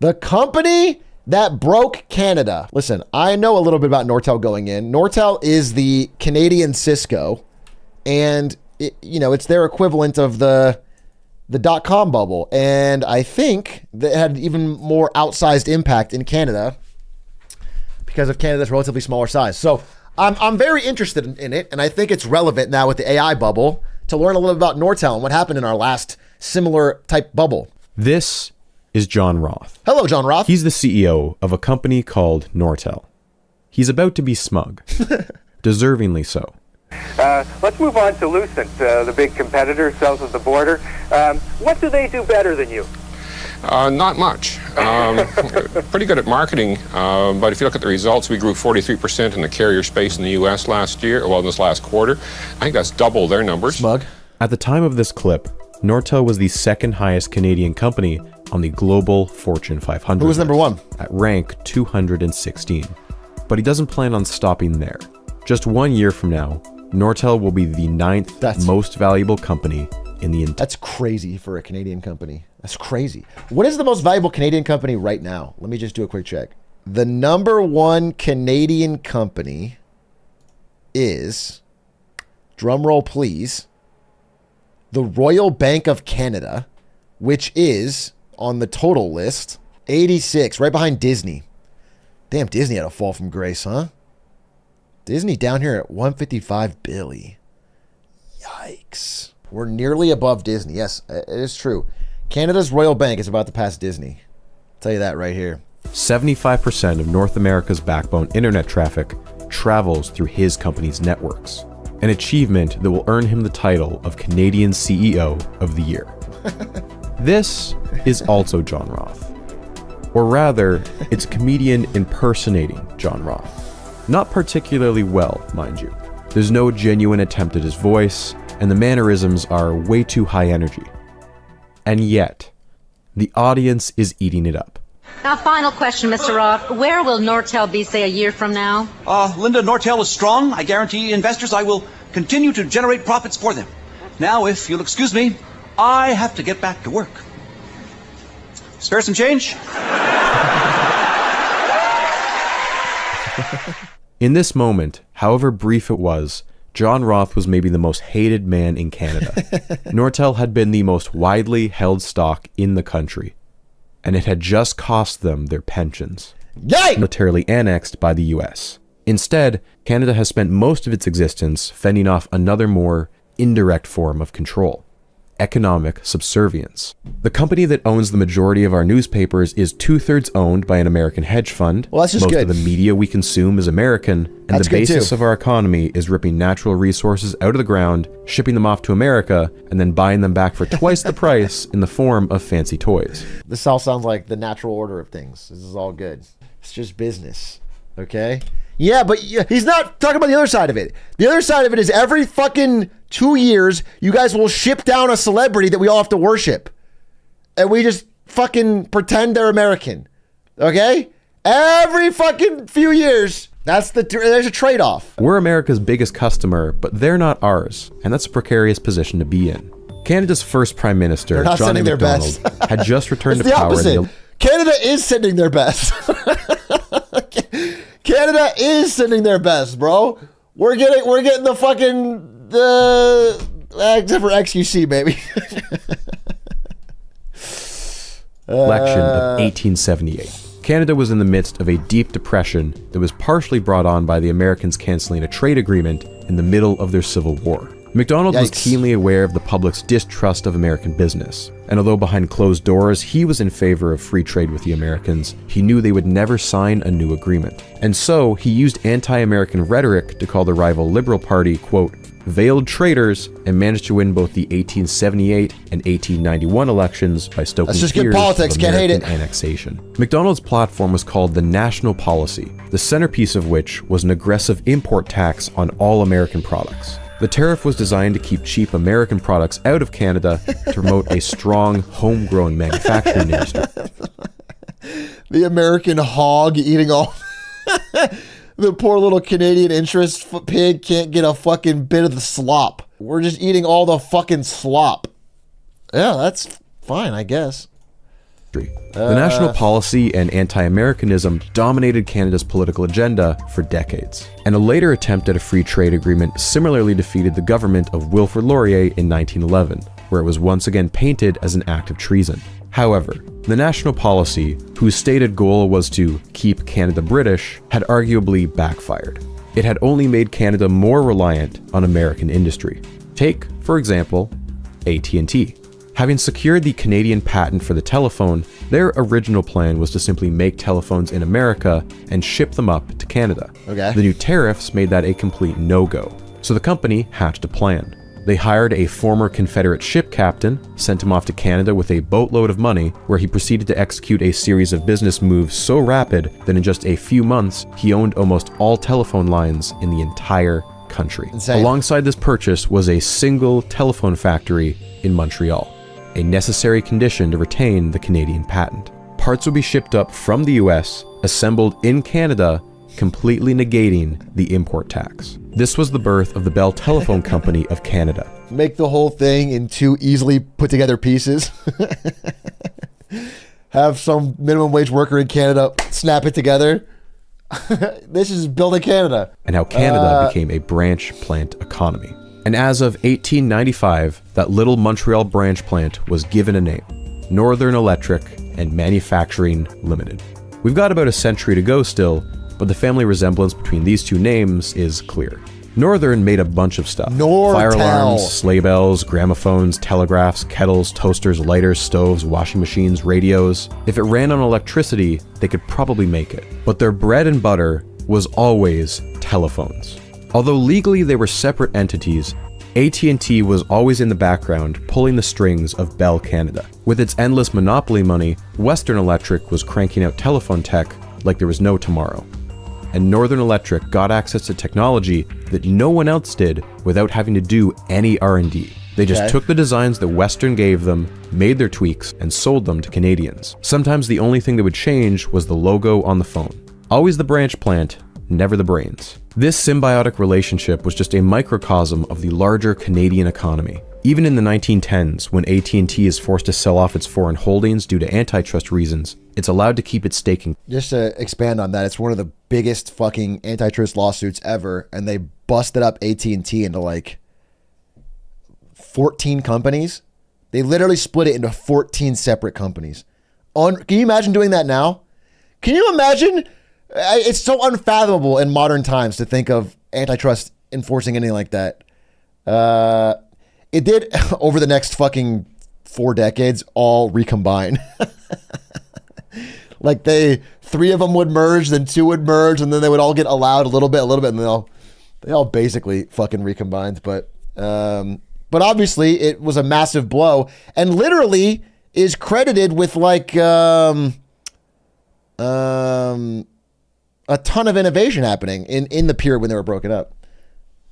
The company that broke Canada. Listen, I know a little bit about Nortel going in. Nortel is the Canadian Cisco, and it's their equivalent of the dot-com bubble. And I think that had even more outsized impact in Canada because of Canada's relatively smaller size. So I'm very interested in it, and I think it's relevant now with the AI bubble to learn a little about Nortel and what happened in our last similar type bubble. This is John Roth. Hello, John Roth. He's the CEO of a company called Nortel. He's about to be smug, deservingly so. Let's move on to Lucent, the big competitor south of the border. What do they do better than you? Not much. Pretty good at marketing, but if you look at the results, we grew 43% in the carrier space in the U.S. last year, well, in this last quarter. I think that's double their numbers. Smug. At the time of this clip, Nortel was the second highest Canadian company on the global Fortune 500. Who was number one? At rank 216. But he doesn't plan on stopping there. Just 1 year from now, Nortel will be the ninth most valuable company in the entire. That's crazy for a Canadian company. That's crazy. What is the most valuable Canadian company right now? Let me just do a quick check. The number one Canadian company is, drum roll please, the Royal Bank of Canada, which is on the total list 86, right behind Disney. Damn, Disney had a fall from grace, huh? Disney down here at 155 billion. Yikes. We're nearly above Disney. Yes, it is true. Canada's Royal Bank is about to pass Disney. I'll tell you that right here. 75% of North America's backbone internet traffic travels through his company's networks, an achievement that will earn him the title of Canadian CEO of the Year. This is also John Roth. Or rather, it's a comedian impersonating John Roth. Not particularly well, mind you. There's no genuine attempt at his voice, and the mannerisms are way too high energy. And yet, the audience is eating it up. Now, final question, Mr. Roth. Where will Nortel be, say, a year from now? Linda, Nortel is strong. I guarantee investors I will continue to generate profits for them. Now, if you'll excuse me, I have to get back to work. Spare some change? In this moment, however brief it was, John Roth was maybe the most hated man in Canada. Nortel had been the most widely held stock in the country, and it had just cost them their pensions, militarily annexed by the US. Instead, Canada has spent most of its existence fending off another more indirect form of control: economic subservience. The company that owns the majority of our newspapers is 2/3 owned by an American hedge fund. Well, that's just Most good. of the media we consume is American, and That's the basis good too. of our economy is ripping natural resources out of the ground, shipping them off to America, and then buying them back for twice the price in the form of fancy toys. This all sounds like the natural order of things. This is all good. It's just business. Okay? Yeah, but he's not talking about the other side of it. The other side of it is every fucking 2 years, you guys will ship down a celebrity that we all have to worship. And we just fucking pretend they're American. Okay? Every fucking few years, there's a trade-off. We're America's biggest customer, but they're not ours, and that's a precarious position to be in. Canada's first Prime Minister, They're not John A. sending their Macdonald, best. had just returned It's to the power. opposite. Canada is sending their best. Canada is sending their best, bro. We're getting the fucking except for XQC, baby. Election of 1878. Canada was in the midst of a deep depression that was partially brought on by the Americans canceling a trade agreement in the middle of their Civil War. Macdonald was keenly aware of the public's distrust of American business, and although behind closed doors he was in favor of free trade with the Americans, he knew they would never sign a new agreement. And so he used anti-American rhetoric to call the rival Liberal Party, quote, veiled traitors, and managed to win both the 1878 and 1891 elections by stoking That's just good fears politics, of can't hate American it. annexation. Macdonald's platform was called the National Policy, the centerpiece of which was an aggressive import tax on all American products. The tariff was designed to keep cheap American products out of Canada to promote a strong, homegrown manufacturing industry. The American hog eating all. The poor little Canadian interest pig can't get a fucking bit of the slop. We're just eating all the fucking slop. Yeah, that's fine, I guess. The national policy and anti-Americanism dominated Canada's political agenda for decades, and a later attempt at a free trade agreement similarly defeated the government of Wilfrid Laurier in 1911, where it was once again painted as an act of treason. However, the national policy, whose stated goal was to keep Canada British, had arguably backfired. It had only made Canada more reliant on American industry. Take, for example, AT&T. Having secured the Canadian patent for the telephone, their original plan was to simply make telephones in America and ship them up to Canada. Okay. The new tariffs made that a complete no-go, so the company hatched a plan. They hired a former Confederate ship captain, sent him off to Canada with a boatload of money, where he proceeded to execute a series of business moves so rapid that in just a few months, he owned almost all telephone lines in the entire country. Insane. Alongside this purchase was a single telephone factory in Montreal, a necessary condition to retain the Canadian patent. Parts would be shipped up from the US, assembled in Canada, completely negating the import tax. This was the birth of the Bell Telephone Company of Canada. Make the whole thing in 2 easily put together pieces. Have some minimum wage worker in Canada snap it together. This is built in Canada. And how Canada became a branch plant economy. And as of 1895, that little Montreal branch plant was given a name: Northern Electric and Manufacturing Limited. We've got about a century to go still, but the family resemblance between these two names is clear. Northern made a bunch of stuff. Nortel. Fire alarms, sleigh bells, gramophones, telegraphs, kettles, toasters, lighters, stoves, washing machines, radios. If it ran on electricity, they could probably make it. But their bread and butter was always telephones. Although legally they were separate entities, AT&T was always in the background pulling the strings of Bell Canada. With its endless monopoly money, Western Electric was cranking out telephone tech like there was no tomorrow. And Northern Electric got access to technology that no one else did without having to do any R&D. They just took the designs that Western gave them, made their tweaks, and sold them to Canadians. Sometimes the only thing that would change was the logo on the phone. Always the branch plant, never the brains. This symbiotic relationship was just a microcosm of the larger Canadian economy. Even in the 1910s, when AT&T is forced to sell off its foreign holdings due to antitrust reasons, it's allowed to keep its stake in... Just to expand on that, it's one of the biggest fucking antitrust lawsuits ever, and they busted up AT&T into like 14 companies. They literally split it into 14 separate companies. Can you imagine doing that now? Can you imagine? It's so unfathomable in modern times to think of antitrust enforcing anything like that. It did, over the next fucking 4 decades, all recombine. Like 3 of them would merge, then 2 would merge, and then they would all get allowed a little bit, and they all basically fucking recombined. But obviously it was a massive blow, and literally is credited with like a ton of innovation happening in the period when they were broken up.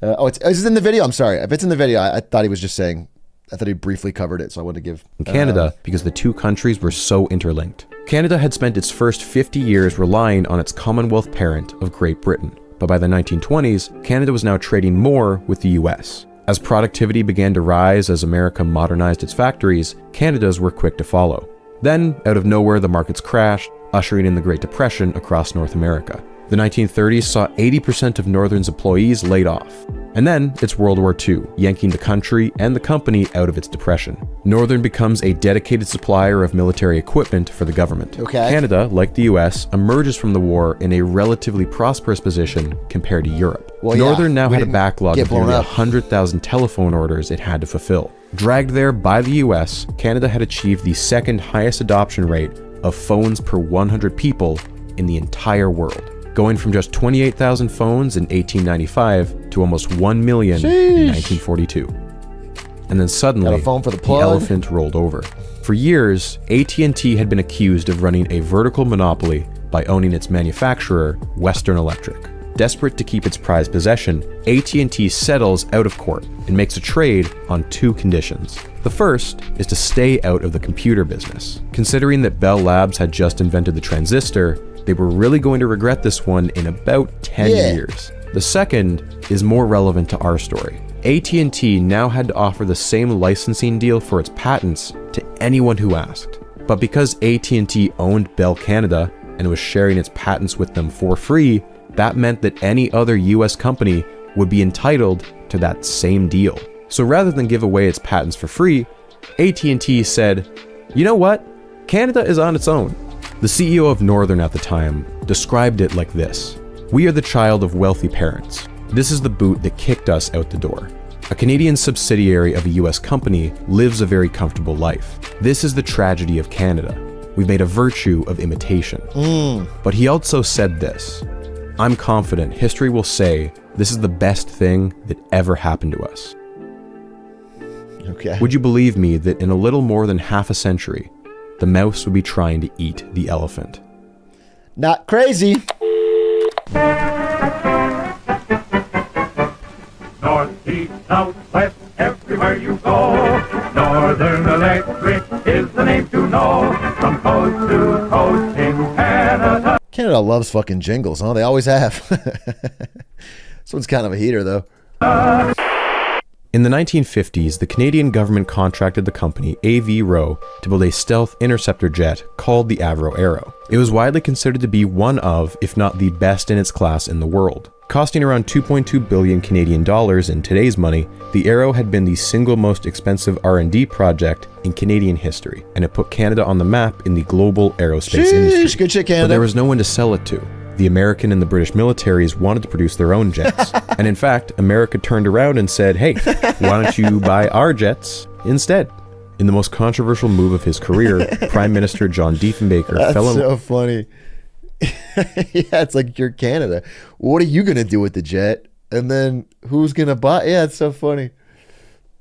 Is it in the video? I'm sorry. If it's in the video, I thought he was just saying, I thought he briefly covered it, so I wanted to give... Canada, because the two countries were so interlinked. Canada had spent its first 50 years relying on its Commonwealth parent of Great Britain, but by the 1920s, Canada was now trading more with the US. As productivity began to rise as America modernized its factories, Canada's were quick to follow. Then, out of nowhere, the markets crashed, ushering in the Great Depression across North America. The 1930s saw 80% of Northern's employees laid off. And then it's World War II, yanking the country and the company out of its depression. Northern becomes a dedicated supplier of military equipment for the government. Canada, like the US, emerges from the war in a relatively prosperous position compared to Europe. Northern now had a backlog of nearly 100,000 telephone orders it had to fulfill. Dragged there by the US, Canada had achieved the second highest adoption rate of phones per 100 people in the entire world, going from just 28,000 phones in 1895 to almost 1 million in 1942. And then suddenly, a phone for the elephant rolled over. For years, AT&T had been accused of running a vertical monopoly by owning its manufacturer, Western Electric. Desperate to keep its prized possession, AT&T settles out of court and makes a trade on 2 conditions. The first is to stay out of the computer business. Considering that Bell Labs had just invented the transistor, they were really going to regret this one in about 10 years. The second is more relevant to our story. AT&T now had to offer the same licensing deal for its patents to anyone who asked. But because AT&T owned Bell Canada and was sharing its patents with them for free, that meant that any other US company would be entitled to that same deal. So rather than give away its patents for free, AT&T said, you know what? Canada is on its own. The CEO of Northern at the time described it like this: "We are the child of wealthy parents. This is the boot that kicked us out the door. A Canadian subsidiary of a US company lives a very comfortable life. This is the tragedy of Canada. We've made a virtue of imitation." But he also said this: "I'm confident history will say this is the best thing that ever happened to us." Okay. Would you believe me that in a little more than half a century, the mouse would be trying to eat the elephant? Not crazy. North, east, south, west, everywhere you go. Northern Electric is the name to know. From coast to coast in Canada. Canada loves fucking jingles, huh? They always have. This one's kind of a heater, though. In the 1950s, the Canadian government contracted the company AV Rowe to build a stealth interceptor jet called the Avro Arrow. It was widely considered to be one of, if not the best in its class in the world. Costing around 2.2 billion Canadian dollars in today's money, the Arrow had been the single most expensive R&D project in Canadian history, and it put Canada on the map in the global aerospace industry. Good shit, Canada. But there was no one to sell it to. The American and the British militaries wanted to produce their own jets. And in fact, America turned around and said, hey, why don't you buy our jets instead? In the most controversial move of his career, Prime Minister John Diefenbaker fell in so funny. Yeah, it's like, you're Canada. What are you going to do with the jet? And then who's going to buy? Yeah, it's so funny.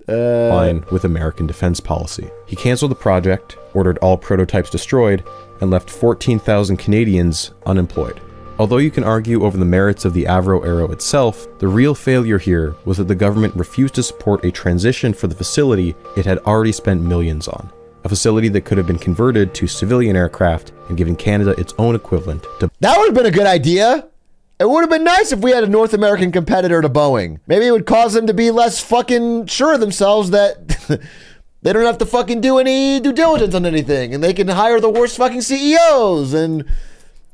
line with American defense policy. He canceled the project, ordered all prototypes destroyed, and left 14,000 Canadians unemployed. Although you can argue over the merits of the Avro Arrow itself, the real failure here was that the government refused to support a transition for the facility it had already spent millions on. A facility that could have been converted to civilian aircraft and given Canada its own equivalent to... That would have been a good idea. It would have been nice if we had a North American competitor to Boeing. Maybe it would cause them to be less fucking sure of themselves that they don't have to fucking do any due diligence on anything, and they can hire the worst fucking CEOs, and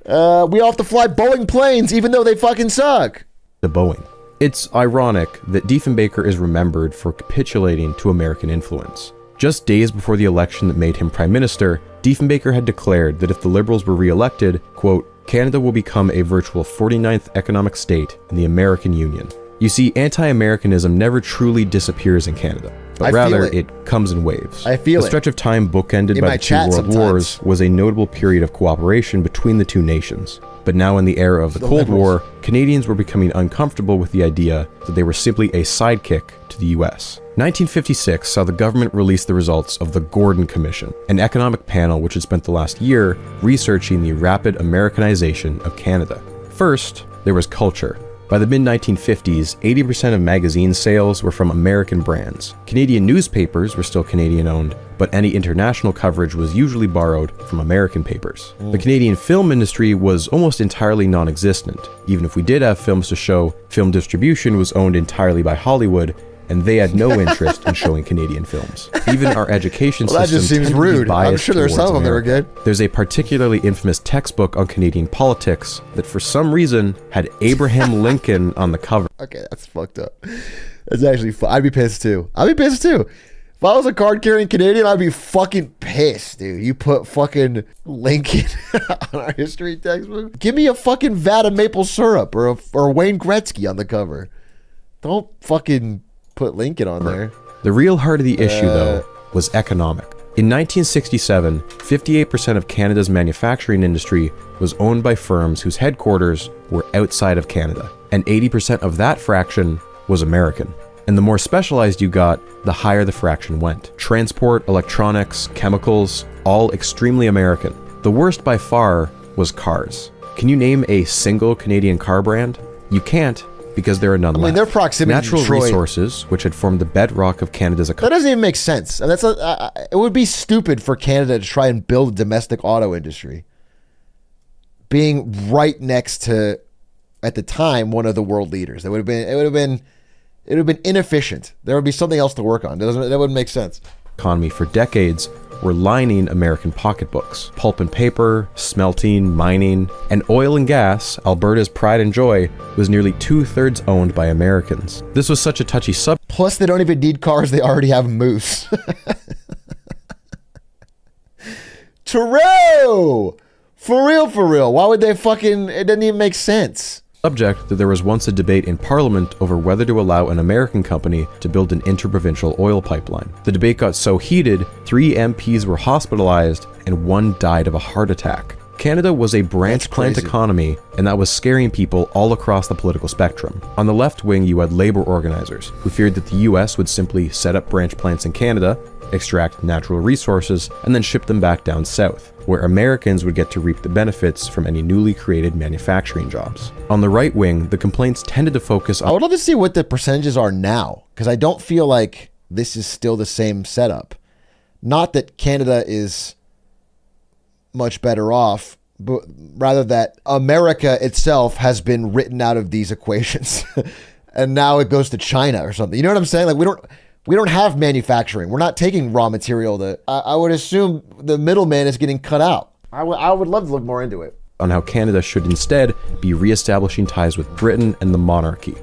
we all have to fly Boeing planes even though they fucking suck. to Boeing. It's ironic that Diefenbaker is remembered for capitulating to American influence. Just days before the election that made him Prime Minister, Diefenbaker had declared that if the Liberals were re-elected, quote, Canada will become a virtual 49th economic state in the American Union. You see, anti-Americanism never truly disappears in Canada, but rather it comes in waves. I feel the stretch of time bookended by the two world wars was a notable period of cooperation between the two nations. But now in the era of the Cold War, Canadians were becoming uncomfortable with the idea that they were simply a sidekick to the US. 1956 saw the government release the results of the Gordon Commission, an economic panel which had spent the last year researching the rapid Americanization of Canada. First, there was culture. By the mid-1950s, 80% of magazine sales were from American brands. Canadian newspapers were still Canadian-owned, but any international coverage was usually borrowed from American papers. The Canadian film industry was almost entirely non-existent. Even if we did have films to show, film distribution was owned entirely by Hollywood, and they had no interest in showing Canadian films. Even our education system that just seems rude. I'm sure there's some of them that are good. There's a particularly infamous textbook on Canadian politics that for some reason had Abraham Lincoln on the cover. Okay, that's fucked up. That's actually I'd be pissed too. I'd be pissed too. If I was a card-carrying Canadian, I'd be fucking pissed, dude. You put fucking Lincoln on our history textbook? Give me a fucking vat of maple syrup or Wayne Gretzky on the cover. Don't fucking put Lincoln on there. The real heart of the issue, though, was economic. In 1967, 58% of Canada's manufacturing industry was owned by firms whose headquarters were outside of Canada, and 80% of that fraction was American. And the more specialized you got, the higher the fraction went. Transport, electronics, chemicals, all extremely American. The worst by far was cars. Can you name a single Canadian car brand? You can't, because there are none left. Their proximity Natural to Detroit, resources, which had formed the bedrock of Canada's economy. That doesn't even make sense. And it would be stupid for Canada to try and build a domestic auto industry, being right next to, at the time, one of the world leaders. It would have been inefficient. There would be something else to work on. That wouldn't make sense. Economy for decades were lining American pocketbooks. Pulp and paper, smelting, mining, and oil and gas, Alberta's pride and joy, was nearly 2/3 owned by Americans. This was such a touchy subject. Plus, they don't even need cars. They already have moose. True! For real. Why would they fucking... It doesn't even make sense. Subject that there was once a debate in Parliament over whether to allow an American company to build an interprovincial oil pipeline. The debate got so heated, 3 MPs were hospitalized and 1 died of a heart attack. Canada was a branch plant economy, and that was scaring people all across the political spectrum. On the left wing, you had labor organizers who feared that the US would simply set up branch plants in Canada, extract natural resources, and then ship them back down south, where Americans would get to reap the benefits from any newly created manufacturing jobs. On the right wing, the complaints tended to focus on... I would love to see what the percentages are now, because I don't feel like this is still the same setup. Not that Canada is much better off, but rather that America itself has been written out of these equations. And now it goes to China or something. You know what I'm saying? Like, we don't have manufacturing. We're not taking raw material. I would assume the middleman is getting cut out. I would love to look more into it. On how Canada should instead be reestablishing ties with Britain and the monarchy,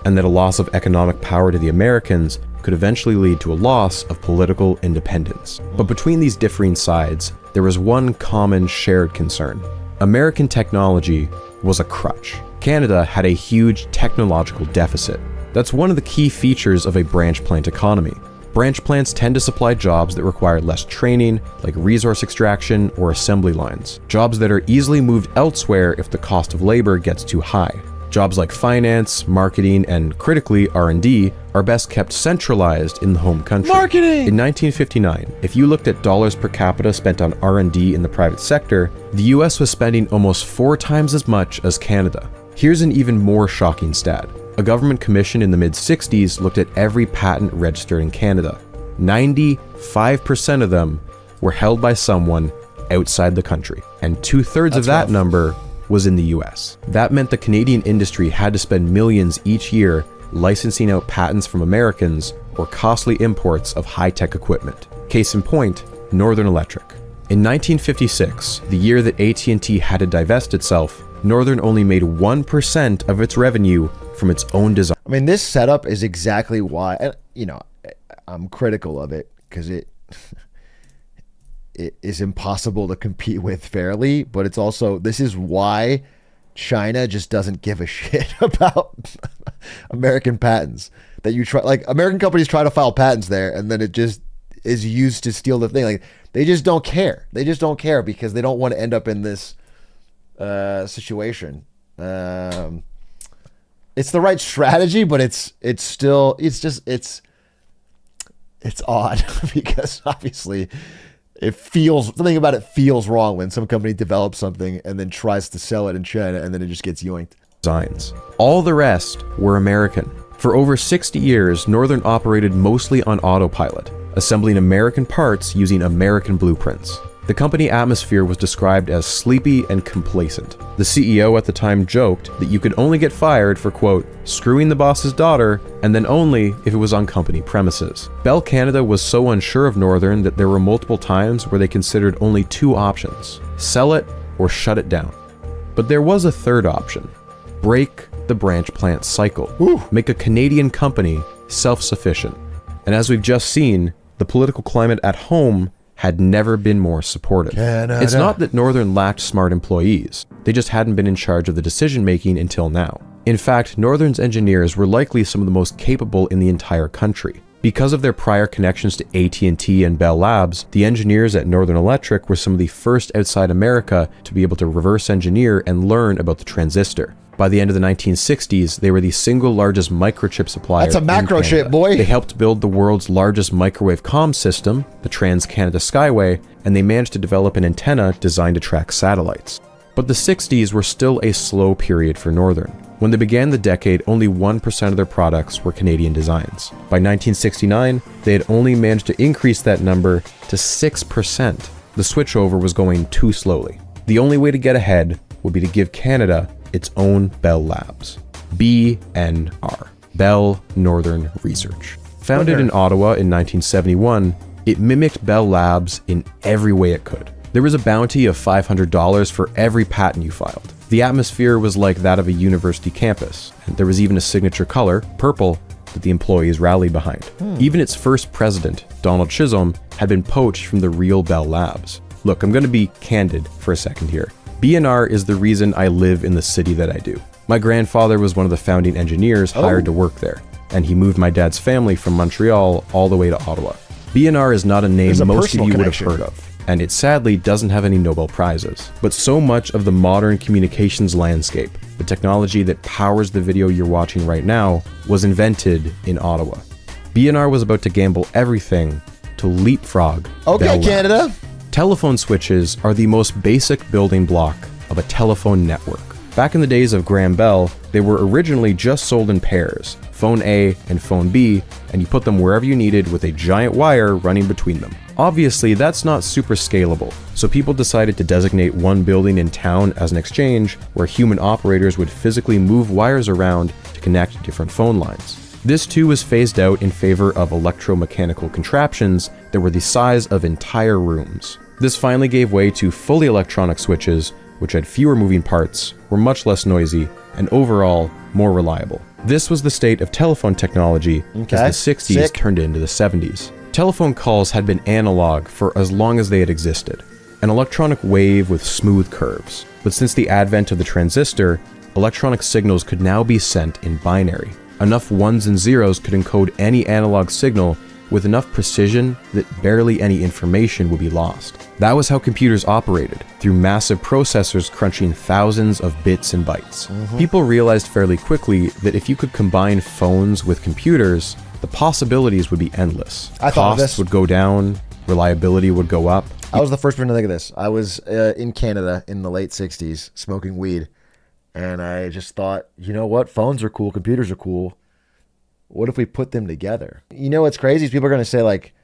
and that a loss of economic power to the Americans could eventually lead to a loss of political independence. But between these differing sides, there was one common shared concern. American technology was a crutch. Canada had a huge technological deficit. That's one of the key features of a branch plant economy. Branch plants tend to supply jobs that require less training, like resource extraction or assembly lines. Jobs that are easily moved elsewhere if the cost of labor gets too high. Jobs like finance, marketing, and critically R&D are best kept centralized in the home country. Marketing! In 1959, if you looked at dollars per capita spent on R&D in the private sector, the US was spending almost 4 times as much as Canada. Here's an even more shocking stat. A government commission in the mid-60s looked at every patent registered in Canada. 95% of them were held by someone outside the country, and 2/3 of that number was in the US. That meant the Canadian industry had to spend millions each year licensing out patents from Americans or costly imports of high-tech equipment. Case in point, Northern Electric. In 1956, the year that AT&T had to divest itself, Northern only made 1% of its revenue from its own design. I mean, this setup is exactly why, and, you know, I'm critical of it because it is impossible to compete with fairly, but it's also, this is why China just doesn't give a shit about American patents. That you try, like, American companies try to file patents there, and then it just is used to steal the thing. Like, they just don't care. They just don't care because they don't want to end up in this situation. It's the right strategy, but it's odd because obviously something about it feels wrong when some company develops something and then tries to sell it in China and then it just gets yoinked. Designs. All the rest were American. For over 60 years, Northern operated mostly on autopilot, assembling American parts using American blueprints. The company atmosphere was described as sleepy and complacent. The CEO at the time joked that you could only get fired for, quote, screwing the boss's daughter, and then only if it was on company premises. Bell Canada was so unsure of Northern that there were multiple times where they considered only 2 options: sell it or shut it down. But there was a third option: break the branch plant cycle. Make a Canadian company self-sufficient. And as we've just seen, the political climate at home had never been more supportive. Canada. It's not that Northern lacked smart employees. They just hadn't been in charge of the decision-making until now. In fact, Northern's engineers were likely some of the most capable in the entire country. Because of their prior connections to AT&T and Bell Labs, the engineers at Northern Electric were some of the first outside America to be able to reverse engineer and learn about the transistor. By the end of the 1960s, they were the single largest microchip supplier. That's a macro chip, boy. They helped build the world's largest microwave comm system, the Trans-Canada Skyway, and they managed to develop an antenna designed to track satellites. But the 60s were still a slow period for Northern. When they began the decade, only 1% of their products were Canadian designs. By 1969, they had only managed to increase that number to 6%. The switchover was going too slowly. The only way to get ahead would be to give Canada its own Bell Labs. BNR, Bell Northern Research. Founded in Ottawa in 1971, It mimicked Bell Labs in every way it could. There was a bounty of $500 for every patent you filed. The atmosphere was like that of a university campus, and there was even a signature color, purple, that the employees rallied behind. Even its first president, Donald Chisholm, had been poached from the real Bell Labs. Look, I'm going to be candid for a second here. BNR is the reason I live in the city that I do. My grandfather was one of the founding engineers hired to work there, and he moved my dad's family from Montreal all the way to Ottawa. BNR is not a name most of you would have heard of, and it sadly doesn't have any Nobel Prizes. But so much of the modern communications landscape, the technology that powers the video you're watching right now, was invented in Ottawa. BNR was about to gamble everything to leapfrog Bell Labs. Canada. Telephone switches are the most basic building block of a telephone network. Back in the days of Graham Bell, they were originally just sold in pairs, phone A and phone B, and you put them wherever you needed with a giant wire running between them. Obviously, that's not super scalable, so people decided to designate one building in town as an exchange where human operators would physically move wires around to connect different phone lines. This too was phased out in favor of electromechanical contraptions that were the size of entire rooms. This finally gave way to fully electronic switches, which had fewer moving parts, were much less noisy, and overall more reliable. This was the state of telephone technology as the 60s turned into the 70s. Telephone calls had been analog for as long as they had existed, an electronic wave with smooth curves. But since the advent of the transistor, electronic signals could now be sent in binary. Enough ones and zeros could encode any analog signal with enough precision that barely any information would be lost. That was how computers operated, through massive processors crunching thousands of bits and bytes. People realized fairly quickly that if you could combine phones with computers, the possibilities would be endless. Costs would go down, reliability would go up. I was the first person to think of this. I was in Canada in the late 60s smoking weed, and I just thought, you know what? Phones are cool, computers are cool. What if we put them together? You know what's crazy is people are going to say, like,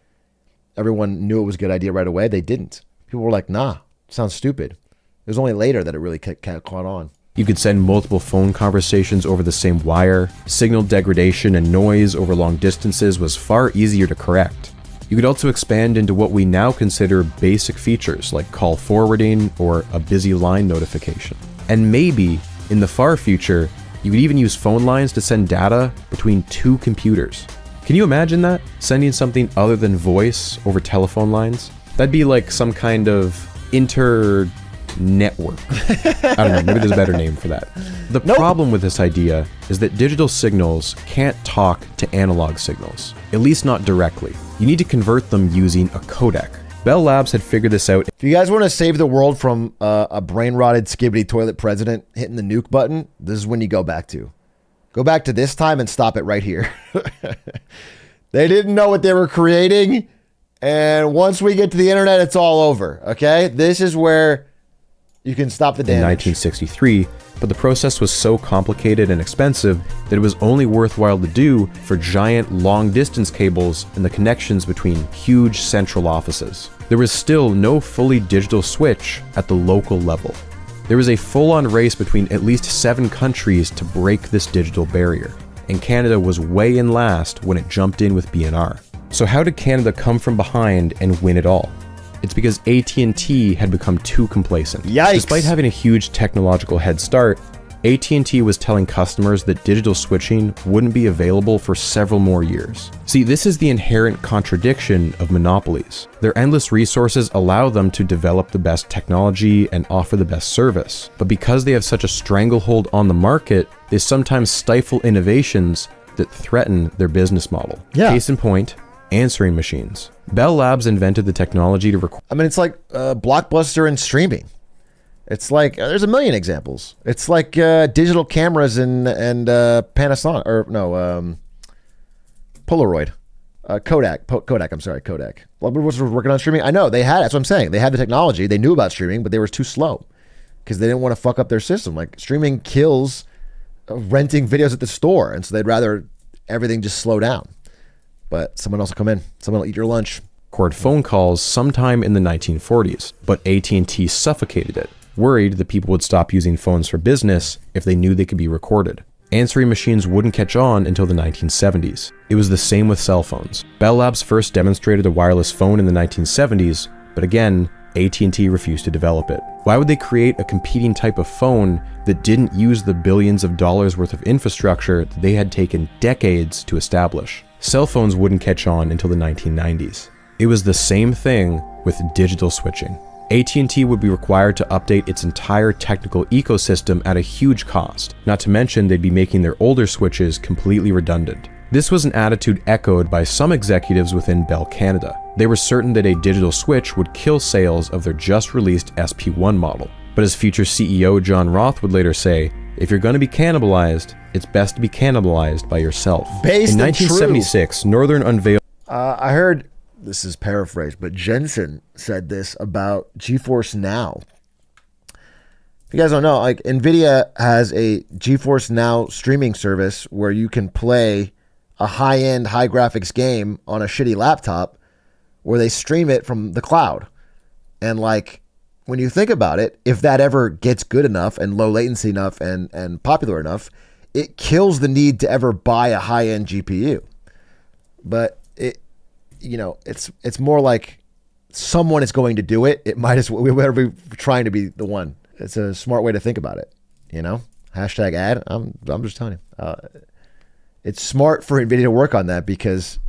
everyone knew it was a good idea right away. They didn't. People were like, nah, sounds stupid. It was only later that it really caught on. You could send multiple phone conversations over the same wire. Signal degradation and noise over long distances was far easier to correct. You could also expand into what we now consider basic features like call forwarding or a busy line notification. And maybe, in the far future, you could even use phone lines to send data between two computers. Can you imagine that? Sending something other than voice over telephone lines? That'd be like some kind of network. I don't know, maybe there's a better name for that. The problem with this idea is that digital signals can't talk to analog signals, at least not directly. You need to convert them using a codec. Bell Labs had figured this out. If you guys want to save the world from a brain-rotted skibbity toilet president hitting the nuke button, this is when you go back to. Go back to this time and stop it right here. They didn't know what they were creating, and once we get to the internet, it's all over, okay? This is where you can stop the damage. In 1963, but the process was so complicated and expensive that it was only worthwhile to do for giant long-distance cables and the connections between huge central offices. There was still no fully digital switch at the local level. There was a full-on race between at least 7 countries to break this digital barrier, and Canada was way in last when it jumped in with BNR. So how did Canada come from behind and win it all? It's because AT&T had become too complacent. Yikes. Despite having a huge technological head start, AT&T was telling customers that digital switching wouldn't be available for several more years. See, this is the inherent contradiction of monopolies. Their endless resources allow them to develop the best technology and offer the best service. But because they have such a stranglehold on the market, they sometimes stifle innovations that threaten their business model. Yeah. Case in point, answering machines. Bell Labs invented the technology to record. I mean, it's like Blockbuster and streaming. It's like, there's a million examples. It's like digital cameras and Panasonic, or no, Polaroid. Kodak, I'm sorry, Kodak. Blockbuster was working on streaming. I know, they had, that's what I'm saying. They had the technology, they knew about streaming, but they were too slow because they didn't want to fuck up their system. Like, streaming kills renting videos at the store, and so they'd rather everything just slow down. But someone else will come in. Someone will eat your lunch. Record phone calls sometime in the 1940s, but AT&T suffocated it, worried that people would stop using phones for business if they knew they could be recorded. Answering machines wouldn't catch on until the 1970s. It was the same with cell phones. Bell Labs first demonstrated a wireless phone in the 1970s, but again, AT&T refused to develop it. Why would they create a competing type of phone that didn't use the billions of dollars worth of infrastructure that they had taken decades to establish? Cell phones wouldn't catch on until the 1990s. It was the same thing with digital switching. AT&T would be required to update its entire technical ecosystem at a huge cost, not to mention they'd be making their older switches completely redundant. This was an attitude echoed by some executives within Bell Canada. They were certain that a digital switch would kill sales of their just-released SP1 model. But as future CEO John Roth would later say, if you're going to be cannibalized, it's best to be cannibalized by yourself. Based in and 1976, Northern unveiled... I heard, this is paraphrased, but Jensen said this about GeForce Now. If you guys don't know, like NVIDIA has a GeForce Now streaming service where you can play a high-end, high-graphics game on a shitty laptop where they stream it from the cloud. And like, when you think about it, if that ever gets good enough and low latency enough and popular enough, it kills the need to ever buy a high-end GPU. But it's more like someone is going to do it. It might as well, we better be trying to be the one. It's a smart way to think about it, you know? Hashtag ad. I'm just telling you. It's smart for NVIDIA to work on that, because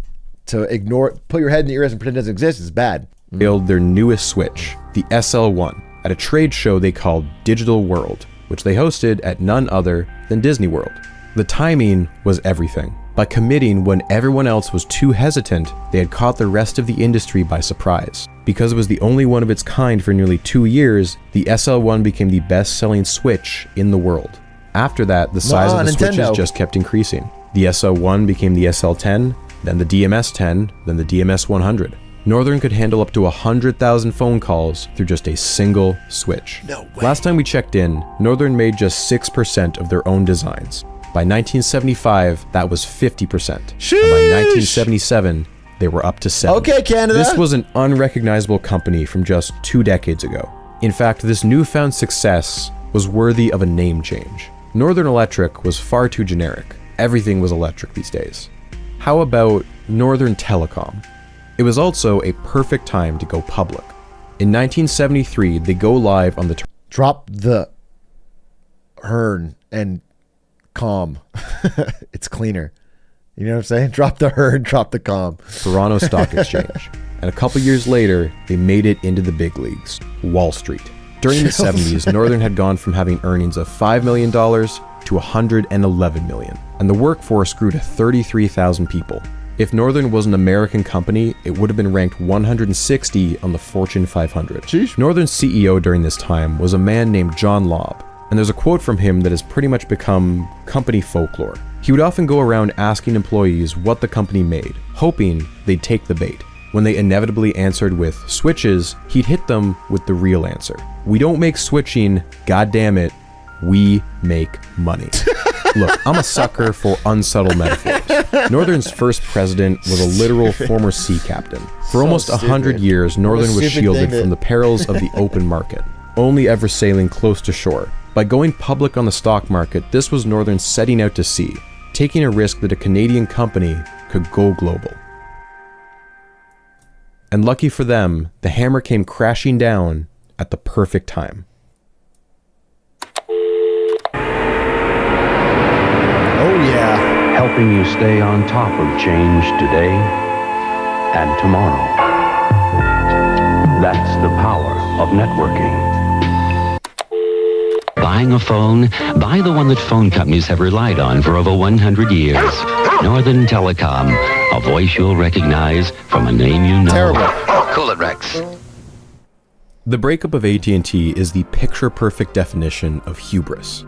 to ignore it, put your head in the ears and pretend it doesn't exist is bad. Build their newest switch, the SL1, at a trade show they called Digital World, which they hosted at none other than Disney World. The timing was everything. By committing when everyone else was too hesitant, they had caught the rest of the industry by surprise. Because it was the only one of its kind for nearly 2 years, the SL1 became the best-selling Switch in the world. After that, the size of the Switches just kept increasing. The SL1 became the SL10, then the DMS10, then the DMS100. Northern could handle up to 100,000 phone calls through just a single switch. No way. Last time we checked in, Northern made just 6% of their own designs. By 1975, that was 50%. Sheesh. And by 1977, they were up to 70%. Okay, Canada. This was an unrecognizable company from just 2 decades ago. In fact, this newfound success was worthy of a name change. Northern Electric was far too generic. Everything was electric these days. How about Northern Telecom? It was also a perfect time to go public. In 1973, they go live on the... Drop the Hearn and calm. It's cleaner. You know what I'm saying? Drop the Hearn, drop the calm. Toronto Stock Exchange. And a couple years later, they made it into the big leagues, Wall Street. During the 70s, Northern had gone from having earnings of $5 million to $111 million, and the workforce grew to 33,000 people. If Northern was an American company, it would have been ranked 160 on the Fortune 500. Jeez. Northern's CEO during this time was a man named John Lobb, and there's a quote from him that has pretty much become company folklore. He would often go around asking employees what the company made, hoping they'd take the bait. When they inevitably answered with switches, he'd hit them with the real answer. We don't make switching, goddammit, we make money. Look, I'm a sucker for unsubtle metaphors. Northern's first president was a literal former sea captain. For almost 100 years, Northern was shielded from the perils of the open market, only ever sailing close to shore. By going public on the stock market, this was Northern setting out to sea, taking a risk that a Canadian company could go global. And lucky for them, the hammer came crashing down at the perfect time. Oh yeah. Helping you stay on top of change today and tomorrow. That's the power of networking. Buying a phone? Buy the one that phone companies have relied on for over 100 years. Northern Telecom, a voice you'll recognize from a name you know. Terrible. Cool it, Rex. The breakup of AT&T is the picture-perfect definition of hubris.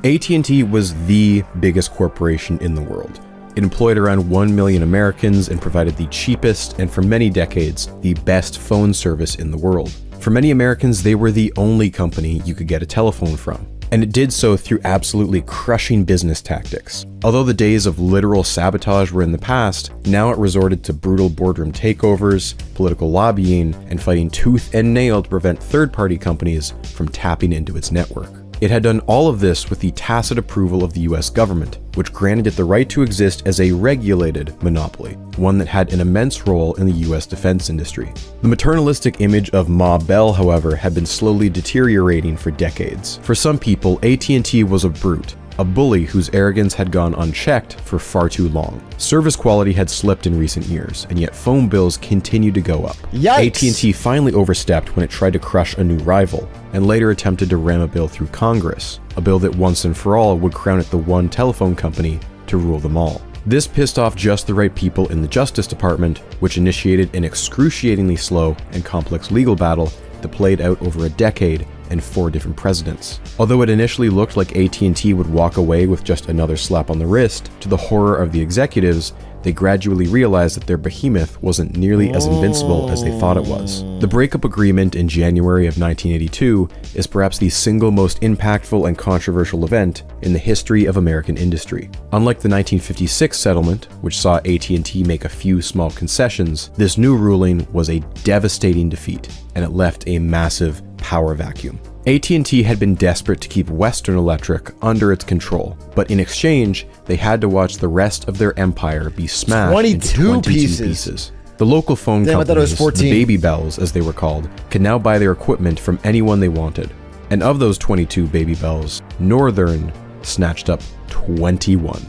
AT&T was the biggest corporation in the world. It employed around 1 million Americans and provided the cheapest and for many decades, the best phone service in the world. For many Americans, they were the only company you could get a telephone from. And it did so through absolutely crushing business tactics. Although the days of literal sabotage were in the past, now it resorted to brutal boardroom takeovers, political lobbying, and fighting tooth and nail to prevent third-party companies from tapping into its network. It had done all of this with the tacit approval of the US government, which granted it the right to exist as a regulated monopoly, one that had an immense role in the US defense industry. The maternalistic image of Ma Bell, however, had been slowly deteriorating for decades. For some people, AT&T was a brute, a bully whose arrogance had gone unchecked for far too long. Service quality had slipped in recent years, and yet phone bills continued to go up. Yikes! AT&T finally overstepped when it tried to crush a new rival, and later attempted to ram a bill through Congress, a bill that once and for all would crown it the one telephone company to rule them all. This pissed off just the right people in the Justice Department, which initiated an excruciatingly slow and complex legal battle that played out over a decade and 4 different presidents. Although it initially looked like AT&T would walk away with just another slap on the wrist, to the horror of the executives, they gradually realized that their behemoth wasn't nearly as invincible as they thought it was. The breakup agreement in January of 1982 is perhaps the single most impactful and controversial event in the history of American industry. Unlike the 1956 settlement, which saw AT&T make a few small concessions, this new ruling was a devastating defeat, and it left a massive power vacuum. AT&T had been desperate to keep Western Electric under its control, but in exchange, they had to watch the rest of their empire be smashed into 22 pieces. The local phone companies, the Baby Bells as they were called, could now buy their equipment from anyone they wanted. And of those 22 Baby Bells, Northern snatched up 21.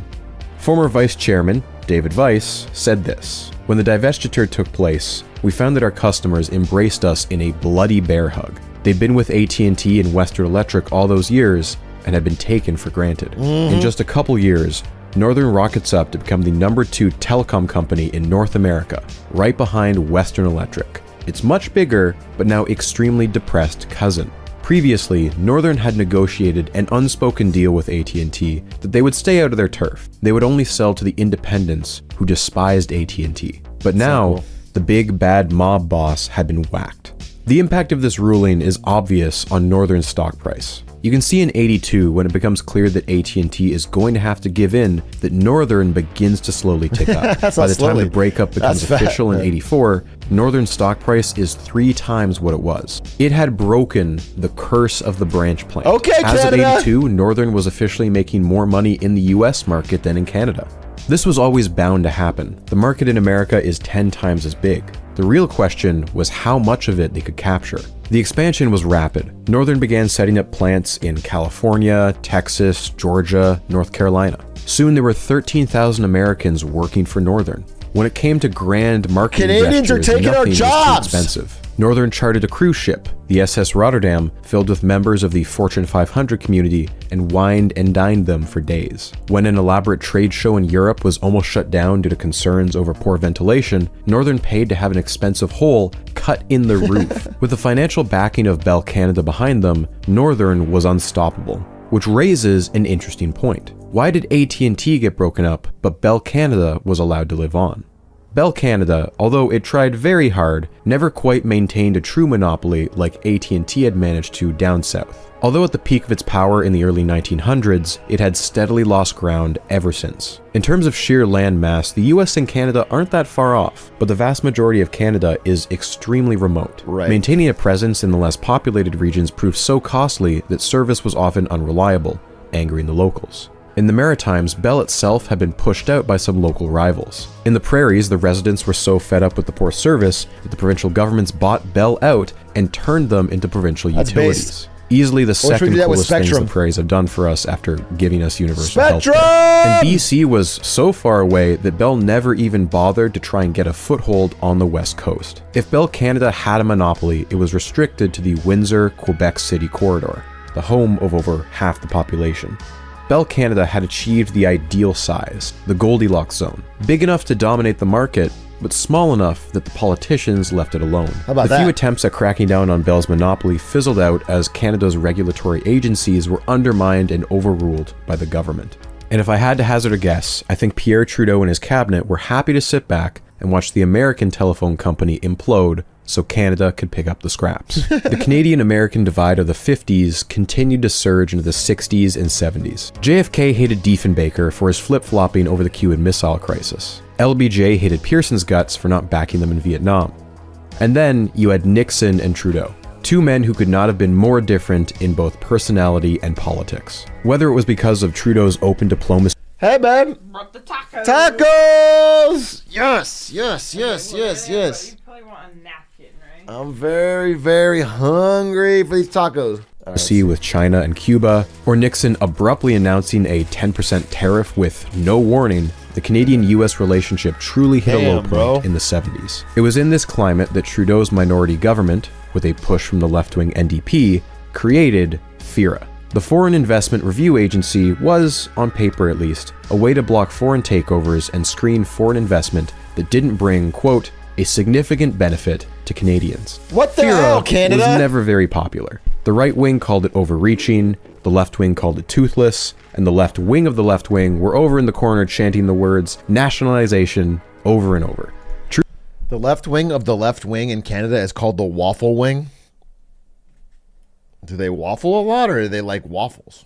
Former Vice Chairman David Weiss said this: "When the divestiture took place, we found that our customers embraced us in a bloody bear hug. They'd been with AT&T and Western Electric all those years and had been taken for granted. In just a couple years, Northern rockets up to become the #2 telecom company in North America, right behind Western Electric. It's much bigger, but now extremely depressed cousin. Previously, Northern had negotiated an unspoken deal with AT&T that they would stay out of their turf. They would only sell to the independents who despised AT&T. But now, the big bad mob boss had been whacked." The impact of this ruling is obvious on Northern's stock price. You can see in 82, when it becomes clear that AT&T is going to have to give in, that Northern begins to slowly tick up. By the time the breakup becomes official in 84, Northern's stock price is 3 times what it was. It had broken the curse of the branch plant. As of 82, Northern was officially making more money in the US market than in Canada. This was always bound to happen. The market in America is 10 times as big. The real question was how much of it they could capture. The expansion was rapid. Northern began setting up plants in California, Texas, Georgia, North Carolina. Soon there were 13,000 Americans working for Northern. When it came to grand marketing Canadians are taking our jobs. Was too expensive. Northern chartered a cruise ship, the SS Rotterdam, filled with members of the Fortune 500 community, and wined and dined them for days. When an elaborate trade show in Europe was almost shut down due to concerns over poor ventilation, Northern paid to have an expensive hole cut in the roof. With the financial backing of Bell Canada behind them, Northern was unstoppable. Which raises an interesting point. Why did AT&T get broken up, but Bell Canada was allowed to live on? Bell Canada, although it tried very hard, never quite maintained a true monopoly like AT&T had managed to down south. Although at the peak of its power in the early 1900s, it had steadily lost ground ever since. In terms of sheer land mass, the US and Canada aren't that far off, but the vast majority of Canada is extremely remote. Maintaining a presence in the less populated regions proved so costly that service was often unreliable, angering the locals. In the Maritimes, Bell itself had been pushed out by some local rivals. In the prairies, the residents were so fed up with the poor service that the provincial governments bought Bell out and turned them into provincial utilities. Easily the second coolest things the prairies have done for us after giving us universal healthcare. And BC was so far away that Bell never even bothered to try and get a foothold on the west coast. If Bell Canada had a monopoly, it was restricted to the Windsor-Quebec City corridor, the home of over half the population. Bell Canada had achieved the ideal size, the Goldilocks zone, big enough to dominate the market, but small enough that the politicians left it alone. The few attempts at cracking down on Bell's monopoly fizzled out as Canada's regulatory agencies were undermined and overruled by the government. And if I had to hazard a guess, I think Pierre Trudeau and his cabinet were happy to sit back and watch the American telephone company implode so Canada could pick up the scraps. The Canadian-American divide of the 50s continued to surge into the 60s and 70s. JFK hated Diefenbaker for his flip-flopping over the Cuban Missile Crisis. LBJ hated Pearson's guts for not backing them in Vietnam. And then you had Nixon and Trudeau. Two men who could not have been more different in both personality and politics. Whether it was because of Trudeau's open diplomacy. Hey, babe. Brought the tacos. Tacos! Yes, yes, yes, yes, yes. You probably want a napkin, right? I'm very, very hungry for these tacos. With China and Cuba, or Nixon abruptly announcing a 10% tariff with no warning, the Canadian-US relationship truly hit a low point in the 70s. It was in this climate that Trudeau's minority government, with a push from the left-wing NDP, created FIRA. The Foreign Investment Review Agency was, on paper at least, a way to block foreign takeovers and screen foreign investment that didn't bring, quote, a significant benefit to Canadians. What the hell, Canada? Was never very popular. The right wing called it overreaching, the left wing called it toothless, and the left wing of the left wing were over in the corner chanting the words nationalization over and over. The left wing of the left wing in Canada is called the waffle wing. Do they waffle a lot, or do they like waffles?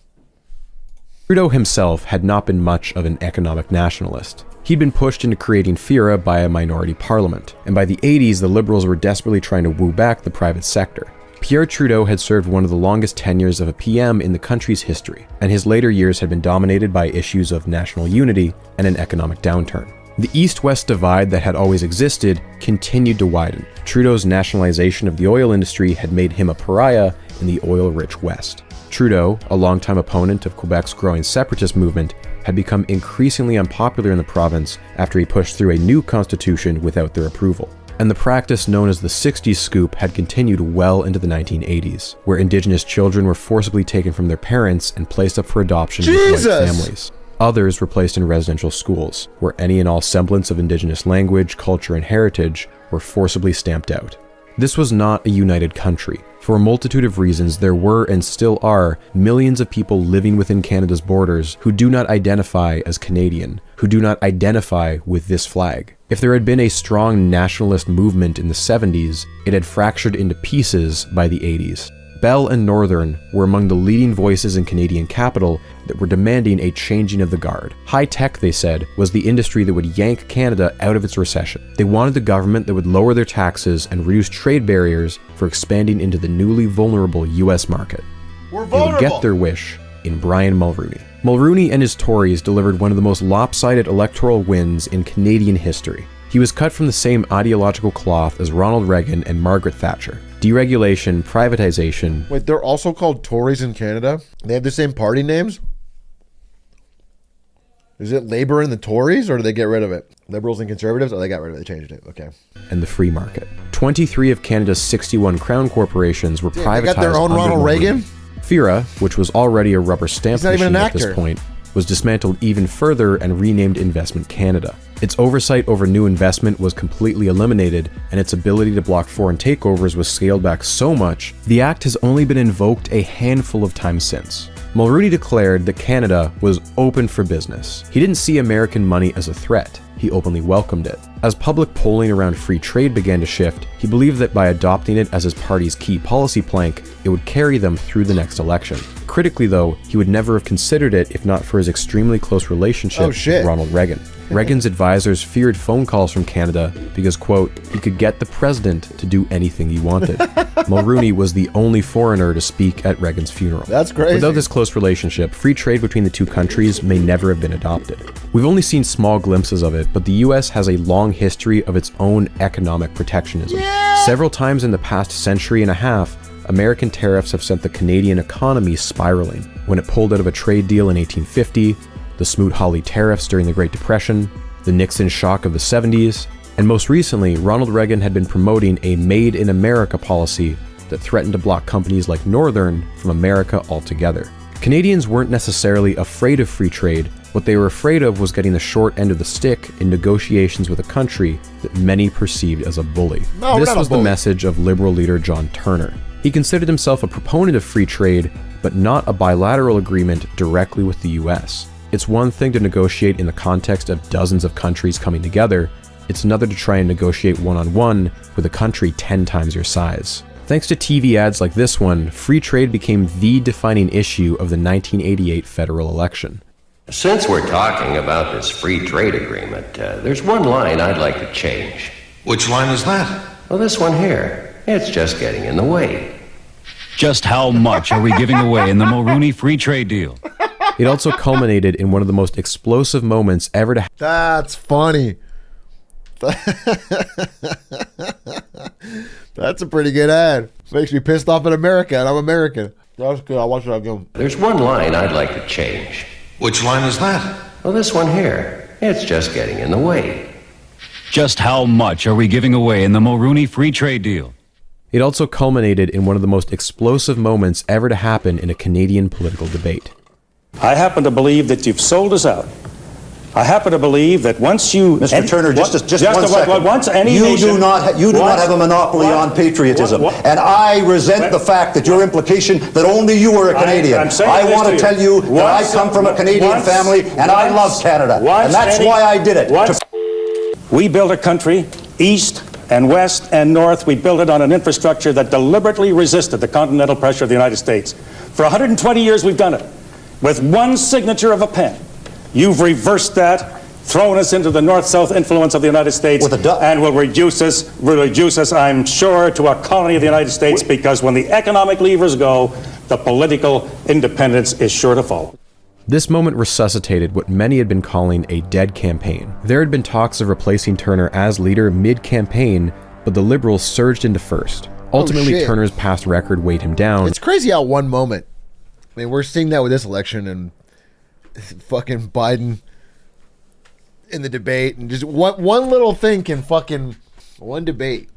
Trudeau himself had not been much of an economic nationalist. He'd been pushed into creating FIRA by a minority parliament, and by the 80s the Liberals were desperately trying to woo back the private sector. Pierre Trudeau had served one of the longest tenures of a PM in the country's history, and his later years had been dominated by issues of national unity and an economic downturn. The East-West divide that had always existed continued to widen. Trudeau's nationalization of the oil industry had made him a pariah in the oil-rich West. Trudeau, a longtime opponent of Quebec's growing separatist movement, had become increasingly unpopular in the province after he pushed through a new constitution without their approval. And the practice known as the 60s scoop had continued well into the 1980s, where Indigenous children were forcibly taken from their parents and placed up for adoption with white families. Others were placed in residential schools, where any and all semblance of Indigenous language, culture, and heritage were forcibly stamped out. This was not a united country. For a multitude of reasons, there were and still are millions of people living within Canada's borders who do not identify as Canadian, who do not identify with this flag. If there had been a strong nationalist movement in the 70s, it had fractured into pieces by the 80s. Bell and Northern were among the leading voices in Canadian capital that were demanding a changing of the guard. High tech, they said, was the industry that would yank Canada out of its recession. They wanted the government that would lower their taxes and reduce trade barriers for expanding into the newly vulnerable US market. We're vulnerable. They would get their wish in Brian Mulroney. Mulroney and his Tories delivered one of the most lopsided electoral wins in Canadian history. He was cut from the same ideological cloth as Ronald Reagan and Margaret Thatcher. Deregulation, privatization. Wait, they're also called Tories in Canada? They have the same party names? Is it Labour and the Tories, or do they get rid of it? Liberals and Conservatives? Oh, they got rid of it. They changed it. Okay. And the free market. 23 of Canada's 61 crown corporations were privatized. They got their own Ronald Reagan? FIRA, which was already a rubber stamp machine at this point, was dismantled even further and renamed Investment Canada. Its oversight over new investment was completely eliminated, and its ability to block foreign takeovers was scaled back so much, the act has only been invoked a handful of times since. Mulroney declared that Canada was open for business. He didn't see American money as a threat. He openly welcomed it. As public polling around free trade began to shift, he believed that by adopting it as his party's key policy plank, it would carry them through the next election. Critically, though, he would never have considered it if not for his extremully close relationship with Ronald Reagan. Reagan's advisors feared phone calls from Canada because, quote, he could get the president to do anything he wanted. Mulroney was the only foreigner to speak at Reagan's funeral. That's crazy. Without this close relationship, free trade between the two countries may never have been adopted. We've only seen small glimpses of it, but the US has a long history of its own economic protectionism. Several times in the past century and a half, American tariffs have sent the Canadian economy spiraling. When it pulled out of a trade deal in 1850, the Smoot-Hawley tariffs during the Great Depression, the Nixon shock of the 70s, and most recently, Ronald Reagan had been promoting a Made in America policy that threatened to block companies like Northern from America altogether. Canadians weren't necessarily afraid of free trade. What they were afraid of was getting the short end of the stick in negotiations with a country that many perceived as a bully. This was the message of Liberal leader John Turner. He considered himself a proponent of free trade, but not a bilateral agreement directly with the US. It's one thing to negotiate in the context of dozens of countries coming together. It's another to try and negotiate one-on-one with a country 10 times your size. Thanks to TV ads like this one, free trade became the defining issue of the 1988 federal election. Since we're talking about this free trade agreement, there's one line I'd like to change. Which line is that? Well, this one here. It's just getting in the way. Just how much are we giving away in the Mulrooney Free Trade Deal? It also culminated in one of the most explosive moments ever to That's funny. That's a pretty good ad. Makes me pissed off at America, and I'm American. That's good. I'll watch it again. There's one line I'd like to change. Which line is that? Well, this one here. It's just getting in the way. Just how much are we giving away in the Mulrooney Free Trade Deal? It also culminated in one of the most explosive moments ever to happen in a Canadian political debate. I happen to believe that you've sold us out. I happen to believe that once you... Mr. Turner, just 1 second. Once any you nation, do not have a monopoly on patriotism. And I resent the fact that your implication that only you are a Canadian. I want to tell you that I come from a Canadian family and I love Canada. And that's why I did it. We built a country, east and west and north. We built it on an infrastructure that deliberately resisted the continental pressure of the United States. For 120 years we've done it. With one signature of a pen. You've reversed that, thrown us into the north-south influence of the United States, and will reduce us, I'm sure, to a colony of the United States, because when the economic levers go, the political independence is sure to follow. This moment resuscitated what many had been calling a dead campaign. There had been talks of replacing Turner as leader mid-campaign, but the Liberals surged into first. Ultimately, Turner's past record weighed him down. It's crazy how one moment, I mean, we're seeing that with this election and fucking Biden in the debate, and just one little thing can fucking, one debate.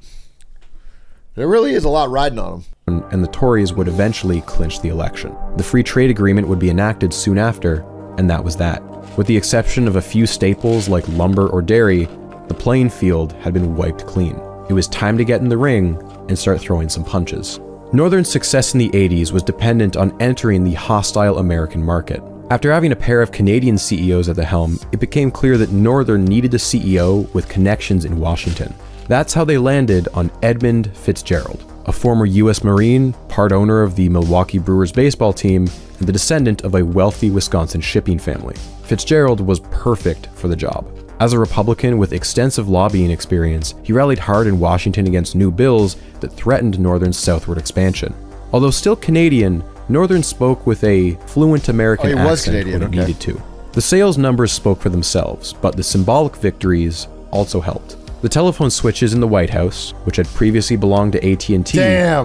There really is a lot riding on him. And the Tories would eventually clinch the election. The free trade agreement would be enacted soon after, and that was that. With the exception of a few staples like lumber or dairy, the playing field had been wiped clean. It was time to get in the ring and start throwing some punches. Northern's success in the 80s was dependent on entering the hostile American market. After having a pair of Canadian CEOs at the helm, it became clear that Northern needed a CEO with connections in Washington. That's how they landed on Edmund Fitzgerald, a former US Marine, part owner of the Milwaukee Brewers baseball team, and the descendant of a wealthy Wisconsin shipping family. Fitzgerald was perfect for the job. As a Republican with extensive lobbying experience, he rallied hard in Washington against new bills that threatened Northern's southward expansion. Although still Canadian, Northern spoke with a fluent American accent when it needed to. The sales numbers spoke for themselves, but the symbolic victories also helped. The telephone switches in the White House, which had previously belonged to AT&T,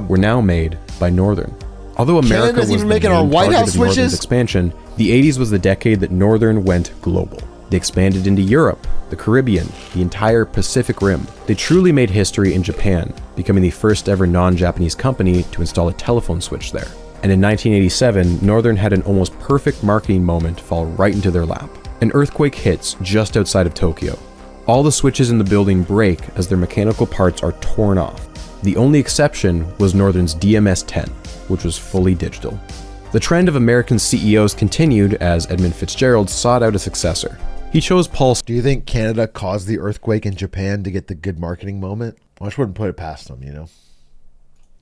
were now made by Northern. Although America was the main target of Northern's expansion, the 80s was the decade that Northern went global. They expanded into Europe, the Caribbean, the entire Pacific Rim. They truly made history in Japan, becoming the first ever non-Japanese company to install a telephone switch there. And in 1987, Northern had an almost perfect marketing moment fall right into their lap. An earthquake hits just outside of Tokyo. All the switches in the building break as their mechanical parts are torn off. The only exception was Northern's DMS-10, which was fully digital. The trend of American CEOs continued as Edmund Fitzgerald sought out a successor. He chose Paul. Do you think Canada caused the earthquake in Japan to get the good marketing moment? I just wouldn't put it past them, you know.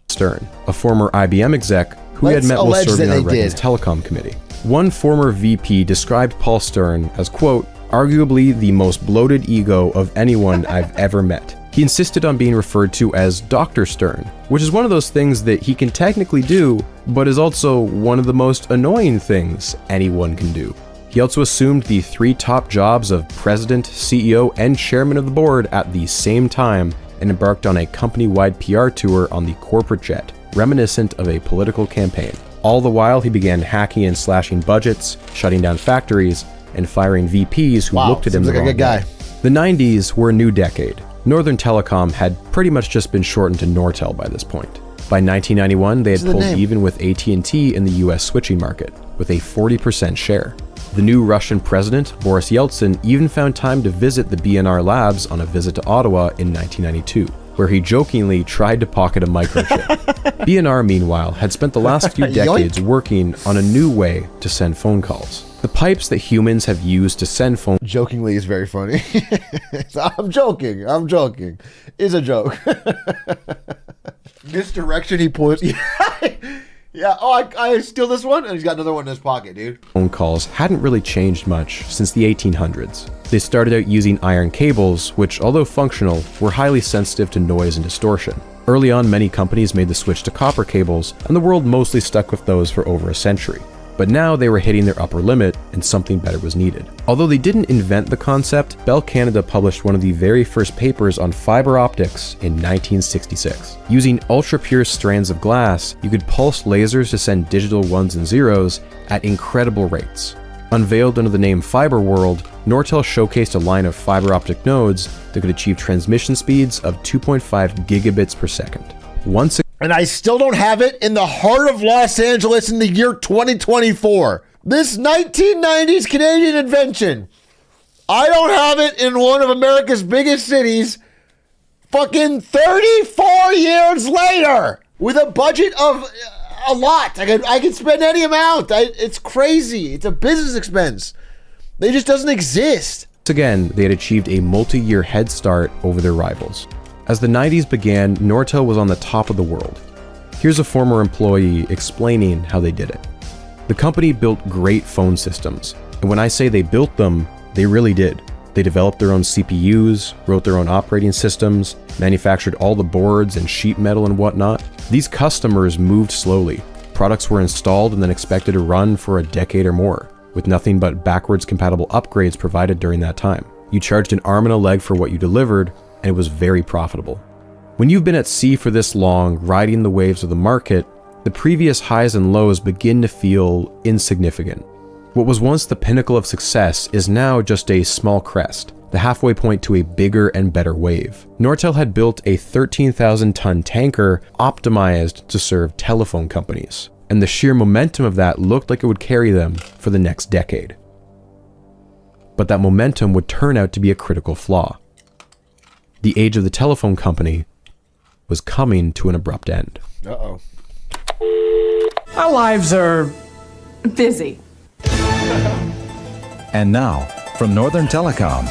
Stern, a former IBM exec who he had met while serving on Reagan's telecom committee. One former VP described Paul Stern as, quote, arguably the most bloated ego of anyone I've ever met. He insisted on being referred to as Dr. Stern, which is one of those things that he can technically do, but is also one of the most annoying things anyone can do. He also assumed the 3 top jobs of president, CEO, and chairman of the board at the same time and embarked on a company-wide PR tour on the corporate jet, reminiscent of a political campaign. All the while, he began hacking and slashing budgets, shutting down factories, and firing VPs who looked at him the wrong way. The 90s were a new decade. Northern Telecom had pretty much just been shortened to Nortel by this point. By 1991, they had pulled even with AT&T in the US switching market, with a 40% share. The new Russian president, Boris Yeltsin, even found time to visit the BNR labs on a visit to Ottawa in 1992, where he jokingly tried to pocket a microchip. BNR, meanwhile, had spent the last few decades working on a new way to send phone calls. The pipes that humans have used to send phone... Jokingly is very funny. I'm joking. It's a joke. Misdirection he puts... Yeah, oh, I steal this one, and he's got another one in his pocket, dude. Phone calls hadn't really changed much since the 1800s. They started out using iron cables, which, although functional, were highly sensitive to noise and distortion. Early on, many companies made the switch to copper cables, and the world mostly stuck with those for over a century. But now they were hitting their upper limit, and something better was needed. Although they didn't invent the concept, Bell Canada published one of the very first papers on fiber optics in 1966. Using ultra-pure strands of glass, you could pulse lasers to send digital ones and zeros at incredible rates. Unveiled under the name Fiber World, Nortel showcased a line of fiber optic nodes that could achieve transmission speeds of 2.5 gigabits per second. And I still don't have it in the heart of Los Angeles in the year 2024. This 1990s Canadian invention. I don't have it in one of America's biggest cities fucking 34 years later with a budget of a lot. I could spend any amount. It's crazy. It's a business expense. It just doesn't exist. Once again, they had achieved a multi-year head start over their rivals. As the 90s began, Nortel was on the top of the world. Here's a former employee explaining how they did it. The company built great phone systems, and when I say they built them, they really did. They developed their own CPUs, wrote their own operating systems, manufactured all the boards and sheet metal and whatnot. These customers moved slowly. Products were installed and then expected to run for a decade or more, with nothing but backwards compatible upgrades provided during that time. You charged an arm and a leg for what you delivered, and it was very profitable. When you've been at sea for this long, riding the waves of the market, the previous highs and lows begin to feel insignificant. What was once the pinnacle of success is now just a small crest, the halfway point to a bigger and better wave. Nortel had built a 13,000-ton tanker optimized to serve telephone companies, and the sheer momentum of that looked like it would carry them for the next decade. But that momentum would turn out to be a critical flaw. The age of the telephone company was coming to an abrupt end. Uh-oh. Our lives are busy. And now, from Northern Telecom,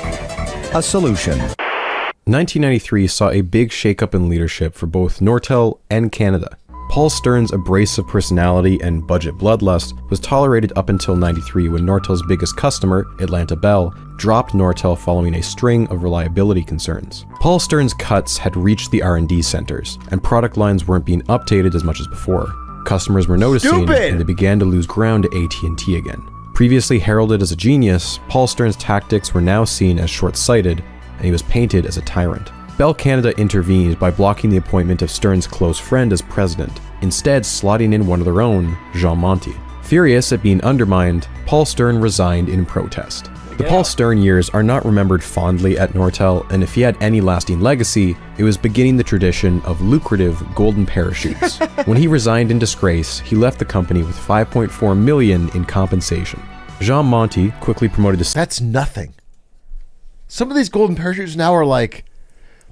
a solution. 1993 saw a big shakeup in leadership for both Nortel and Canada. Paul Stern's abrasive personality and budget bloodlust was tolerated up until 93 when Nortel's biggest customer, Atlanta Bell, dropped Nortel following a string of reliability concerns. Paul Stern's cuts had reached the R&D centers, and product lines weren't being updated as much as before. Customers were noticing, and they began to lose ground to AT&T again. Previously heralded as a genius, Paul Stern's tactics were now seen as short-sighted, and he was painted as a tyrant. Bell Canada intervened by blocking the appointment of Stern's close friend as president, instead slotting in one of their own, Jean Monty. Furious at being undermined, Paul Stern resigned in protest. The Paul Stern years are not remembered fondly at Nortel, and if he had any lasting legacy, it was beginning the tradition of lucrative golden parachutes. When he resigned in disgrace, he left the company with $5.4 million in compensation. Jean Monty quickly promoted to... That's nothing. Some of these golden parachutes now are like...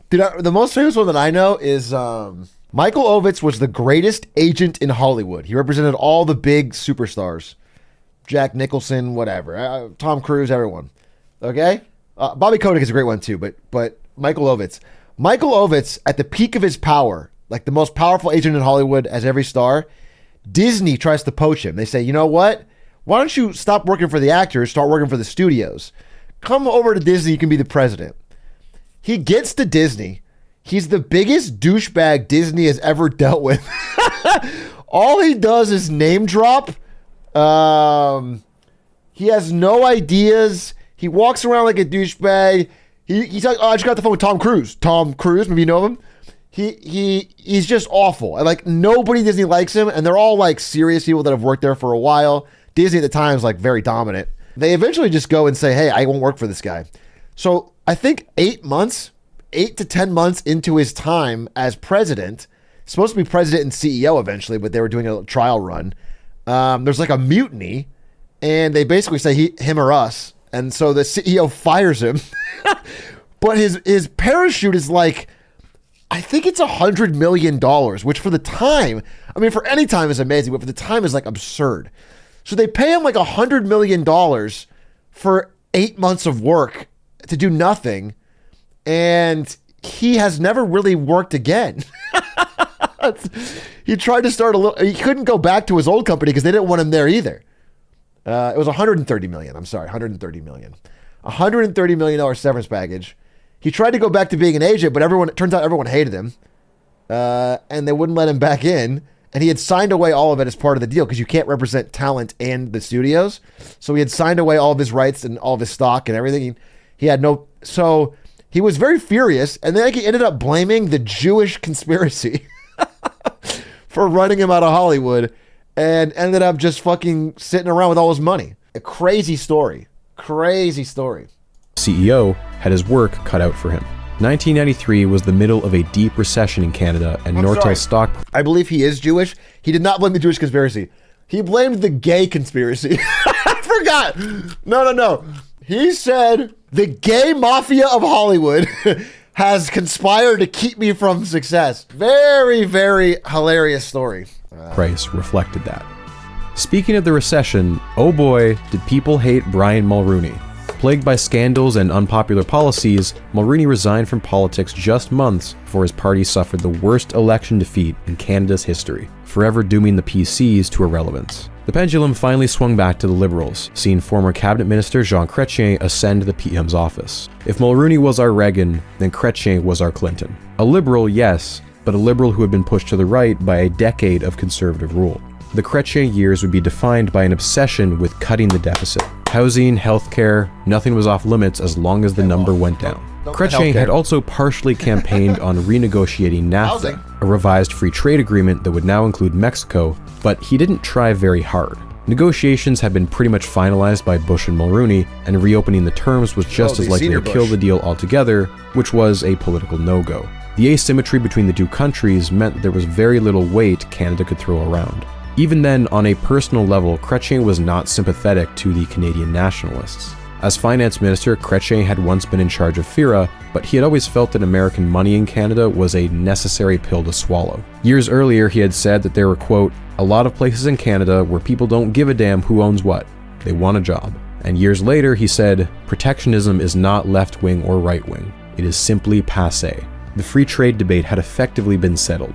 Dude, the most famous one that I know is Michael Ovitz was the greatest agent in Hollywood. He represented all the big superstars. Jack Nicholson, whatever. Tom Cruise, everyone. Okay? Bobby Kotick is a great one too, but Michael Ovitz. Michael Ovitz, at the peak of his power, like the most powerful agent in Hollywood as every star, Disney tries to poach him. They say, you know what? Why don't you stop working for the actors, start working for the studios? Come over to Disney, you can be the president. He gets to Disney. He's the biggest douchebag Disney has ever dealt with. All he does is name drop. He has no ideas. He walks around like a douchebag. He's like, oh, I just got the phone with Tom Cruise. Tom Cruise, maybe you know him. He's just awful. And like nobody at Disney likes him, and they're all like serious people that have worked there for a while. Disney at the time is like very dominant. They eventually just go and say, hey, I won't work for this guy. So I think 8 to 10 months into his time as president, supposed to be president and CEO eventually, but they were doing a trial run. There's like a mutiny, and they basically say him or us. And so the CEO fires him. But his parachute is like, I think it's $100 million, which for the time, I mean, for any time is amazing, but for the time is like absurd. So they pay him like $100 million for 8 months of work to do nothing. And he has never really worked again. He tried to start he couldn't go back to his old company because they didn't want him there either. It was $130 million. I'm sorry, $130 million. $130 million severance package. He tried to go back to being an agent, but it turns out everyone hated him. and they wouldn't let him back in. And he had signed away all of it as part of the deal because you can't represent talent and the studios. So he had signed away all of his rights and all of his stock and everything. He had no... So he was very furious. And then he ended up blaming the Jewish conspiracy for running him out of Hollywood and ended up just fucking sitting around with all his money. A crazy story. Crazy story. CEO had his work cut out for him. 1993 was the middle of a deep recession in Canada, and Nortel's stock... I believe he is Jewish. He did not blame the Jewish conspiracy. He blamed the gay conspiracy. I forgot. No. He said the gay mafia of Hollywood has conspired to keep me from success. Very, very hilarious story. Price reflected that. Speaking of the recession, oh boy, did people hate Brian Mulroney. Plagued by scandals and unpopular policies, Mulroney resigned from politics just months before his party suffered the worst election defeat in Canada's history, forever dooming the PCs to irrelevance. The pendulum finally swung back to the Liberals, seeing former cabinet minister Jean Chrétien ascend the PM's office. If Mulroney was our Reagan, then Chrétien was our Clinton. A Liberal, yes, but a Liberal who had been pushed to the right by a decade of Conservative rule. The Chrétien years would be defined by an obsession with cutting the deficit. Housing, healthcare, nothing was off limits as long as the number went down. Chrétien had also partially campaigned on renegotiating NAFTA, a revised free trade agreement that would now include Mexico, but he didn't try very hard. Negotiations had been pretty much finalized by Bush and Mulroney, and reopening the terms was just as likely to kill the deal altogether, which was a political no-go. The asymmetry between the two countries meant that there was very little weight Canada could throw around. Even then, on a personal level, Chrétien was not sympathetic to the Canadian nationalists. As finance minister, Chrétien had once been in charge of FIRA, but he had always felt that American money in Canada was a necessary pill to swallow. Years earlier, he had said that there were, quote, a lot of places in Canada where people don't give a damn who owns what. They want a job. And years later, he said, protectionism is not left-wing or right-wing. It is simply passé. The free trade debate had effectively been settled.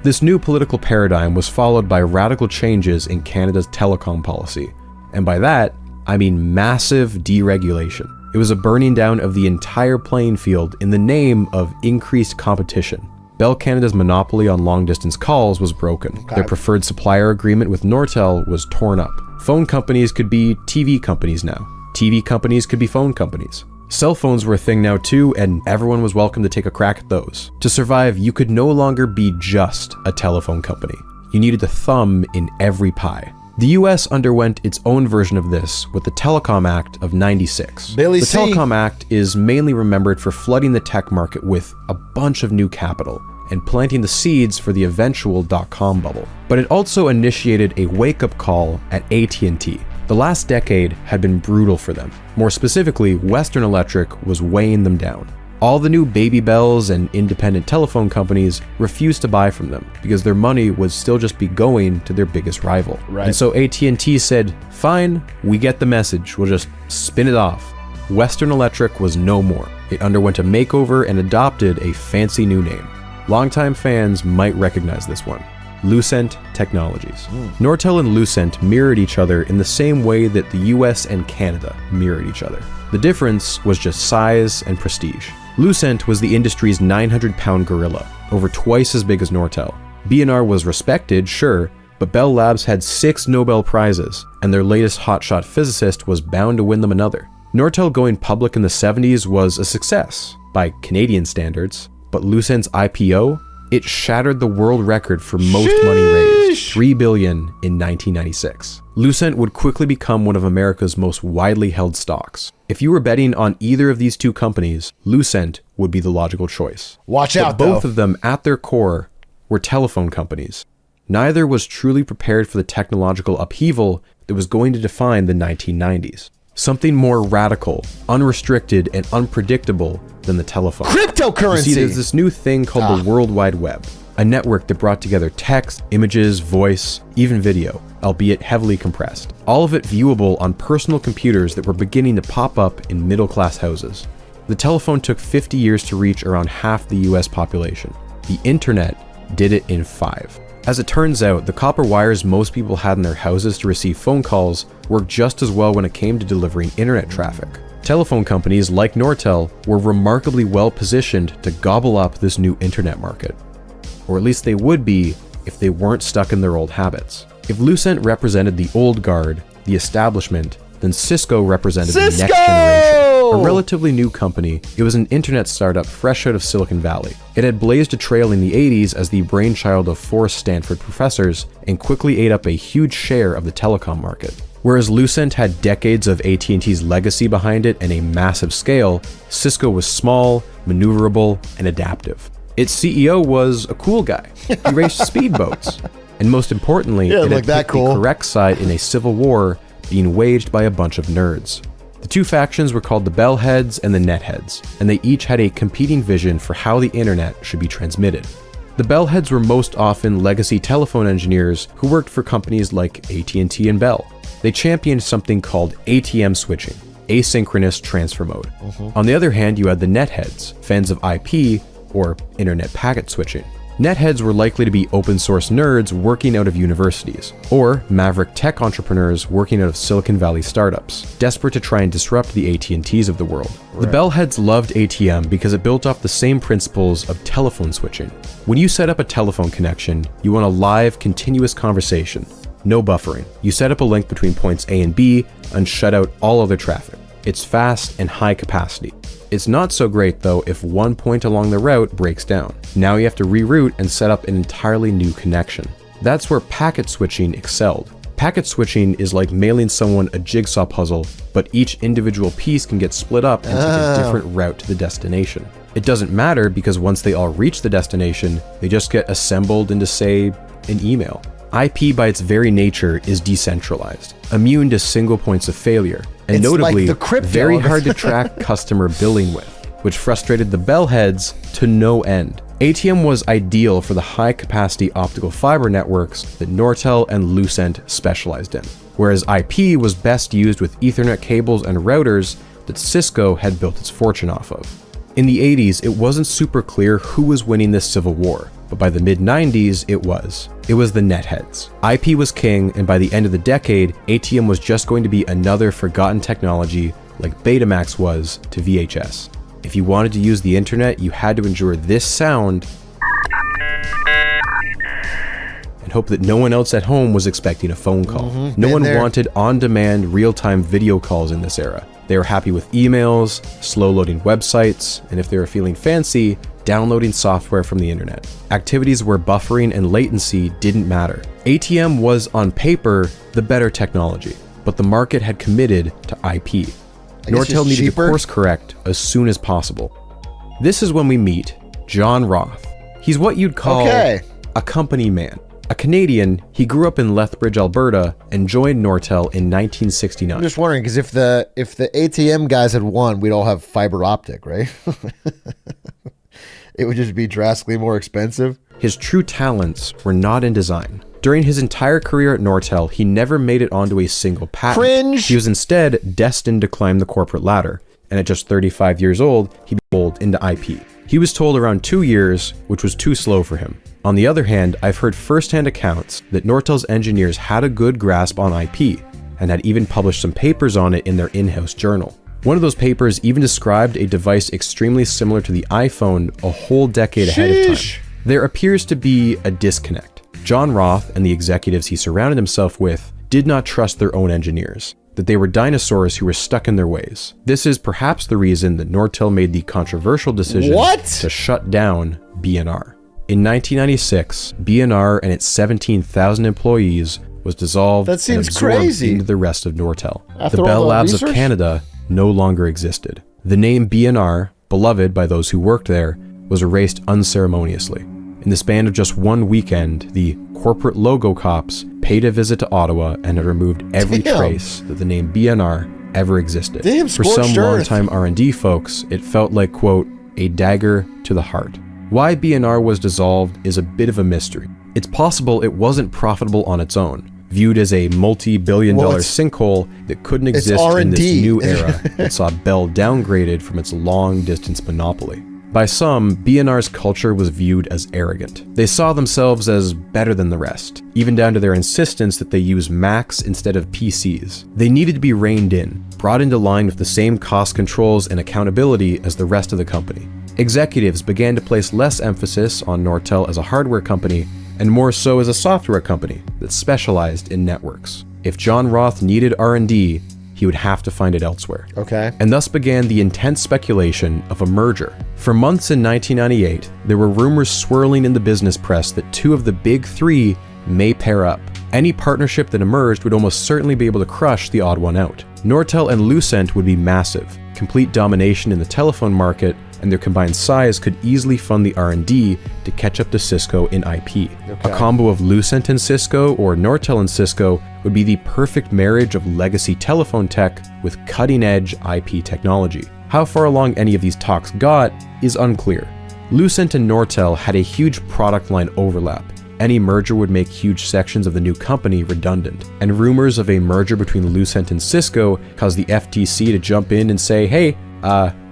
This new political paradigm was followed by radical changes in Canada's telecom policy. And by that, I mean massive deregulation. It was a burning down of the entire playing field in the name of increased competition. Bell Canada's monopoly on long-distance calls was broken. Their preferred supplier agreement with Nortel was torn up. Phone companies could be TV companies now. TV companies could be phone companies. Cell phones were a thing now too, and everyone was welcome to take a crack at those. To survive, you could no longer be just a telephone company. You needed a thumb in every pie. The US underwent its own version of this with the Telecom Act of '96. The Telecom Act is mainly remembered for flooding the tech market with a bunch of new capital and planting the seeds for the eventual dot-com bubble. But it also initiated a wake-up call at AT&T. The last decade had been brutal for them. More specifically, Western Electric was weighing them down. All the new Baby Bells and independent telephone companies refused to buy from them because their money would still just be going to their biggest rival. And so AT&T said, fine, we get the message, we'll just spin it off. Western Electric was no more. It underwent a makeover and adopted a fancy new name. Longtime fans might recognize this one. Lucent Technologies. Nortel and Lucent mirrored each other in the same way that the US and Canada mirrored each other. The difference was just size and prestige. Lucent was the industry's 900-pound gorilla, over twice as big as Nortel. B&R was respected, sure, but Bell Labs had 6 Nobel Prizes, and their latest hotshot physicist was bound to win them another. Nortel going public in the 70s was a success, by Canadian standards, but Lucent's IPO? It shattered the world record for most money raised, $3 billion in 1996. Lucent would quickly become one of America's most widely held stocks. If you were betting on either of these two companies, Lucent would be the logical choice. Watch out, both of them, at their core, were telephone companies. Neither was truly prepared for the technological upheaval that was going to define the 1990s. Something more radical, unrestricted, and unpredictable than the telephone. Cryptocurrency! You see, there's this new thing called the World Wide Web, a network that brought together text, images, voice, even video, albeit heavily compressed. All of it viewable on personal computers that were beginning to pop up in middle-class houses. The telephone took 50 years to reach around half the US population. The internet did it in 5. As it turns out, the copper wires most people had in their houses to receive phone calls worked just as well when it came to delivering internet traffic. Telephone companies like Nortel were remarkably well positioned to gobble up this new internet market. or at least they would be if they weren't stuck in their old habits. If Lucent represented the old guard, the establishment, then Cisco represented the next generation. A relatively new company, it was an internet startup fresh out of Silicon Valley. It had blazed a trail in the 80s as the brainchild of 4 Stanford professors and quickly ate up a huge share of the telecom market. Whereas Lucent had decades of AT&T's legacy behind it and a massive scale, Cisco was small, maneuverable, and adaptive. Its CEO was a cool guy. He raced speedboats. And most importantly, it had picked the correct side in a civil war being waged by a bunch of nerds. The two factions were called the Bellheads and the Netheads, and they each had a competing vision for how the internet should be transmitted. The Bellheads were most often legacy telephone engineers who worked for companies like AT&T and Bell. They championed something called ATM switching, asynchronous transfer mode. On the other hand, you had the Netheads, fans of IP, or internet packet switching. Netheads were likely to be open source nerds working out of universities, or maverick tech entrepreneurs working out of Silicon Valley startups, desperate to try and disrupt the AT&Ts of the world. The Bellheads loved ATM because it built off the same principles of telephone switching. When you set up a telephone connection, you want a live, continuous conversation. No buffering. You set up a link between points A and B and shut out all other traffic. It's fast and high capacity. It's not so great though if one point along the route breaks down. Now you have to reroute and set up an entirely new connection. That's where packet switching excelled. Packet switching is like mailing someone a jigsaw puzzle, but each individual piece can get split up and take a different route to the destination. It doesn't matter because once they all reach the destination, they just get assembled into, say, an email. IP by its very nature is decentralized, immune to single points of failure, and It's notably like the crypto. very hard to track customer billing with, which frustrated the Bellheads to no end. ATM was ideal for the high-capacity optical fiber networks that Nortel and Lucent specialized in, whereas IP was best used with Ethernet cables and routers that Cisco had built its fortune off of. In the 80s, it wasn't super clear who was winning this civil war, but by the mid-90s, it was. It was the Netheads. IP was king, and by the end of the decade, ATM was just going to be another forgotten technology like Betamax was to VHS. If you wanted to use the internet, you had to endure this sound and hope that no one else at home was expecting a phone call. No one wanted on-demand, real-time video calls in this era. They were happy with emails, slow-loading websites, and if they were feeling fancy, downloading software from the internet. Activities where buffering and latency didn't matter. ATM was, on paper, the better technology, but the market had committed to IP. Nortel needed to course correct as soon as possible. This is when we meet John Roth. He's what you'd call a company man. A Canadian, he grew up in Lethbridge, Alberta, and joined Nortel in 1969. I'm just wondering, because if the ATM guys had won, we'd all have fiber optic, right? It would just be drastically more expensive. His true talents were not in design. During his entire career at Nortel, he never made it onto a single patent. Cringe! He was instead destined to climb the corporate ladder, and at just 35 years old, he rolled into IP. He was told around 2 years, which was too slow for him. On the other hand, I've heard first-hand accounts that Nortel's engineers had a good grasp on IP, and had even published some papers on it in their in-house journal. One of those papers even described a device extremely similar to the iPhone a whole decade ahead of time. There appears to be a disconnect. John Roth and the executives he surrounded himself with did not trust their own engineers, that they were dinosaurs who were stuck in their ways. This is perhaps the reason that Nortel made the controversial decision to shut down B&R. In 1996, B&R and its 17,000 employees was dissolved and absorbed into the rest of Nortel. The Bell Labs of Canada no longer existed. The name B&R, beloved by those who worked there, was erased unceremoniously. In the span of just one weekend, the corporate logo cops paid a visit to Ottawa and had removed every trace that the name B&R ever existed. For some longtime R&D folks, it felt like, quote, a dagger to the heart. Why B&R was dissolved is a bit of a mystery. It's possible it wasn't profitable on its own, viewed as a multi-billion-dollar sinkhole that couldn't exist in this new era that saw Bell downgraded from its long-distance monopoly. By some, B&R's culture was viewed as arrogant. They saw themselves as better than the rest, even down to their insistence that they use Macs instead of PCs. They needed to be reined in, brought into line with the same cost controls and accountability as the rest of the company. executives began to place less emphasis on Nortel as a hardware company and more so as a software company that specialized in networks. If John Roth needed R&D, he would have to find it elsewhere. Okay. And thus began the intense speculation of a merger. For months in 1998, there were rumors swirling in the business press that two of the big three may pair up. Any partnership that emerged would almost certainly be able to crush the odd one out. Nortel and Lucent would be massive. Complete domination in the telephone market, and their combined size could easily fund the R&D to catch up to Cisco in IP. A combo of Lucent and Cisco, or Nortel and Cisco, would be the perfect marriage of legacy telephone tech with cutting-edge IP technology. How far along any of these talks got is unclear. Lucent and Nortel had a huge product line overlap. Any merger would make huge sections of the new company redundant, and rumors of a merger between Lucent and Cisco caused the FTC to jump in and say, hey,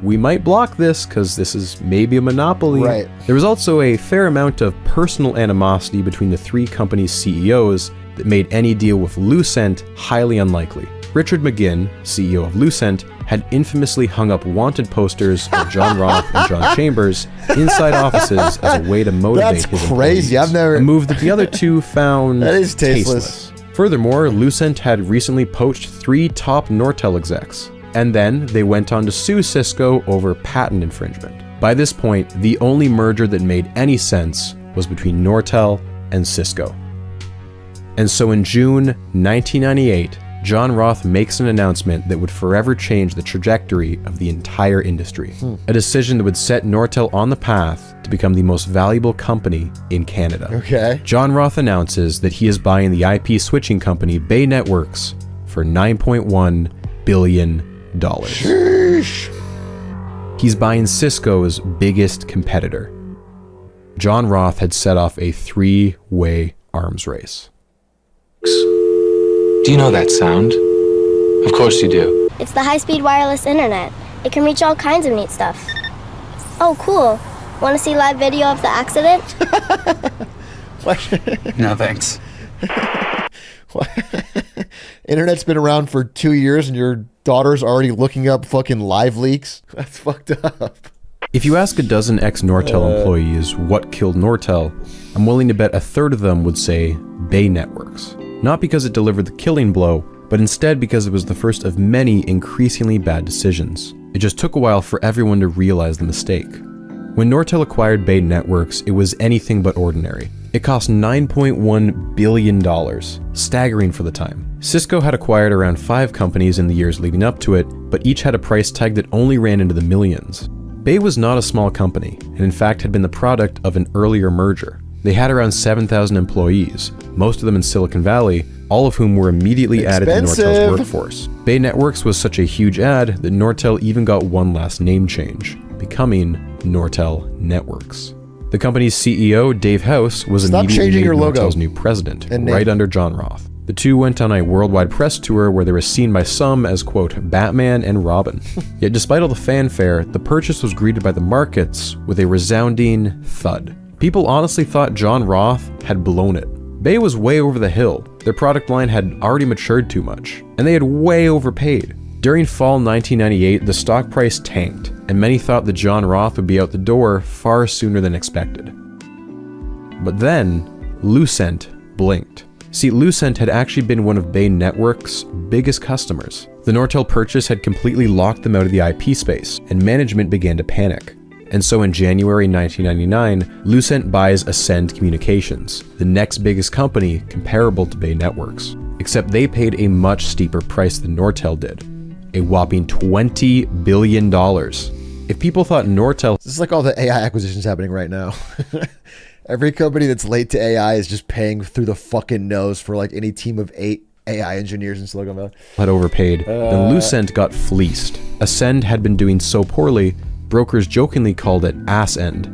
we might block this because this is maybe a monopoly. Right. There was also a fair amount of personal animosity between the three companies' CEOs that made any deal with Lucent highly unlikely. Richard McGinn, CEO of Lucent, had infamously hung up wanted posters of John Roth and John Chambers inside offices as a way to motivate his crazy. employees. A move that the other two found that is tasteless. Furthermore, Lucent had recently poached 3 top Nortel execs, and then they went on to sue Cisco over patent infringement. By this point, the only merger that made any sense was between Nortel and Cisco. And so in June 1998, John Roth makes an announcement that would forever change the trajectory of the entire industry. A decision that would set Nortel on the path to become the most valuable company in Canada. Okay. John Roth announces that he is buying the IP switching company Bay Networks for $9.1 billion. Sheesh. He's buying Cisco's biggest competitor. John Roth had set off a 3-way arms race. Do you know that sound? Of course you do. It's the high-speed wireless internet. It can reach all kinds of neat stuff. Oh, cool. Want to see live video of the accident? No, thanks. Internet's been around for 2 years and your daughter's already looking up fucking live leaks? That's fucked up. If you ask a dozen ex-Nortel employees what killed Nortel, I'm willing to bet a third of them would say Bay Networks. Not because it delivered the killing blow, but instead because it was the first of many increasingly bad decisions. It just took a while for everyone to realize the mistake. When Nortel acquired Bay Networks, it was anything but ordinary. It cost $9.1 billion, staggering for the time. Cisco had acquired around 5 companies in the years leading up to it, but each had a price tag that only ran into the millions. Bay was not a small company, and in fact had been the product of an earlier merger. They had around 7,000 employees, most of them in Silicon Valley, all of whom were immediately added to Nortel's workforce. Bay Networks was such a huge ad that Nortel even got one last name change, becoming Nortel Networks. The company's CEO, Dave House, was immediately made Nortel's new president, right under John Roth. The two went on a worldwide press tour where they were seen by some as, quote, Batman and Robin. Yet despite all the fanfare, the purchase was greeted by the markets with a resounding thud. People honestly thought John Roth had blown it. Bay was way over the hill. Their product line had already matured too much, and they had way overpaid. During fall 1998, the stock price tanked, and many thought that John Roth would be out the door far sooner than expected. But then, Lucent blinked. See, Lucent had actually been one of Bay Networks' biggest customers. The Nortel purchase had completely locked them out of the IP space, and management began to panic. And so in January 1999, Lucent buys Ascend Communications, the next biggest company comparable to Bay Networks. Except they paid a much steeper price than Nortel did. A whopping $20 billion. If people thought Nortel... This is like all the AI acquisitions happening right now. Every company that's late to AI is just paying through the fucking nose for like any team of 8 AI engineers in Silicon Valley. Had overpaid. Then Lucent got fleeced. Ascend had been doing so poorly, brokers jokingly called it ass end.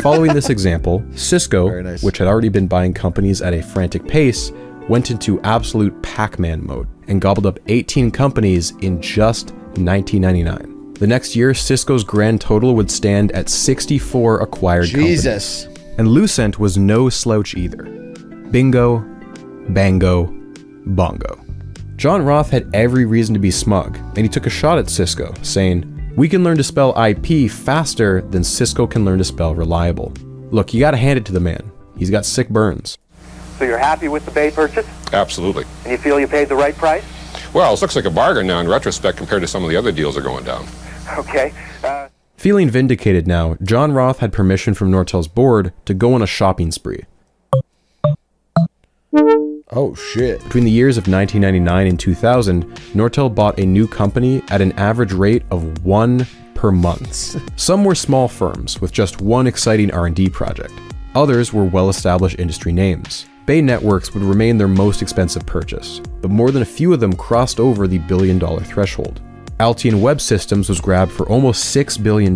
Following this example, Cisco, which had already been buying companies at a frantic pace, went into absolute Pac-Man mode and gobbled up 18 companies in just 1999. The next year, Cisco's grand total would stand at 64 acquired companies. And Lucent was no slouch either. Bingo, bango, bongo. John Roth had every reason to be smug, and he took a shot at Cisco, saying, We can learn to spell IP faster than Cisco can learn to spell reliable. Look, you gotta hand it to the man. He's got sick burns. So you're happy with the Bay purchase? Absolutely. And you feel you paid the right price? Well, it looks like a bargain now in retrospect compared to some of the other deals that are going down. Okay. Feeling vindicated now, John Roth had permission from Nortel's board to go on a shopping spree. Oh, shit. Between the years of 1999 and 2000, Nortel bought a new company at an average rate of 1 per month. Some were small firms with just one exciting R&D project. Others were well-established industry names. Bay Networks would remain their most expensive purchase, but more than a few of them crossed over the billion-dollar threshold. Altian Web Systems was grabbed for almost $6 billion,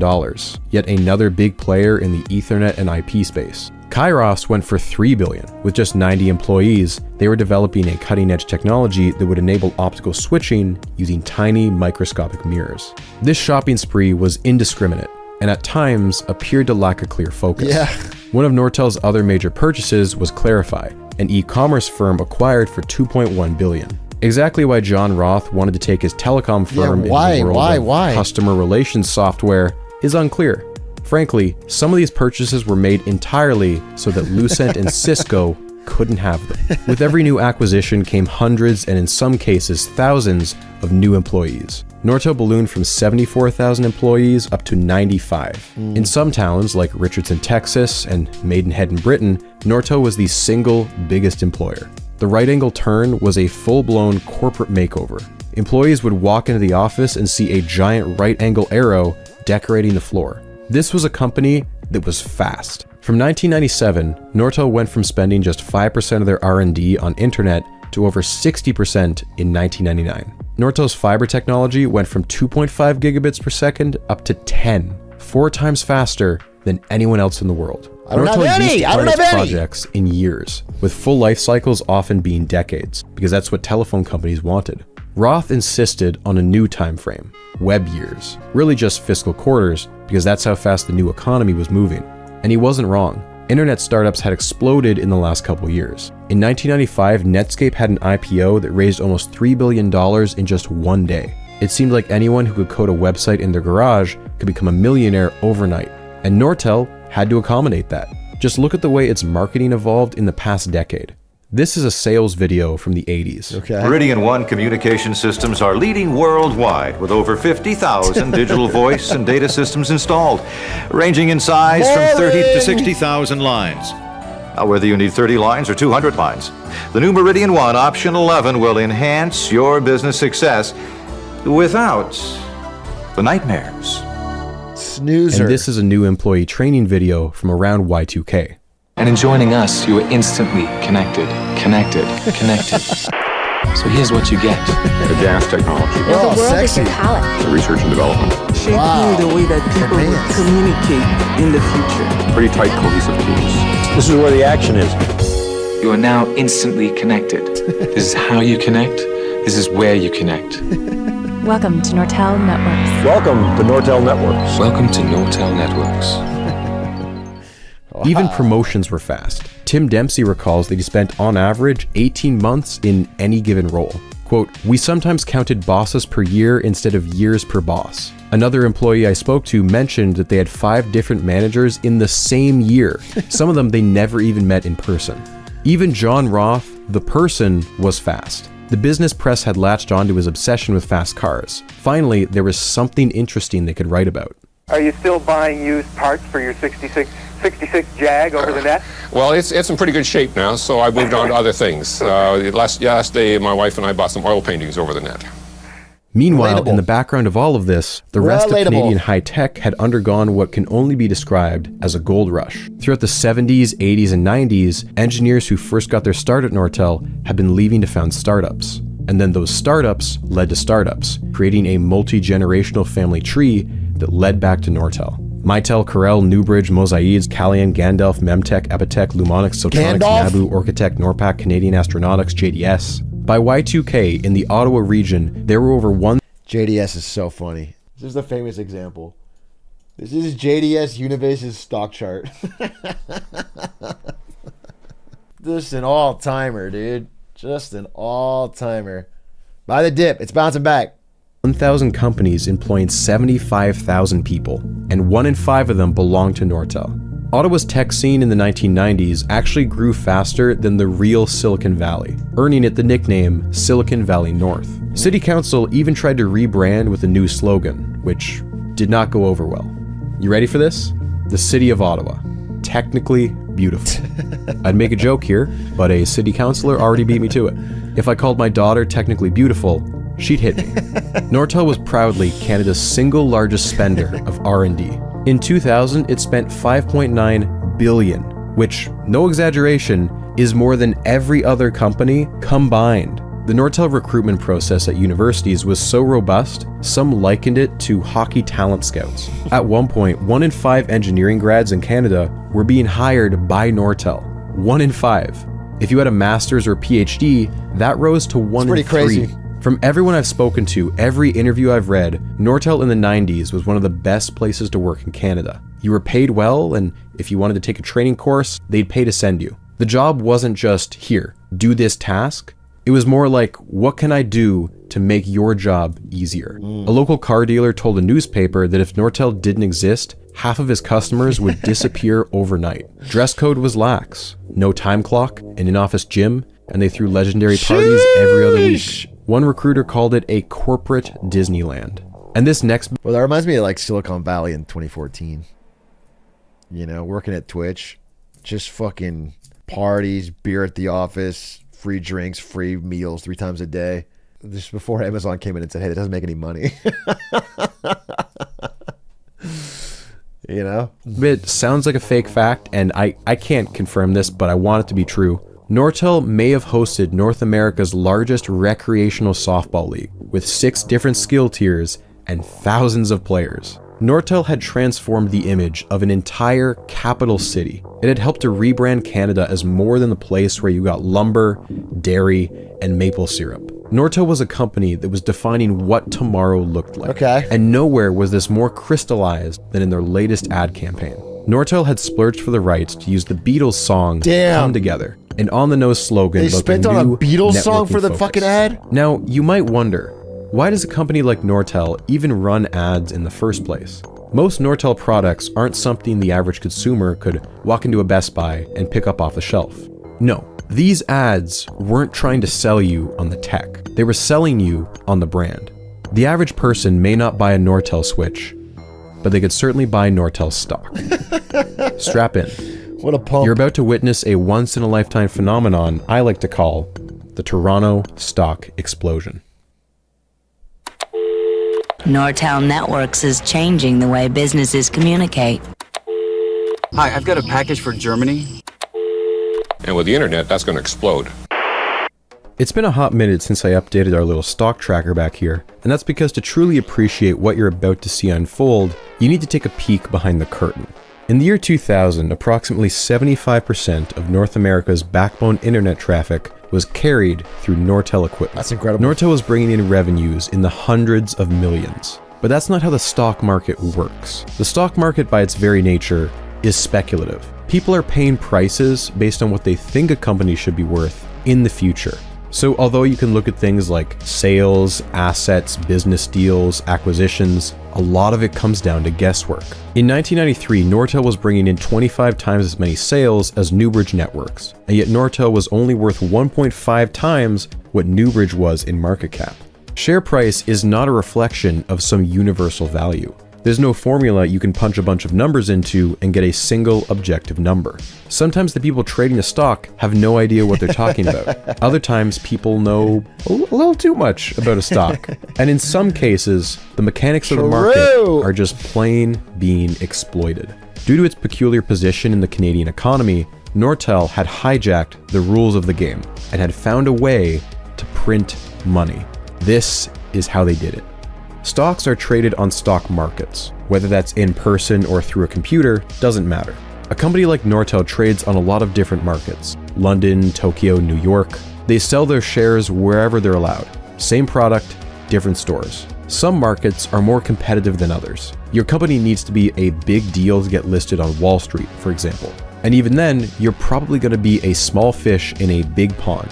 yet another big player in the Ethernet and IP space. Kairos went for $3 billion. With just 90 employees, they were developing a cutting-edge technology that would enable optical switching using tiny microscopic mirrors. This shopping spree was indiscriminate, and at times appeared to lack a clear focus. Yeah. One of Nortel's other major purchases was Clarify, an e-commerce firm acquired for $2.1 billion. Exactly why John Roth wanted to take his telecom firm into the world of customer relations software is unclear. Frankly, some of these purchases were made entirely so that Lucent and Cisco couldn't have them. With every new acquisition came hundreds and in some cases thousands of new employees. Nortel ballooned from 74,000 employees up to 95. In some towns like Richardson, Texas and Maidenhead in Britain, Nortel was the single biggest employer. The right angle turn was a full-blown corporate makeover. Employees would walk into the office and see a giant right angle arrow decorating the floor. This was a company that was fast. From 1997, Nortel went from spending just 5% of their R&D on internet to over 60% in 1999. Nortel's fiber technology went from 2.5 gigabits per second up to 10, 4 times faster than anyone else in the world. Nortel used to start its projects in years, with full life cycles often being decades, because that's what telephone companies wanted. Roth insisted on a new time frame, web years, really just fiscal quarters, because that's how fast the new economy was moving. And he wasn't wrong. Internet startups had exploded in the last couple years. In 1995, Netscape had an IPO that raised almost $3 billion in just one day. It seemed like anyone who could code a website in their garage could become a millionaire overnight. And Nortel had to accommodate that. Just look at the way its marketing evolved in the past decade. This is a sales video from the 80s. Meridian One communication systems are leading worldwide with over 50,000 digital voice and data systems installed, ranging in size from 30 to 60,000 lines. Now, whether you need 30 lines or 200 lines, the new Meridian One Option 11 will enhance your business success without the nightmares. Snoozer. And this is a new employee training video from around Y2K. And in joining us, you are instantly connected. So here's what you get. Advanced technology. Oh, sexy. Research and development. Shaping the way that people will communicate in the future. Pretty tight, cohesive teams. This is where the action is. You are now instantly connected. This is how you connect. This is where you connect. Welcome to Nortel Networks. Welcome to Nortel Networks. Welcome to Nortel Networks. Even promotions were fast. Tim Dempsey recalls that he spent on average 18 months in any given role. Quote, "We sometimes counted bosses per year instead of years per boss." Another employee I spoke to mentioned that they had 5 different managers in the same year. Some of them they never even met in person. Even John Roth, the person, was fast. The business press had latched onto his obsession with fast cars. Finally, there was something interesting they could write about. Are you still buying used parts for your 66 Jag over the net? Well, it's in pretty good shape now, so I moved on to other things. Last day, my wife and I bought some oil paintings over the net. Meanwhile, in the background of all of this, the rest of Canadian high-tech had undergone what can only be described as a gold rush. Throughout the 70s, 80s, and 90s, engineers who first got their start at Nortel had been leaving to found startups. And then those startups led to startups, creating a multi-generational family tree that led back to Nortel. Mitel, Corel, Newbridge, Mosaides, Calian, Gandalf, Memtech, Epitech, Lumonix, Sotronics, Nabu, Orchitect, Norpac, Canadian Astronautics, JDS. By Y2K, in the Ottawa region, there were over one... JDS is so funny. This is the famous example. This is JDS Univase's stock chart. Just an all-timer, dude. Just an all-timer. Buy the dip. It's bouncing back. 1,000 companies employing 75,000 people, and 1 in 5 of them belong to Nortel. Ottawa's tech scene in the 1990s actually grew faster than the real Silicon Valley, earning it the nickname Silicon Valley North. City Council even tried to rebrand with a new slogan, which did not go over well. You ready for this? The City of Ottawa. Technically beautiful. I'd make a joke here, but a city councilor already beat me to it. If I called my daughter technically beautiful, she'd hit me. Nortel was proudly Canada's single largest spender of R&D. In 2000, it spent $5.9 billion, which, no exaggeration, is more than every other company combined. The Nortel recruitment process at universities was so robust, some likened it to hockey talent scouts. At one point, 1 in 5 engineering grads in Canada were being hired by Nortel. 1 in 5. If you had a master's or PhD, that rose to 1 in 3. Crazy. From everyone I've spoken to, every interview I've read, Nortel in the 90s was one of the best places to work in Canada. You were paid well, and if you wanted to take a training course, they'd pay to send you. The job wasn't just, here, do this task. It was more like, what can I do to make your job easier? A local car dealer told a newspaper that if Nortel didn't exist, half of his customers would disappear overnight. Dress code was lax, no time clock, an in-office gym, and they threw legendary parties every other week. One recruiter called it a corporate Disneyland. And this next... Well, that reminds me of like Silicon Valley in 2014. You know, working at Twitch, just fucking parties, beer at the office, free drinks, free meals 3 times a day. Just before Amazon came in and said, hey, that doesn't make any money. You know? It sounds like a fake fact, and I can't confirm this, but I want it to be true. Nortel may have hosted North America's largest recreational softball league, with 6 different skill tiers and thousands of players. Nortel had transformed the image of an entire capital city. It had helped to rebrand Canada as more than the place where you got lumber, dairy, and maple syrup. Nortel was a company that was defining what tomorrow looked like. Okay. And nowhere was this more crystallized than in their latest ad campaign. Nortel had splurged for the rights to use the Beatles song Come Together, an on-the-nose slogan. They spent on a Beatles song for the focus. fucking ad? Now, you might wonder, why does a company like Nortel even run ads in the first place? Most Nortel products aren't something the average consumer could walk into a Best Buy and pick up off the shelf. No, these ads weren't trying to sell you on the tech. They were selling you on the brand. The average person may not buy a Nortel switch, but they could certainly buy Nortel stock. Strap in. What a pump. You're about to witness a once-in-a-lifetime phenomenon I like to call the Toronto stock explosion. Nortel Networks is changing the way businesses communicate. Hi, I've got a package for Germany. And with the internet, that's going to explode. It's been a hot minute since I updated our little stock tracker back here, and that's because to truly appreciate what you're about to see unfold, you need to take a peek behind the curtain. In the year 2000, approximately 75% of North America's backbone internet traffic was carried through Nortel equipment. That's incredible. Nortel was bringing in revenues in the hundreds of millions. But that's not how the stock market works. The stock market, by its very nature, is speculative. People are paying prices based on what they think a company should be worth in the future. So although you can look at things like sales, assets, business deals, acquisitions, a lot of it comes down to guesswork. In 1993, Nortel was bringing in 25 times as many sales as Newbridge Networks, and yet Nortel was only worth 1.5 times what Newbridge was in market cap. Share price is not a reflection of some universal value. There's no formula you can punch a bunch of numbers into and get a single objective number. Sometimes the people trading a stock have no idea what they're talking about. Other times people know a little too much about a stock. And in some cases, the mechanics of the market are just plain being exploited. Due to its peculiar position in the Canadian economy, Nortel had hijacked the rules of the game and had found a way to print money. This is how they did it. Stocks are traded on stock markets. Whether that's in person or through a computer, doesn't matter. A company like Nortel trades on a lot of different markets. London, Tokyo, New York. They sell their shares wherever they're allowed. Same product, different stores. Some markets are more competitive than others. Your company needs to be a big deal to get listed on Wall Street, for example. And even then, you're probably going to be a small fish in a big pond.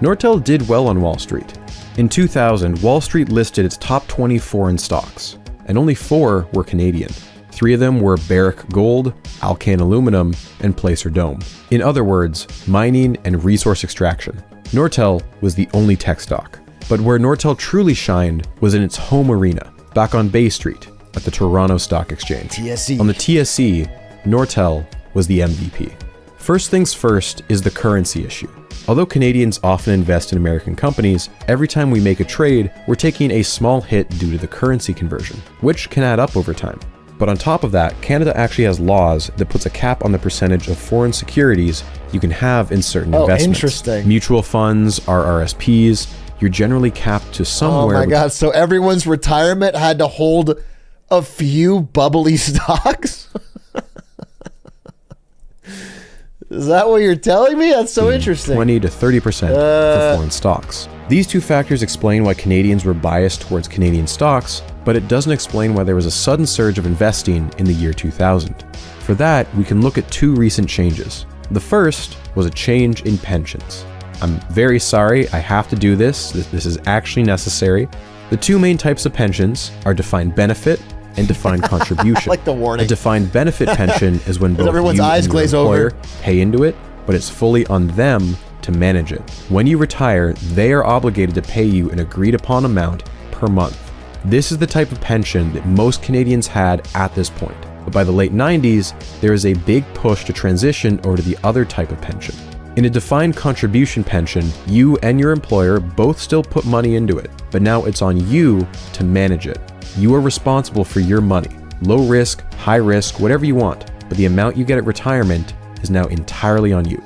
Nortel did well on Wall Street. In 2000, Wall Street listed its top 20 foreign stocks, and only 4 were Canadian. 3 of them were Barrick Gold, Alcan Aluminum, and Placer Dome. In other words, mining and resource extraction. Nortel was the only tech stock. But where Nortel truly shined was in its home arena, back on Bay Street, at the Toronto Stock Exchange. TSE. On the TSE, Nortel was the MVP. First things first is the currency issue. Although Canadians often invest in American companies, every time we make a trade, we're taking a small hit due to the currency conversion, which can add up over time. But on top of that, Canada actually has laws that puts a cap on the percentage of foreign securities you can have in certain investments. Interesting. Mutual funds, RRSPs, you're generally capped to somewhere. Oh my God. So everyone's retirement had to hold a few bubbly stocks? Is that what you're telling me? That's so interesting. 20 to 30% for foreign stocks. These two factors explain why Canadians were biased towards Canadian stocks, but it doesn't explain why there was a sudden surge of investing in the year 2000. For that, we can look at 2 recent changes. The first was a change in pensions. I'm very sorry, I have to do this. This is actually necessary. The 2 main types of pensions are defined benefit and defined contribution. Like the warning. A defined benefit pension is when both everyone's you eyes and your glaze employer over. pay into it, but it's fully on them to manage it. When you retire, they are obligated to pay you an agreed upon amount per month. This is the type of pension that most Canadians had at this point. But by the late 90s, there is a big push to transition over to the other type of pension. In a defined contribution pension, you and your employer both still put money into it, but now it's on you to manage it. You are responsible for your money. Low risk, high risk, whatever you want, but the amount you get at retirement is now entirely on you.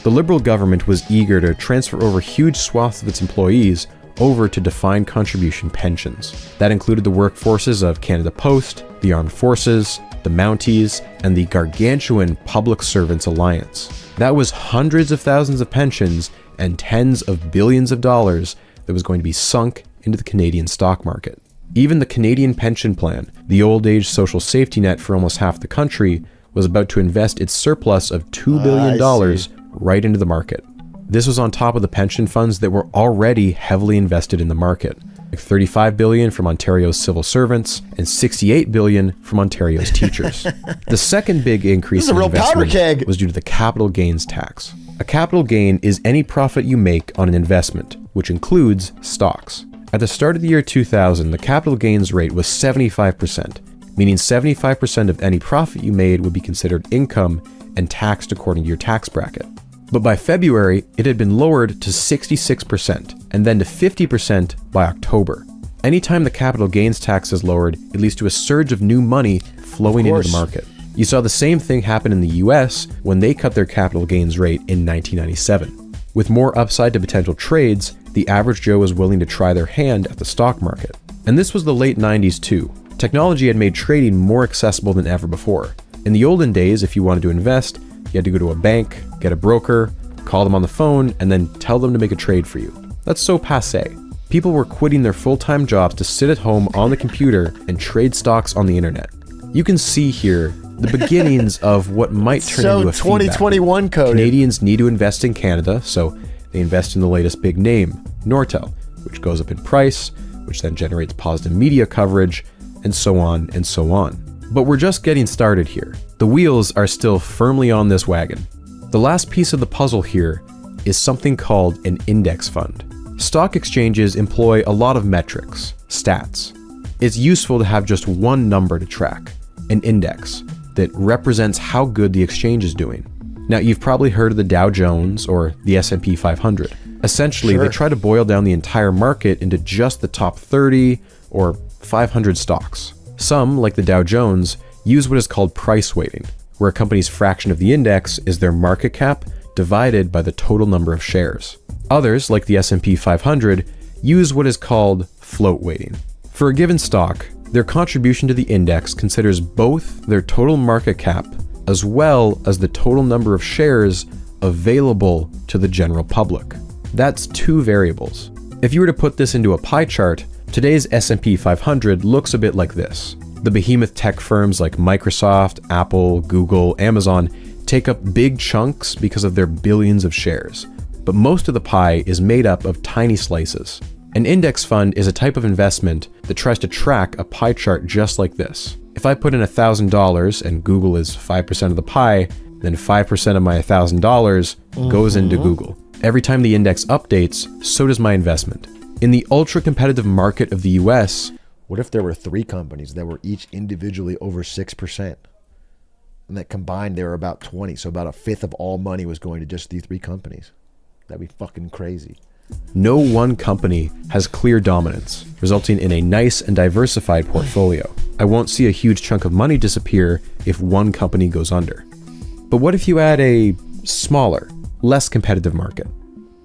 The Liberal government was eager to transfer over huge swaths of its employees over to defined contribution pensions. That included the workforces of Canada Post, the Armed Forces, the Mounties, and the gargantuan Public Servants Alliance. That was hundreds of thousands of pensions and tens of billions of dollars that was going to be sunk into the Canadian stock market. Even the Canadian Pension Plan, the old age social safety net for almost half the country, was about to invest its surplus of $2 billion right into the market. This was on top of the pension funds that were already heavily invested in the market, like $35 billion from Ontario's civil servants and $68 billion from Ontario's teachers. The second big increase in investment was due to the capital gains tax. A capital gain is any profit you make on an investment, which includes stocks. At the start of the year 2000, the capital gains rate was 75%, meaning 75% of any profit you made would be considered income and taxed according to your tax bracket. But by February, it had been lowered to 66% and then to 50% by October. Anytime the capital gains tax is lowered, it leads to a surge of new money flowing into the market. You saw the same thing happen in the US when they cut their capital gains rate in 1997. With more upside to potential trades, the average Joe was willing to try their hand at the stock market. And this was the late 90s too. Technology had made trading more accessible than ever before. In the olden days, if you wanted to invest, you had to go to a bank, get a broker, call them on the phone, and then tell them to make a trade for you. That's so passé. People were quitting their full-time jobs to sit at home on the computer and trade stocks on the internet. You can see here the beginnings of what might turn into a 2021 code. Canadians need to invest in Canada, so they invest in the latest big name, Nortel, which goes up in price, which then generates positive media coverage, and so on and so on. But we're just getting started here. The wheels are still firmly on this wagon. The last piece of the puzzle here is something called an index fund. Stock exchanges employ a lot of metrics, stats. It's useful to have just one number to track, an index, that represents how good the exchange is doing. Now, you've probably heard of the Dow Jones or the S&P 500. Essentially, they try to boil down the entire market into just the top 30 or 500 stocks. Some, like the Dow Jones, use what is called price weighting, where a company's fraction of the index is their market cap divided by the total number of shares. Others, like the S&P 500, use what is called float weighting. For a given stock, their contribution to the index considers both their total market cap as well as the total number of shares available to the general public. That's 2 variables. If you were to put this into a pie chart, today's S&P 500 looks a bit like this. The behemoth tech firms like Microsoft, Apple, Google, Amazon take up big chunks because of their billions of shares. But most of the pie is made up of tiny slices. An index fund is a type of investment that tries to track a pie chart just like this. If I put in $1,000 and Google is 5% of the pie, then 5% of my $1,000 goes into Google. Every time the index updates, so does my investment. In the ultra-competitive market of the US, what if there were 3 companies that were each individually over 6%? And that combined they were about 20, so about a fifth of all money was going to just these 3 companies. That'd be fucking crazy. No one company has clear dominance, resulting in a nice and diversified portfolio. I won't see a huge chunk of money disappear if one company goes under. But what if you add a smaller, less competitive market?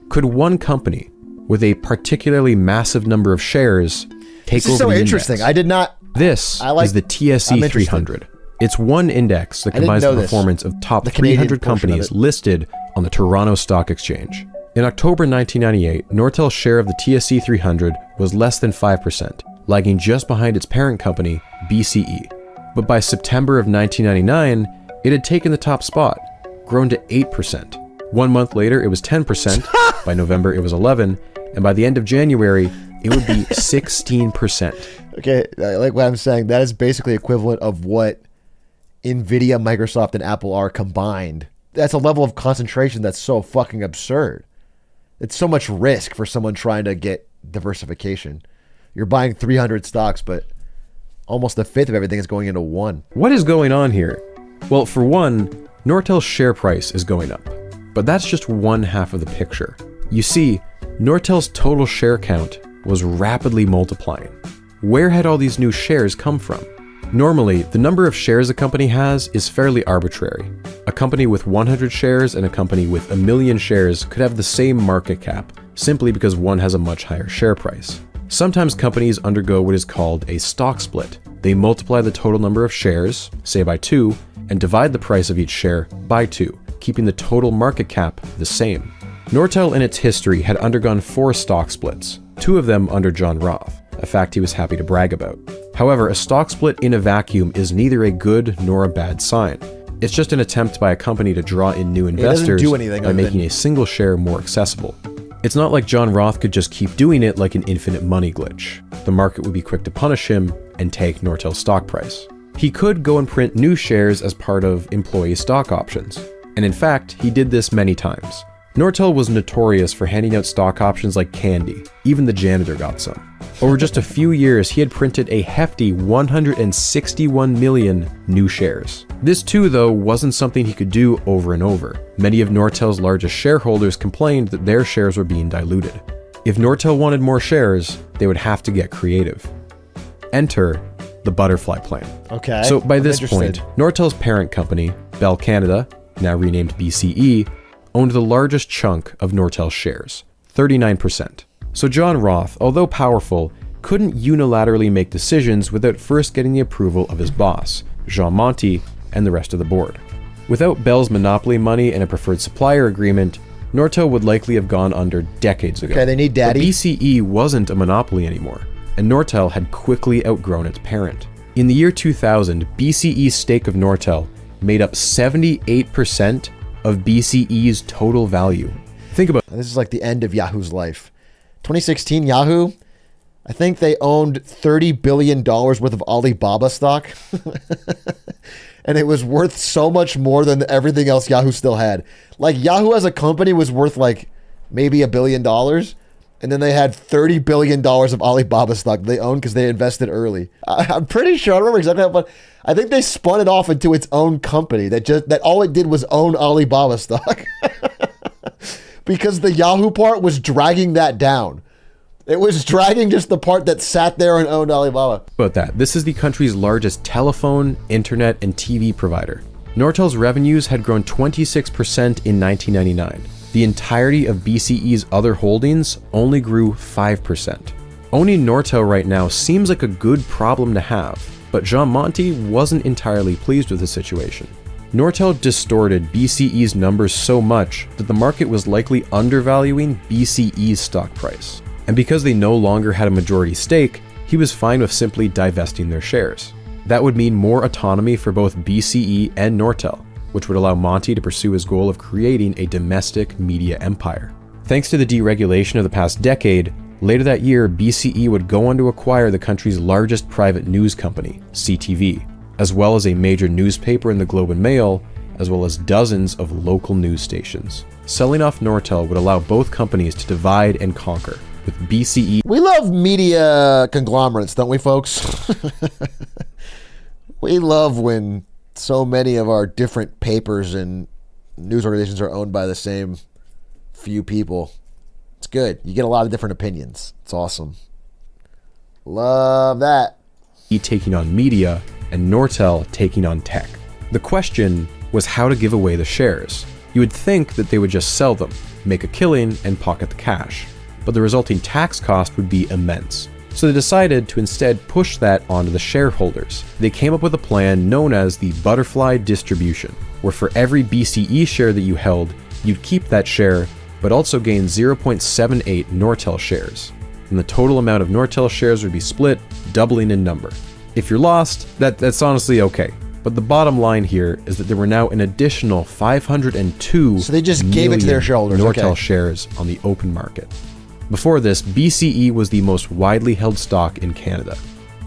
Could one company with a particularly massive number of shares take over the index? This is so interesting. I did not... This is the TSE 300. It's one index that combines the performance of top 300 companies listed on the Toronto Stock Exchange. In October 1998, Nortel's share of the TSE 300 was less than 5%, lagging just behind its parent company, BCE. But by September of 1999, it had taken the top spot, grown to 8%. 1 month later, it was 10%, by November it was 11%, and by the end of January, it would be 16%. Okay, like what I'm saying, that is basically equivalent of what NVIDIA, Microsoft, and Apple are combined. That's a level of concentration that's so fucking absurd. It's so much risk for someone trying to get diversification. You're buying 300 stocks, but almost a fifth of everything is going into one. What is going on here? Well, for one, Nortel's share price is going up. But that's just one half of the picture. You see, Nortel's total share count was rapidly multiplying. Where had all these new shares come from? Normally, the number of shares a company has is fairly arbitrary. A company with 100 shares and a company with 1 million shares could have the same market cap, simply because one has a much higher share price. Sometimes companies undergo what is called a stock split. They multiply the total number of shares, say by 2, and divide the price of each share by 2, keeping the total market cap the same. Nortel in its history had undergone 4 stock splits, 2 of them under John Roth, a fact he was happy to brag about. However, a stock split in a vacuum is neither a good nor a bad sign. It's just an attempt by a company to draw in new investors by making a single share more accessible. It's not like John Roth could just keep doing it like an infinite money glitch. The market would be quick to punish him and take Nortel's stock price. He could go and print new shares as part of employee stock options. And in fact, he did this many times. Nortel was notorious for handing out stock options like candy. Even the janitor got some. Over just a few years, he had printed a hefty 161 million new shares. This too, though, wasn't something he could do over and over. Many of Nortel's largest shareholders complained that their shares were being diluted. If Nortel wanted more shares, they would have to get creative. Enter the butterfly plan. Okay. So by this point, Nortel's parent company, Bell Canada, now renamed BCE, owned the largest chunk of Nortel's shares, 39%. So John Roth, although powerful, couldn't unilaterally make decisions without first getting the approval of his boss, Jean Monty, and the rest of the board. Without Bell's monopoly money and a preferred supplier agreement, Nortel would likely have gone under decades ago. Okay, they need daddy. But BCE wasn't a monopoly anymore, and Nortel had quickly outgrown its parent. In the year 2000, BCE's stake of Nortel made up 78% of BCE's total value. Think about it. This is like the end of Yahoo's life. 2016 Yahoo, I think they owned $30 billion worth of Alibaba stock. And it was worth so much more than everything else Yahoo still had. Like Yahoo as a company was worth like maybe $1 billion. And then they had $30 billion of Alibaba stock they owned because they invested early. I'm pretty sure, I don't remember exactly how, but I think they spun it off into its own company that all it did was own Alibaba stock. Because the Yahoo part was dragging that down. It was dragging just the part that sat there and owned Alibaba. About that, this is the country's largest telephone, internet, and TV provider. Nortel's revenues had grown 26% in 1999. The entirety of BCE's other holdings only grew 5%. Owning Nortel right now seems like a good problem to have, but Jean Monty wasn't entirely pleased with the situation. Nortel distorted BCE's numbers so much that the market was likely undervaluing BCE's stock price. And because they no longer had a majority stake, he was fine with simply divesting their shares. That would mean more autonomy for both BCE and Nortel, which would allow Monty to pursue his goal of creating a domestic media empire. Thanks to the deregulation of the past decade, Later that year, BCE would go on to acquire the country's largest private news company, CTV, as well as a major newspaper in the Globe and Mail, as well as dozens of local news stations. Selling off Nortel would allow both companies to divide and conquer, with BCE... We love media conglomerates, don't we, folks? We love when so many of our different papers and news organizations are owned by the same few people. It's good. You get a lot of different opinions. It's awesome. Love that. Taking on media and Nortel taking on tech. The question was how to give away the shares. You would think that they would just sell them, make a killing, and pocket the cash. But the resulting tax cost would be immense. So they decided to instead push that onto the shareholders. They came up with a plan known as the butterfly distribution, where for every BCE share that you held, you'd keep that share, but also gain 0.78 Nortel shares. And the total amount of Nortel shares would be split, doubling in number. If you're lost, that's honestly okay. But the bottom line here is that there were now an additional 502 so they just gave it to their shareholders. Nortel shares on the open market. Before this, BCE was the most widely held stock in Canada.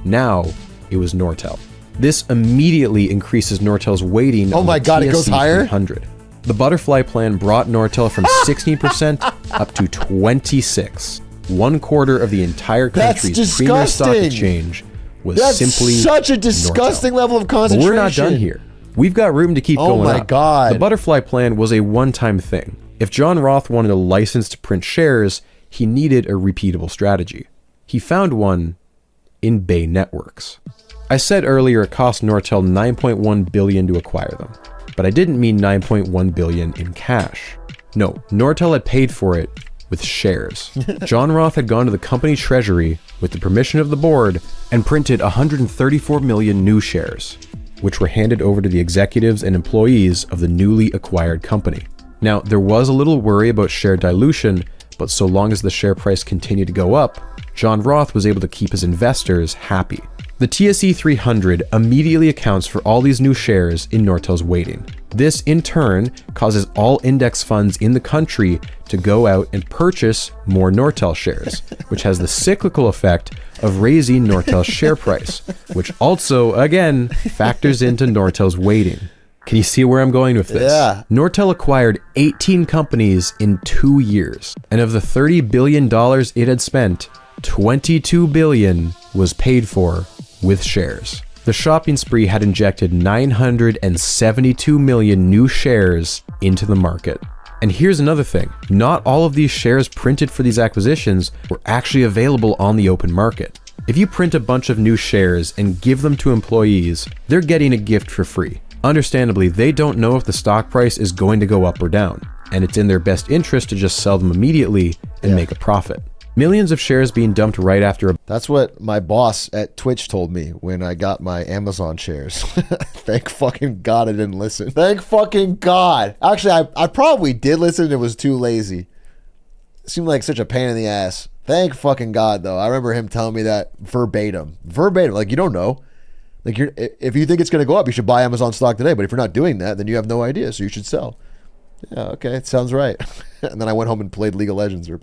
Now, it was Nortel. This immediately increases Nortel's weighting on the it goes higher? 300. The butterfly plan brought Nortel from 16% up to 26%. 1/4 of the entire country's premier stock exchange was simply such a disgusting Nortel. level of concentration. But we're not done here. We've got room to keep going up. Oh my God. The butterfly plan was a one-time thing. If John Roth wanted a license to print shares, he needed a repeatable strategy. He found one in Bay Networks. I said earlier it cost Nortel $9.1 billion to acquire them, but I didn't mean $9.1 billion in cash. No, Nortel had paid for it with shares. John Roth had gone to the company treasury with the permission of the board and printed 134 million new shares, which were handed over to the executives and employees of the newly acquired company. Now, there was a little worry about share dilution, but so long as the share price continued to go up, John Roth was able to keep his investors happy. The TSE 300 immediately accounts for all these new shares in Nortel's weighting. This, in turn, causes all index funds in the country to go out and purchase more Nortel shares, which has the cyclical effect of raising Nortel's share price, which also, again, factors into Nortel's weighting. Can you see where I'm going with this? Yeah. Nortel acquired 18 companies in 2 years, and of the $30 billion it had spent, $22 billion was paid for with shares. The shopping spree had injected 972 million new shares into the market. And here's another thing, not all of these shares printed for these acquisitions were actually available on the open market. If you print a bunch of new shares and give them to employees, they're getting a gift for free. Understandably, they don't know if the stock price is going to go up or down, and it's in their best interest to just sell them immediately and make a profit. Millions of shares being dumped right after a... That's what my boss at Twitch told me when I got my Amazon shares. Thank fucking God I didn't listen. Thank fucking God. Actually, I probably did listen and it was too lazy. It seemed like such a pain in the ass. Thank fucking God, though. I remember him telling me that verbatim. Verbatim. Like, you don't know. Like, if you think it's going to go up, you should buy Amazon stock today. But if you're not doing that, then you have no idea. So you should sell. Yeah, okay. It sounds right. And then I went home and played League of Legends or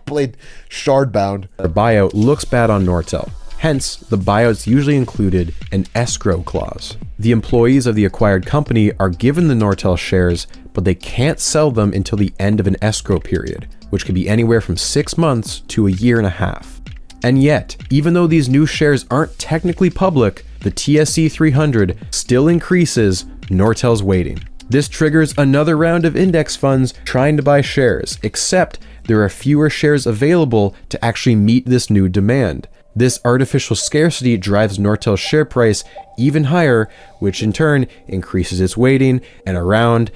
played Shardbound. A buyout looks bad on Nortel. Hence, the buyouts usually included an escrow clause. The employees of the acquired company are given the Nortel shares, but they can't sell them until the end of an escrow period, which could be anywhere from 6 months to a year and a half. And yet, even though these new shares aren't technically public, the TSE 300 still increases Nortel's weighting. This triggers another round of index funds trying to buy shares, except there are fewer shares available to actually meet this new demand. This artificial scarcity drives Nortel's share price even higher, which in turn increases its weighting, and around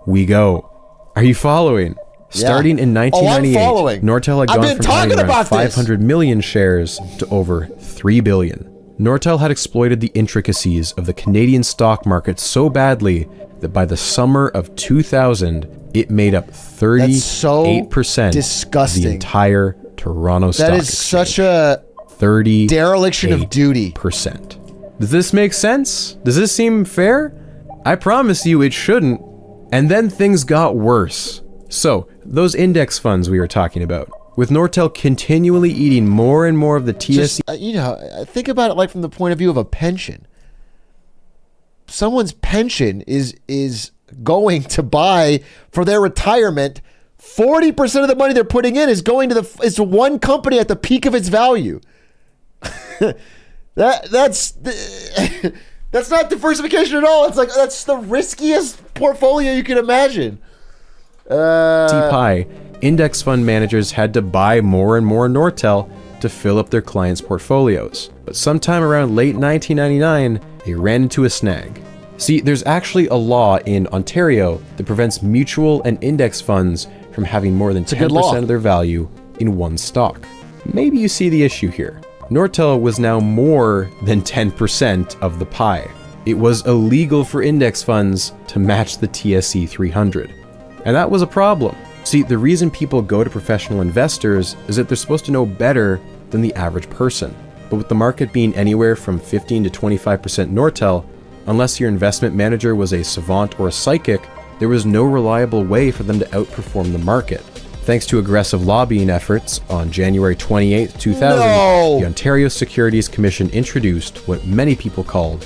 we go. Are you following? Yeah. Starting in 1998, Nortel had gone from having around 500 million shares to over 3 billion. Nortel had exploited the intricacies of the Canadian stock market so badly that by the summer of 2000, it made up 38% of the entire Toronto stock exchange. That is such a dereliction of duty. Does this make sense? Does this seem fair? I promise you it shouldn't. And then things got worse. So, those index funds we were talking about, With Nortel continually eating more and more of the TSE... Think about it like from the point of view of a pension. Someone's pension is going to buy for their retirement. 40% of the money they're putting in is going to one company at the peak of its value. That's not diversification at all. It's like that's the riskiest portfolio you can imagine. Pi, index fund managers had to buy more and more Nortel to fill up their clients' portfolios. But sometime around late 1999, they ran into a snag. See, there's actually a law in Ontario that prevents mutual and index funds from having more than 10% of their value in one stock. Maybe you see the issue here. Nortel was now more than 10% of the pie. It was illegal for index funds to match the TSE 300. And that was a problem. See, the reason people go to professional investors is that they're supposed to know better than the average person. But with the market being anywhere from 15 to 25% Nortel, unless your investment manager was a savant or a psychic, there was no reliable way for them to outperform the market. Thanks to aggressive lobbying efforts, on January 28, 2000, the Ontario Securities Commission introduced what many people called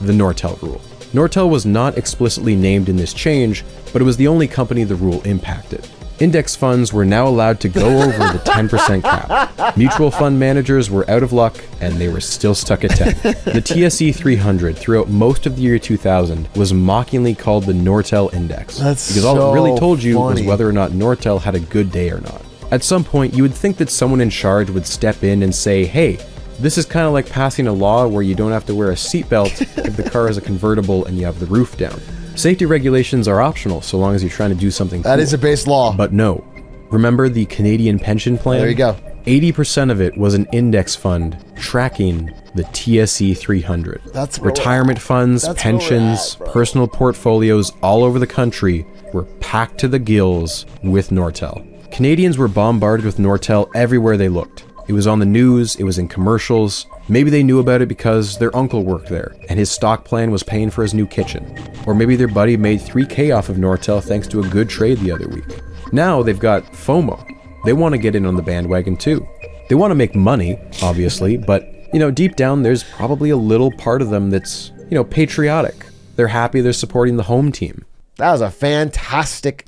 the Nortel rule. Nortel was not explicitly named in this change, but it was the only company the rule impacted. Index funds were now allowed to go over the 10% cap. Mutual fund managers were out of luck, and they were still stuck at 10. The TSE 300 throughout most of the year 2000 was mockingly called the Nortel Index, because all it really told you was whether or not Nortel had a good day or not. At some point, you would think that someone in charge would step in and say, hey, this is kind of like passing a law where you don't have to wear a seatbelt if the car is a convertible and you have the roof down. Safety regulations are optional so long as you're trying to do something cool. That is a base law. But no. Remember the Canadian pension plan? There you go. 80% of it was an index fund tracking the TSE 300. That's where retirement funds, pensions, personal portfolios all over the country were packed to the gills with Nortel. Canadians were bombarded with Nortel everywhere they looked. It was on the news, it was in commercials. Maybe they knew about it because their uncle worked there, and his stock plan was paying for his new kitchen. Or maybe their buddy made $3K off of Nortel thanks to a good trade the other week. Now they've got FOMO. They want to get in on the bandwagon too. They want to make money, obviously, but, deep down there's probably a little part of them that's, patriotic. They're happy they're supporting the home team. That was a fantastic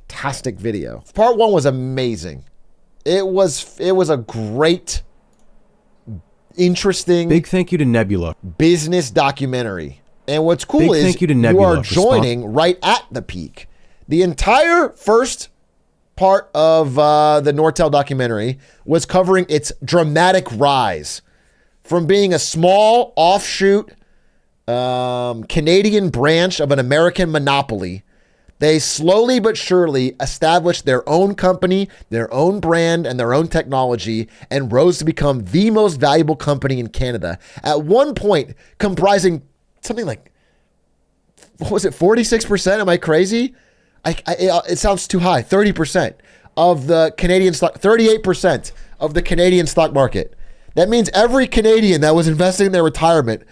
video. Part 1 was amazing. It was a great, interesting, big thank you to Nebula, business documentary. And what's cool is thank you to Nebula, you are joining right at the peak. The entire first part of the Nortel documentary was covering its dramatic rise from being a small offshoot Canadian branch of an American monopoly. They slowly but surely established their own company, their own brand, and their own technology, and rose to become the most valuable company in Canada. At one point, comprising something like, 46%? Am I crazy? It sounds too high. 30% of the Canadian stock, 38% of the Canadian stock market. That means every Canadian that was investing in their retirement,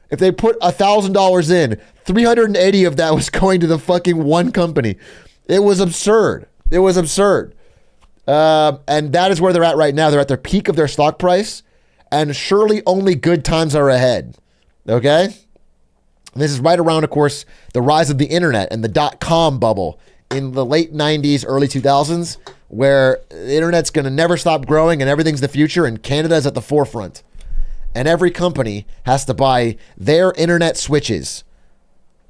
if they put $1,000 in, 380 of that was going to the fucking one company. It was absurd. And that is where they're at right now. They're at their peak of their stock price, and surely only good times are ahead. Okay? This is right around, of course, the rise of the internet and the .com bubble in the late 90s, early 2000s, where the internet's going to never stop growing and everything's the future, and Canada is at the forefront. And every company has to buy their internet switches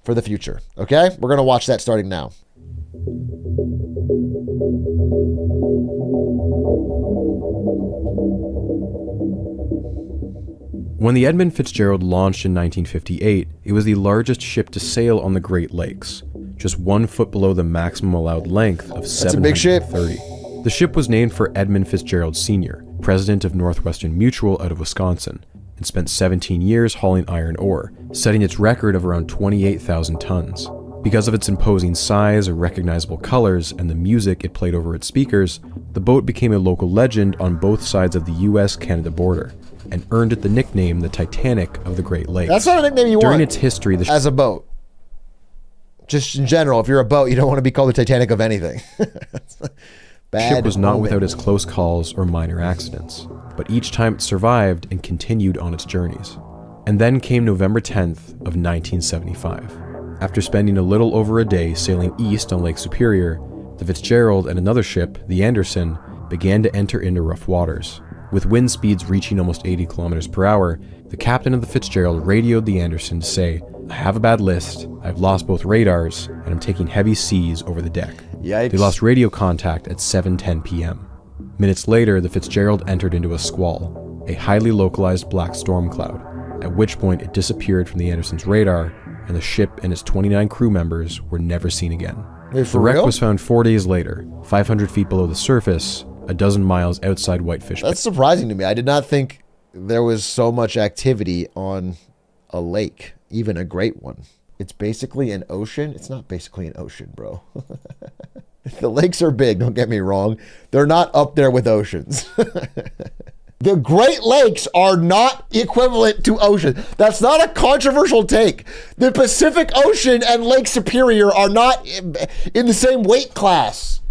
for the future. Okay? We're going to watch that starting now. When the Edmund Fitzgerald launched in 1958, it was the largest ship to sail on the Great Lakes, just 1 foot below the maximum allowed length of 730. The ship was named for Edmund Fitzgerald Sr., president of Northwestern Mutual out of Wisconsin, and spent 17 years hauling iron ore, setting its record of around 28,000 tons. Because of its imposing size, recognizable colors, and the music it played over its speakers, the boat became a local legend on both sides of the US-Canada border, and earned it the nickname the Titanic of the Great Lakes. That's not a nickname you want. During its history, as a boat. Just in general, if you're a boat, you don't want to be called the Titanic of anything. The ship was not without its close calls or minor accidents, but each time it survived and continued on its journeys. And then came November 10th of 1975. After spending a little over a day sailing east on Lake Superior, the Fitzgerald and another ship, the Anderson, began to enter into rough waters. With wind speeds reaching almost 80 kilometers per hour, the captain of the Fitzgerald radioed the Anderson to say, "I have a bad list, I've lost both radars, and I'm taking heavy seas over the deck." Yikes. They lost radio contact at 7:10 p.m. Minutes later, the Fitzgerald entered into a squall, a highly localized black storm cloud, at which point it disappeared from the Anderson's radar, and the ship and its 29 crew members were never seen again. Wait, The for wreck real? was found 4 days later, 500 feet below the surface, a dozen miles outside Whitefish Bay. That's surprising to me. I did not think there was so much activity on a lake, even a great one. It's basically an ocean. It's not basically an ocean, bro. The lakes are big, don't get me wrong. They're not up there with oceans. The Great Lakes are not equivalent to ocean. That's not a controversial take. The Pacific Ocean and Lake Superior are not in the same weight class.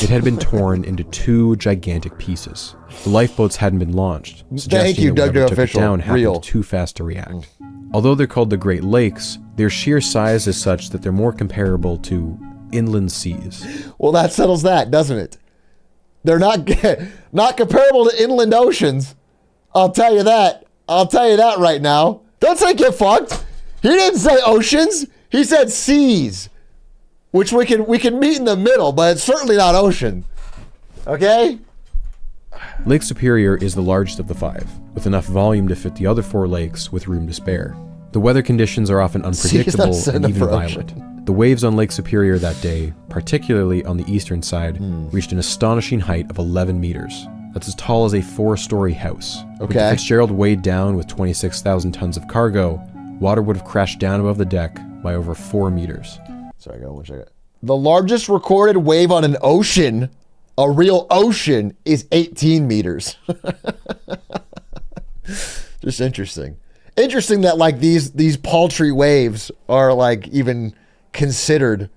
It had been torn into 2 gigantic pieces. The lifeboats hadn't been launched, suggesting you, that whoever Doug took it Official. down happened Real. too fast to react. Although they're called the Great Lakes, their sheer size is such that they're more comparable to inland seas. Well, that settles that, doesn't it? They're not comparable to inland oceans. I'll tell you that. I'll tell you that right now. Don't say get fucked. He didn't say oceans. He said seas, which we can meet in the middle, but it's certainly not ocean. Okay? Lake Superior is the largest of the 5, with enough volume to fit the other 4 lakes with room to spare. The weather conditions are often unpredictable and even violent. The waves on Lake Superior that day, particularly on the eastern side, reached an astonishing height of 11 meters. That's as tall as a 4-story house. With the Okay. Fitzgerald weighed down with 26,000 tons of cargo, water would have crashed down above the deck by over 4 meters. Sorry, go one second. The largest recorded wave on an ocean, a real ocean, is 18 meters. Just interesting. Interesting that like these paltry waves are like even considered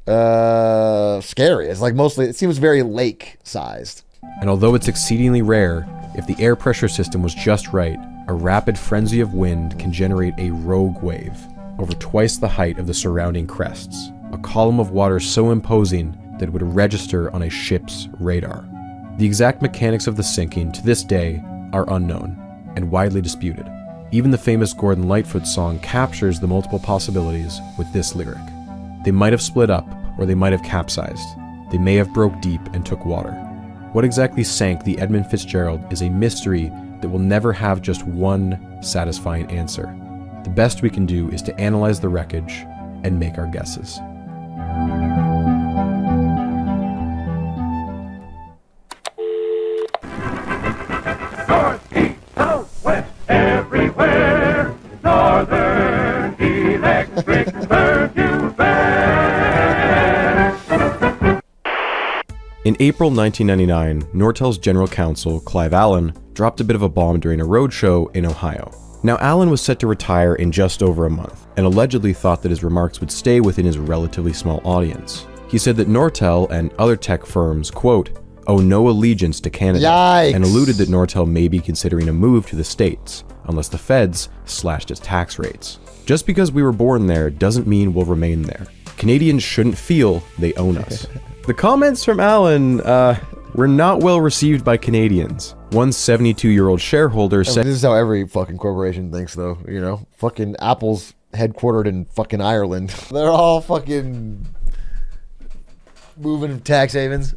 scary. It's like mostly, it seems very lake sized. And although it's exceedingly rare, if the air pressure system was just right, a rapid frenzy of wind can generate a rogue wave over twice the height of the surrounding crests, a column of water so imposing that it would register on a ship's radar. The exact mechanics of the sinking to this day are unknown and widely disputed. Even the famous Gordon Lightfoot song captures the multiple possibilities with this lyric. They might have split up, or they might have capsized. They may have broke deep and took water. What exactly sank the Edmund Fitzgerald is a mystery that will never have just one satisfying answer. The best we can do is to analyze the wreckage and make our guesses. Everywhere, Northern Electric Perfume Fair. In April 1999, Nortel's general counsel, Clive Allen, dropped a bit of a bomb during a roadshow in Ohio. Now, Allen was set to retire in just over a month, and allegedly thought that his remarks would stay within his relatively small audience. He said that Nortel and other tech firms, quote, owe no allegiance to Canada, Yikes. and alluded that Nortel may be considering a move to the States, unless the feds slashed its tax rates. Just because we were born there doesn't mean we'll remain there. Canadians shouldn't feel they own us. The comments from Allen were not well received by Canadians. One 72-year-old shareholder said, This is how every fucking corporation thinks, though. You know, fucking Apple's headquartered in fucking Ireland. They're all fucking moving tax havens.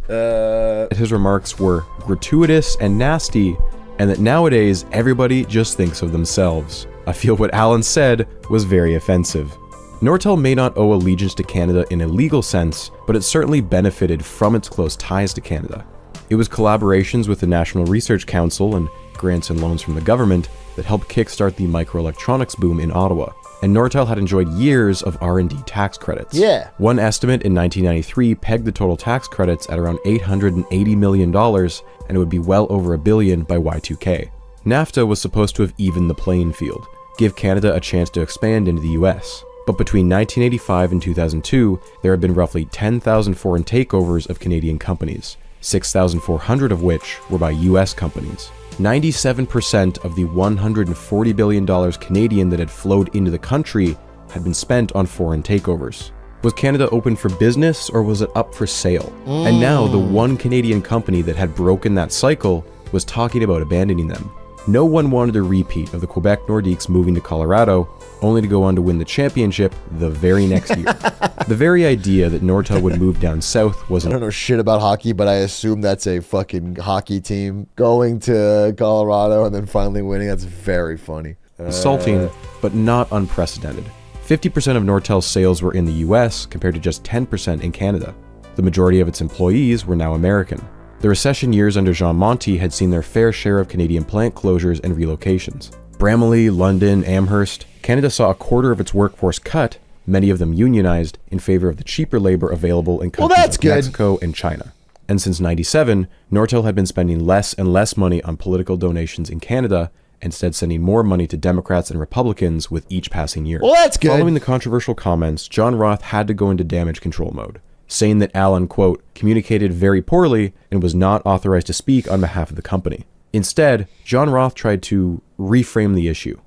his remarks were gratuitous and nasty, and that nowadays everybody just thinks of themselves. I feel what Allen said was very offensive. Nortel may not owe allegiance to Canada in a legal sense, but it certainly benefited from its close ties to Canada. It was collaborations with the National Research Council and grants and loans from the government that helped kickstart the microelectronics boom in Ottawa, and Nortel had enjoyed years of R&D tax credits. Yeah. One estimate in 1993 pegged the total tax credits at around $880 million, and it would be well over $1 billion by Y2K. NAFTA was supposed to have evened the playing field, give Canada a chance to expand into the US. But between 1985 and 2002, there had been roughly 10,000 foreign takeovers of Canadian companies, 6,400 of which were by US companies. 97% of the $140 billion Canadian that had flowed into the country had been spent on foreign takeovers. Was Canada open for business or was it up for sale? And now the one Canadian company that had broken that cycle was talking about abandoning them. No one wanted a repeat of the Quebec Nordiques moving to Colorado, only to go on to win the championship the very next year. The very idea that Nortel would move down south was I don't know shit about hockey, but I assume that's a fucking hockey team going to Colorado and then finally winning. That's very funny. Insulting, but not unprecedented. 50% of Nortel's sales were in the US compared to just 10% in Canada. The majority of its employees were now American. The recession years under Jean Monty had seen their fair share of Canadian plant closures and relocations. Bramalea, London, Amherst, Canada saw a quarter of its workforce cut, many of them unionized, in favor of the cheaper labor available in countries like Mexico and China. And since '97, Nortel had been spending less and less money on political donations in Canada, instead sending more money to Democrats and Republicans with each passing year. Well, that's good. Following the controversial comments, John Roth had to go into damage control mode, saying that Allen, quote, communicated very poorly and was not authorized to speak on behalf of the company. Instead, John Roth tried to reframe the issue.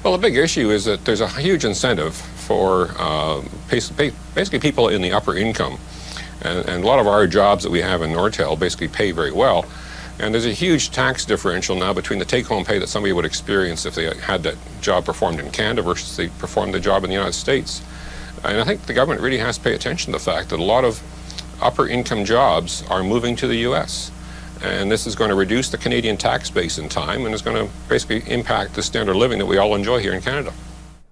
Well, the big issue is that there's a huge incentive for basically people in the upper income. And a lot of our jobs that we have in Nortel basically pay very well. And there's a huge tax differential now between the take-home pay that somebody would experience if they had that job performed in Canada versus they performed the job in the United States. And I think the government really has to pay attention to the fact that a lot of upper income jobs are moving to the US. And this is going to reduce the Canadian tax base in time and is going to basically impact the standard of living that we all enjoy here in Canada.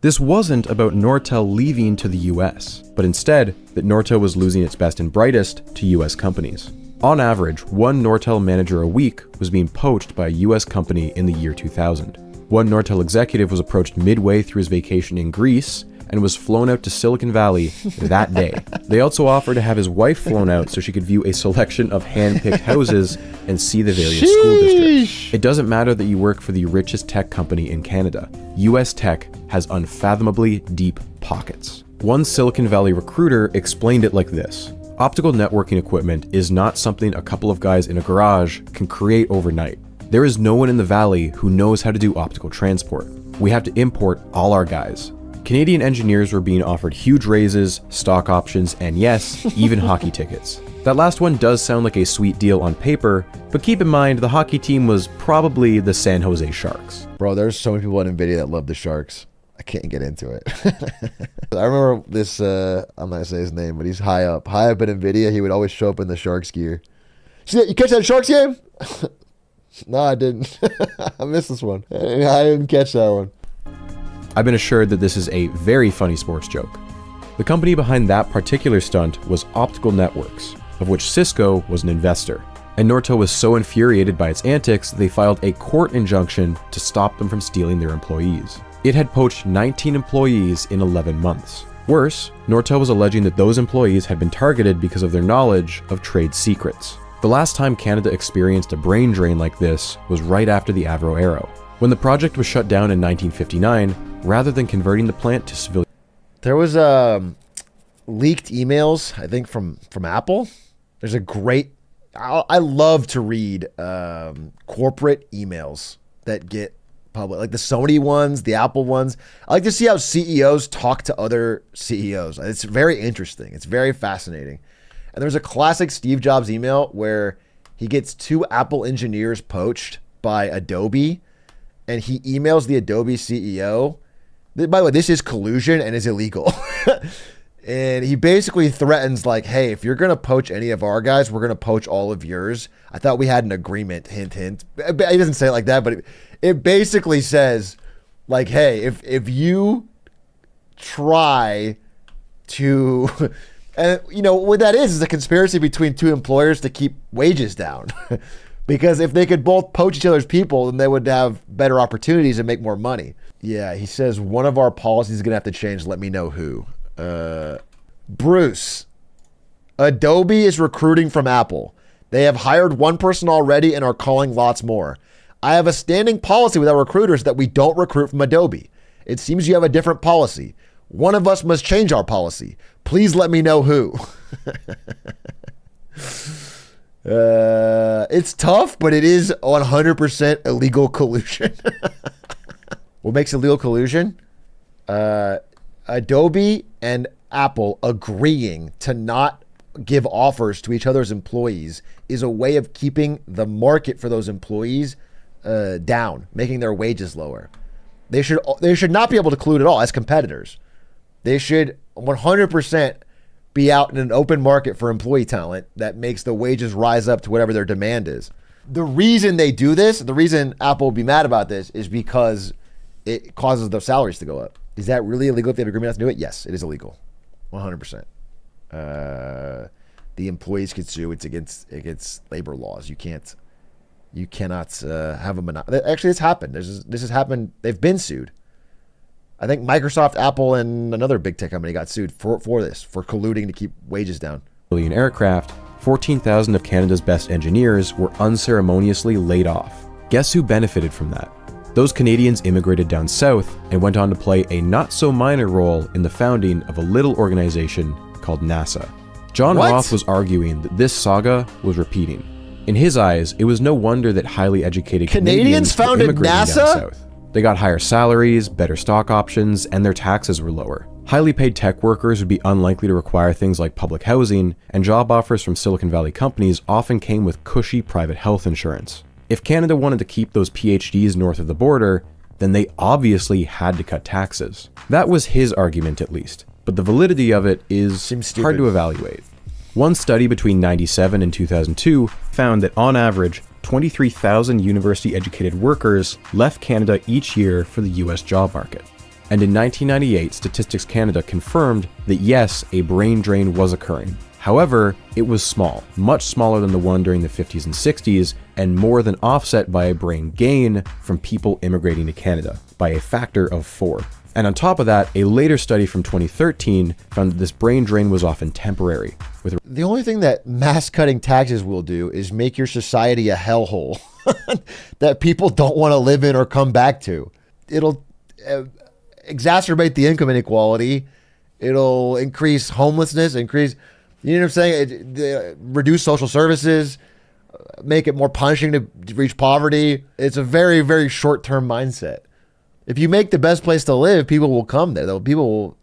This wasn't about Nortel leaving to the US, but instead that Nortel was losing its best and brightest to US companies. On average, one Nortel manager a week was being poached by a US company in the year 2000. One Nortel executive was approached midway through his vacation in Greece and was flown out to Silicon Valley that day. They also offered to have his wife flown out so she could view a selection of hand-picked houses and see the various school districts. It doesn't matter that you work for the richest tech company in Canada. US tech has unfathomably deep pockets. One Silicon Valley recruiter explained it like this: optical networking equipment is not something a couple of guys in a garage can create overnight. There is no one in the valley who knows how to do optical transport. We have to import all our guys. Canadian engineers were being offered huge raises, stock options, and yes, even hockey tickets. That last one does sound like a sweet deal on paper, but keep in mind the hockey team was probably the San Jose Sharks. Bro, there's so many people on NVIDIA that love the Sharks. I can't get into it. I remember this, I'm not going to say his name, but he's high up at NVIDIA. He would always show up in the Sharks gear. See, you catch that Sharks game? No, I didn't. I missed this one. I didn't catch that one. I've been assured that this is a very funny sports joke. The company behind that particular stunt was Optical Networks, of which Cisco was an investor. And Nortel was so infuriated by its antics, they filed a court injunction to stop them from stealing their employees. It had poached 19 employees in 11 months. Worse, Nortel was alleging that those employees had been targeted because of their knowledge of trade secrets. The last time Canada experienced a brain drain like this was right after the Avro Arrow. When the project was shut down in 1959, rather than converting the plant to civilian... There was leaked emails, I think, from Apple. There's a great... I love to read corporate emails that get public, like the Sony ones, the Apple ones. I like to see how CEOs talk to other CEOs. It's very interesting. It's very fascinating. And there's a classic Steve Jobs email where he gets 2 Apple engineers poached by Adobe, and he emails the Adobe CEO. By the way, this is collusion and is illegal. And he basically threatens like, hey, if you're going to poach any of our guys, we're going to poach all of yours. I thought we had an agreement, hint, hint. He doesn't say it like that, but it basically says like, hey, if you try to, and you know, what that is a conspiracy between 2 employers to keep wages down. Because if they could both poach each other's people, then they would have better opportunities and make more money. Yeah, he says one of our policies is going to have to change. Let me know who. Bruce, Adobe is recruiting from Apple. They have hired 1 person already and are calling lots more. I have a standing policy with our recruiters that we don't recruit from Adobe. It seems you have a different policy. One of us must change our policy. Please let me know who. It's tough, but it is 100% illegal collusion. What makes illegal collusion? Adobe and Apple agreeing to not give offers to each other's employees is a way of keeping the market for those employees down, making their wages lower. They should not be able to collude at all as competitors. They should 100% be out in an open market for employee talent that makes the wages rise up to whatever their demand is. The reason they do this, the reason Apple will be mad about this, is because it causes their salaries to go up. Is that really illegal if they have agreement not to do it? Yes, it is illegal. 100%. The employees could sue. It's against labor laws. You cannot have a monopoly. Actually, it's happened. This has happened. They've been sued. I think Microsoft, Apple, and another big tech company got sued for this, for colluding to keep wages down. In aircraft, 14,000 of Canada's best engineers were unceremoniously laid off. Guess who benefited from that? Those Canadians immigrated down south and went on to play a not-so-minor role in the founding of a little organization called NASA. John Roth was arguing that this saga was repeating. In his eyes, it was no wonder that highly educated Canadians founded NASA? Down south. They got higher salaries, better stock options, and their taxes were lower. Highly paid tech workers would be unlikely to require things like public housing, and job offers from Silicon Valley companies often came with cushy private health insurance. If Canada wanted to keep those PhDs north of the border, then they obviously had to cut taxes. That was his argument, at least, but the validity of it is hard to evaluate. One study between 1997 and 2002 found that on average, 23,000 university-educated workers left Canada each year for the US job market. And in 1998, Statistics Canada confirmed that yes, a brain drain was occurring. However, it was small, much smaller than the one during the 50s and 60s, and more than offset by a brain gain from people immigrating to Canada by a factor of 4. And on top of that, a later study from 2013 found that this brain drain was often temporary. The only thing that mass cutting taxes will do is make your society a hellhole that people don't want to live in or come back to. It'll exacerbate the income inequality. It'll increase homelessness, you know what I'm saying? Reduce social services, make it more punishing to reach poverty. It's a very, very short-term mindset. If you make the best place to live, people will come there. People will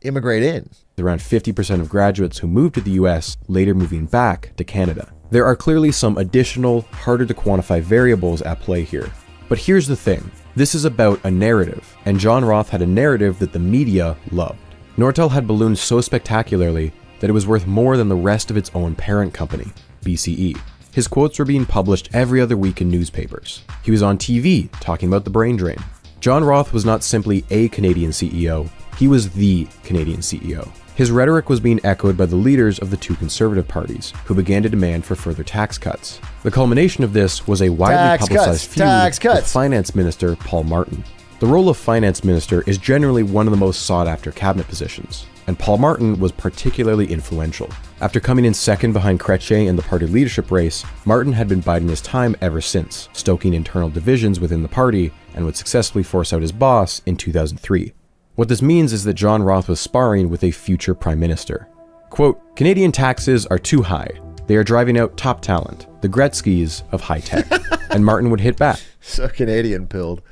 immigrate in. Around 50% of graduates who moved to the US later moving back to Canada. There are clearly some additional, harder to quantify variables at play here. But here's the thing. This is about a narrative, and John Roth had a narrative that the media loved. Nortel had ballooned so spectacularly that it was worth more than the rest of its own parent company, BCE. His quotes were being published every other week in newspapers. He was on TV talking about the brain drain. John Roth was not simply a Canadian CEO, he was the Canadian CEO. His rhetoric was being echoed by the leaders of the two conservative parties, who began to demand for further tax cuts. The culmination of this was a widely publicized feud with Finance Minister Paul Martin. The role of Finance Minister is generally one of the most sought-after cabinet positions, and Paul Martin was particularly influential. After coming in second behind Chrétien in the party leadership race, Martin had been biding his time ever since, stoking internal divisions within the party, and would successfully force out his boss in 2003. What this means is that John Roth was sparring with a future prime minister. Quote, Canadian taxes are too high. They are driving out top talent, the Gretzkys of high tech. And Martin would hit back. So Canadian pilled.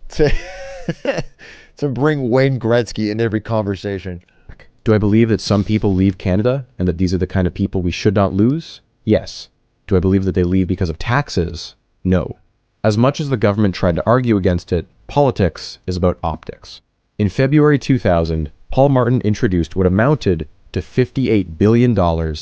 To bring Wayne Gretzky in every conversation. Do I believe that some people leave Canada and that these are the kind of people we should not lose? Yes. Do I believe that they leave because of taxes? No. As much as the government tried to argue against it, politics is about optics. In February 2000, Paul Martin introduced what amounted to $58 billion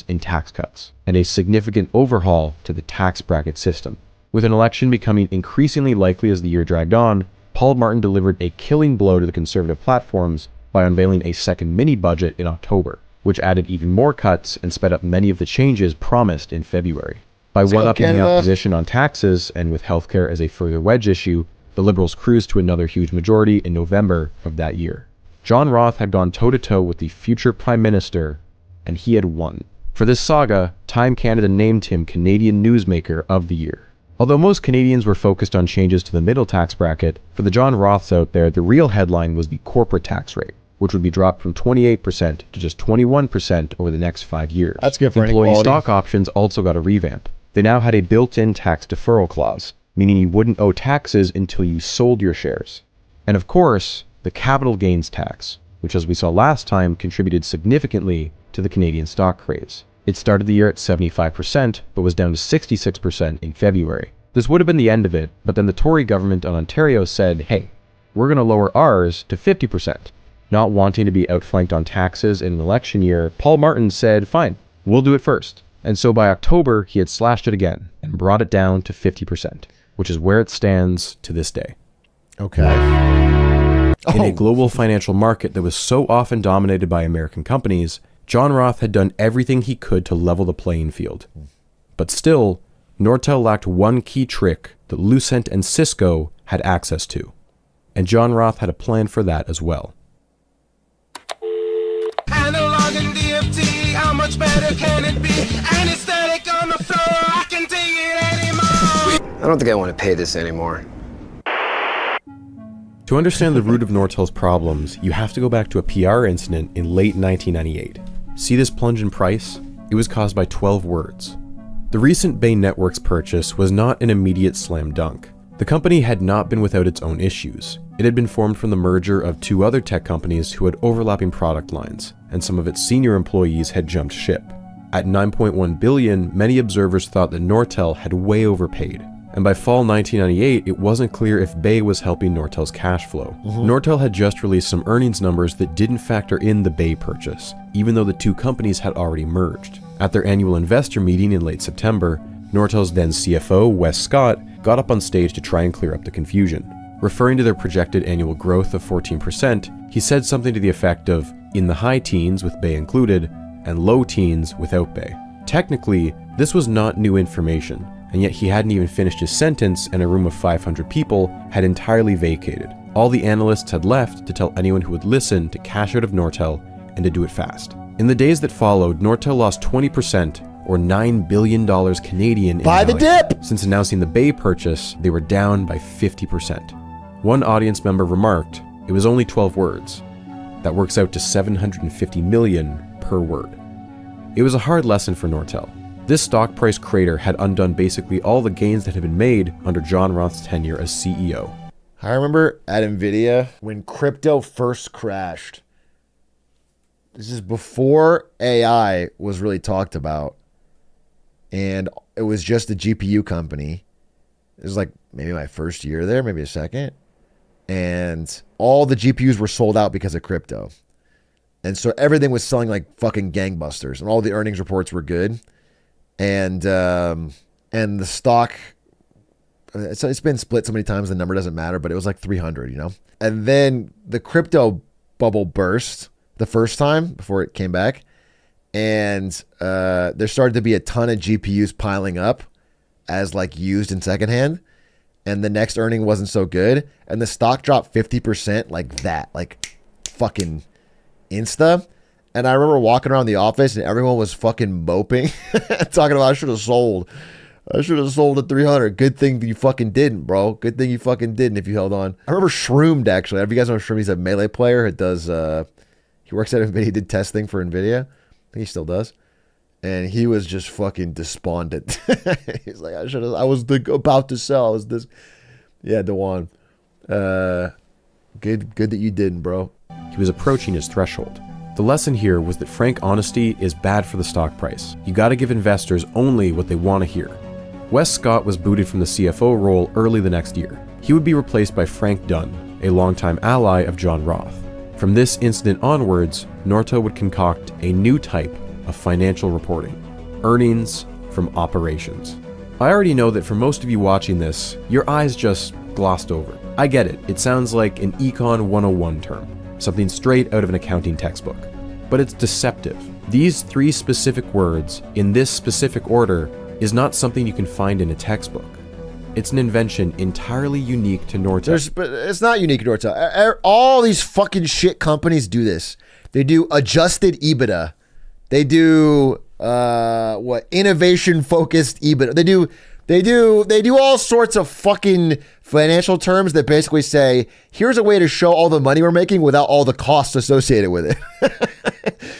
in tax cuts and a significant overhaul to the tax bracket system. With an election becoming increasingly likely as the year dragged on, Paul Martin delivered a killing blow to the conservative platforms by unveiling a second mini-budget in October, which added even more cuts and sped up many of the changes promised in February. By one-upping the opposition on taxes and with healthcare as a further wedge issue, the Liberals cruised to another huge majority in November of that year. John Roth had gone toe-to-toe with the future Prime Minister, and he had won. For this saga, Time Canada named him Canadian Newsmaker of the Year. Although most Canadians were focused on changes to the middle tax bracket, for the John Roths out there, the real headline was the corporate tax rate, which would be dropped from 28% to just 21% over the next 5 years. That's good for employee inequality. Stock options also got a revamp. They now had a built-in tax deferral clause, meaning you wouldn't owe taxes until you sold your shares. And of course, the capital gains tax, which as we saw last time contributed significantly to the Canadian stock craze. It started the year at 75%, but was down to 66% in February. This would have been the end of it, but then the Tory government on Ontario said, hey, we're going to lower ours to 50%. Not wanting to be outflanked on taxes in an election year, Paul Martin said, fine, we'll do it first. And so by October, he had slashed it again and brought it down to 50%, which is where it stands to this day. Okay. In a global financial market that was so often dominated by American companies, John Roth had done everything he could to level the playing field. But still, Nortel lacked one key trick that Lucent and Cisco had access to. And John Roth had a plan for that as well. Analog and DFT, how much better can it be? Anesthetic on the floor, I can take it anymore. I don't think I want to pay this anymore. To understand the root of Nortel's problems, you have to go back to a PR incident in late 1998. See this plunge in price? It was caused by 12 words. The recent Bay Networks purchase was not an immediate slam dunk. The company had not been without its own issues. It had been formed from the merger of two other tech companies who had overlapping product lines, and some of its senior employees had jumped ship. At $9.1 billion, many observers thought that Nortel had way overpaid. And by fall 1998, it wasn't clear if Bay was helping Nortel's cash flow. Nortel had just released some earnings numbers that didn't factor in the Bay purchase, even though the two companies had already merged. At their annual investor meeting in late September, Nortel's then CFO, Wes Scott, got up on stage to try and clear up the confusion. Referring to their projected annual growth of 14%, he said something to the effect of, in the high teens with Bay included, and low teens without Bay. Technically, this was not new information, and yet he hadn't even finished his sentence and a room of 500 people had entirely vacated. All the analysts had left to tell anyone who would listen to cash out of Nortel and to do it fast. In the days that followed, Nortel lost 20%, or $9 billion Canadian in Buy the value. dip! Since announcing the Bay purchase, they were down by 50%. One audience member remarked, it was only 12 words. That works out to $750 million per word. It was a hard lesson for Nortel. This stock price crater had undone basically all the gains that had been made under John Roth's tenure as CEO. I remember at NVIDIA when crypto first crashed. This is before AI was really talked about. And it was just a GPU company. It was like maybe my first year there, maybe a second. And all the GPUs were sold out because of crypto. And so everything was selling like fucking gangbusters. And all the earnings reports were good. And the stock, it's been split so many times, the number doesn't matter, but it was like 300, you know? And then the crypto bubble burst the first time before it came back. And there started to be a ton of GPUs piling up as like used in secondhand. And the next earning wasn't so good. And the stock dropped 50% like that, like fucking insta. And I remember walking around the office and everyone was fucking moping, talking about I should have sold. I should have sold at 300. Good thing you fucking didn't, bro. Good thing you fucking didn't if you held on. I remember Shroomed, actually. If you guys know Shroom, he's a Melee player. It does, he works at NVIDIA. He did testing for NVIDIA. I think he still does. And he was just fucking despondent. He's like, I was about to sell. I was this. Yeah, Dewan. Good that you didn't, bro. He was approaching his threshold. The lesson here was that frank honesty is bad for the stock price. You gotta give investors only what they want to hear. Wes Scott was booted from the CFO role early the next year. He would be replaced by Frank Dunn, a longtime ally of John Roth. From this incident onwards, Nortel would concoct a new type of financial reporting: earnings from operations. I already know that for most of you watching this, your eyes just glossed over. I get it. It sounds like an Econ 101 term. Something straight out of an accounting textbook. But it's deceptive. These three specific words, in this specific order, is not something you can find in a textbook. It's an invention entirely unique to Nortel. But it's not unique to Nortel. All these fucking shit companies do this. They do adjusted EBITDA. They do, innovation-focused EBITDA. They do all sorts of fucking financial terms that basically say, here's a way to show all the money we're making without all the costs associated with it.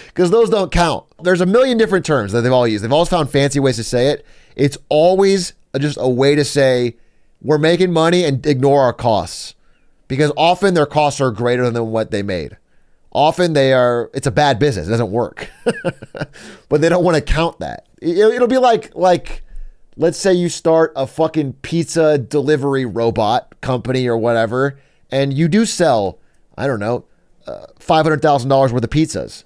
Because those don't count. There's a million different terms that they've all used. They've always found fancy ways to say it. It's always just a way to say we're making money and ignore our costs, because often their costs are greater than what they made. Often it's a bad business. It doesn't work, but they don't want to count that. It'll be like, let's say you start a fucking pizza delivery robot company or whatever, and you do sell, I don't know, $500,000 worth of pizzas.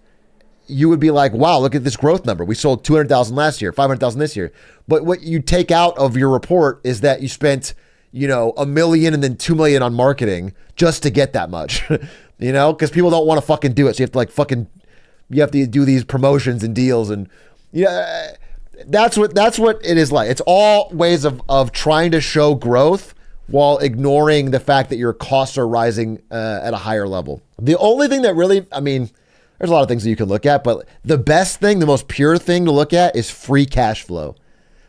You would be like, wow, look at this growth number. We sold 200,000 last year, 500,000 this year. But what you take out of your report is that you spent, $1 million and then $2 million on marketing just to get that much, because people don't want to fucking do it. So you have to do these promotions and deals, and that's what it is like. It's all ways of trying to show growth while ignoring the fact that your costs are rising at a higher level. The only thing that really, there's a lot of things that you can look at, but the best thing, the most pure thing to look at is free cash flow.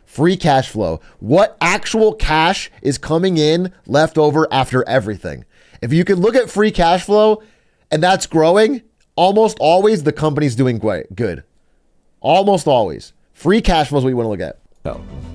Free cash flow. What actual cash is coming in left over after everything? If you can look at free cash flow and that's growing, almost always the company's doing good. Almost always. Free cash flow is what you want to look at.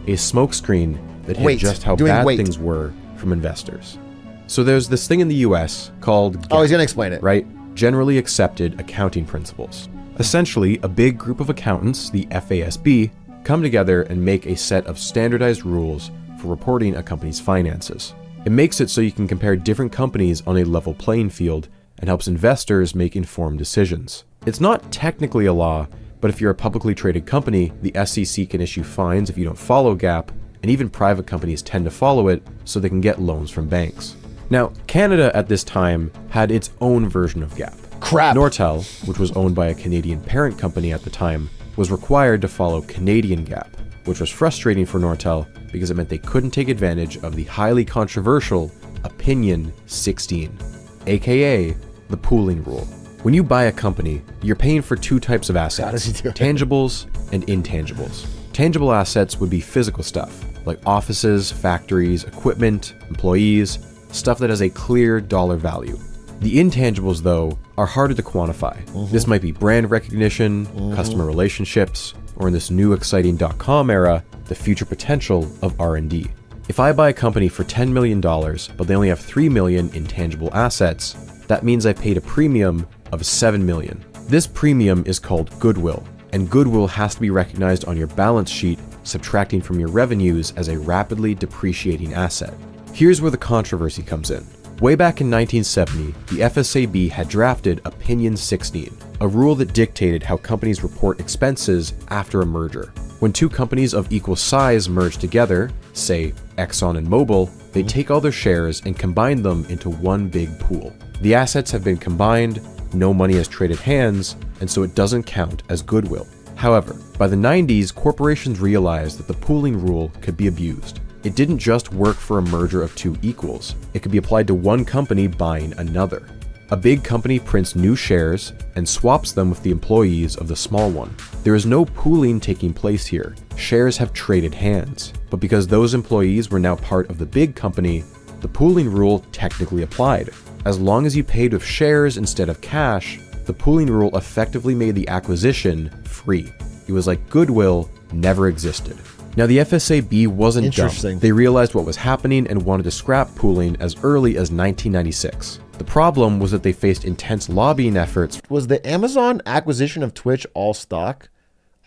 A smokescreen that hid just how bad things were from investors. So there's this thing in the US called GAAP, he's going to explain it. Right? Generally accepted accounting principles. Essentially, a big group of accountants, the FASB, come together and make a set of standardized rules for reporting a company's finances. It makes it so you can compare different companies on a level playing field and helps investors make informed decisions. It's not technically a law, but if you're a publicly traded company, the SEC can issue fines if you don't follow GAAP, and even private companies tend to follow it so they can get loans from banks. Now, Canada at this time had its own version of GAAP. Crap. Nortel, which was owned by a Canadian parent company at the time, was required to follow Canadian GAAP, which was frustrating for Nortel because it meant they couldn't take advantage of the highly controversial Opinion 16, aka the pooling rule. When you buy a company, you're paying for two types of assets, tangibles and intangibles. Tangible assets would be physical stuff, like offices, factories, equipment, employees, stuff that has a clear dollar value. The intangibles, though, are harder to quantify. This might be brand recognition, customer relationships, or in this new exciting .com era, the future potential of R&D. If I buy a company for $10 million, but they only have $3 million in tangible assets, that means I paid a premium of $7 million. This premium is called goodwill, and goodwill has to be recognized on your balance sheet, subtracting from your revenues as a rapidly depreciating asset. Here's where the controversy comes in. Way back in 1970, the FSAB had drafted Opinion 16, a rule that dictated how companies report expenses after a merger. When two companies of equal size merge together, say Exxon and Mobil, they take all their shares and combine them into one big pool. The assets have been combined, no money has traded hands, and so it doesn't count as goodwill. However, by the 90s, corporations realized that the pooling rule could be abused. It didn't just work for a merger of two equals. It could be applied to one company buying another. A big company prints new shares and swaps them with the employees of the small one. There is no pooling taking place here. Shares have traded hands. But because those employees were now part of the big company, the pooling rule technically applied. As long as you paid with shares instead of cash, the pooling rule effectively made the acquisition free. It was like goodwill never existed. Now, the FSAB wasn't dumb. They realized what was happening and wanted to scrap pooling as early as 1996. The problem was that they faced intense lobbying efforts. Was the Amazon acquisition of Twitch all stock?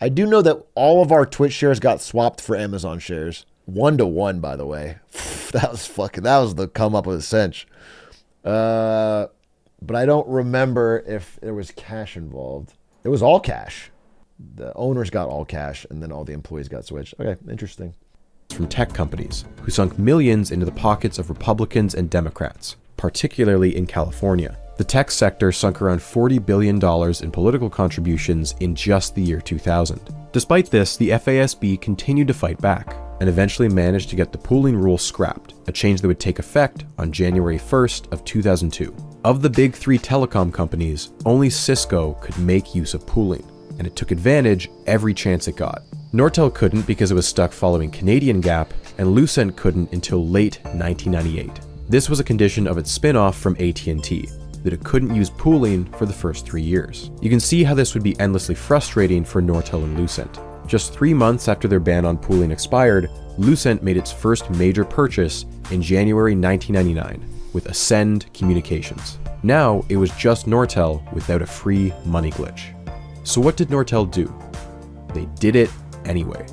I do know that all of our Twitch shares got swapped for Amazon shares. 1-to-1, by the way. That was the come up with a cinch. But I don't remember if there was cash involved. It was all cash. The owners got all cash, and then all the employees got switched. Okay, interesting. From tech companies who sunk millions into the pockets of Republicans and Democrats, particularly in California. The tech sector sunk around $40 billion in political contributions in just the year 2000. Despite this, the FASB continued to fight back and eventually managed to get the pooling rule scrapped, a change that would take effect on January 1st of 2002. Of the big three telecom companies, only Cisco could make use of pooling, and it took advantage every chance it got. Nortel couldn't because it was stuck following Canadian GAAP, and Lucent couldn't until late 1998. This was a condition of its spin-off from AT&T, that it couldn't use pooling for the first 3 years. You can see how this would be endlessly frustrating for Nortel and Lucent. Just 3 months after their ban on pooling expired, Lucent made its first major purchase in January 1999 with Ascend Communications. Now, it was just Nortel without a free money glitch. So what did Nortel do? They did it anyway.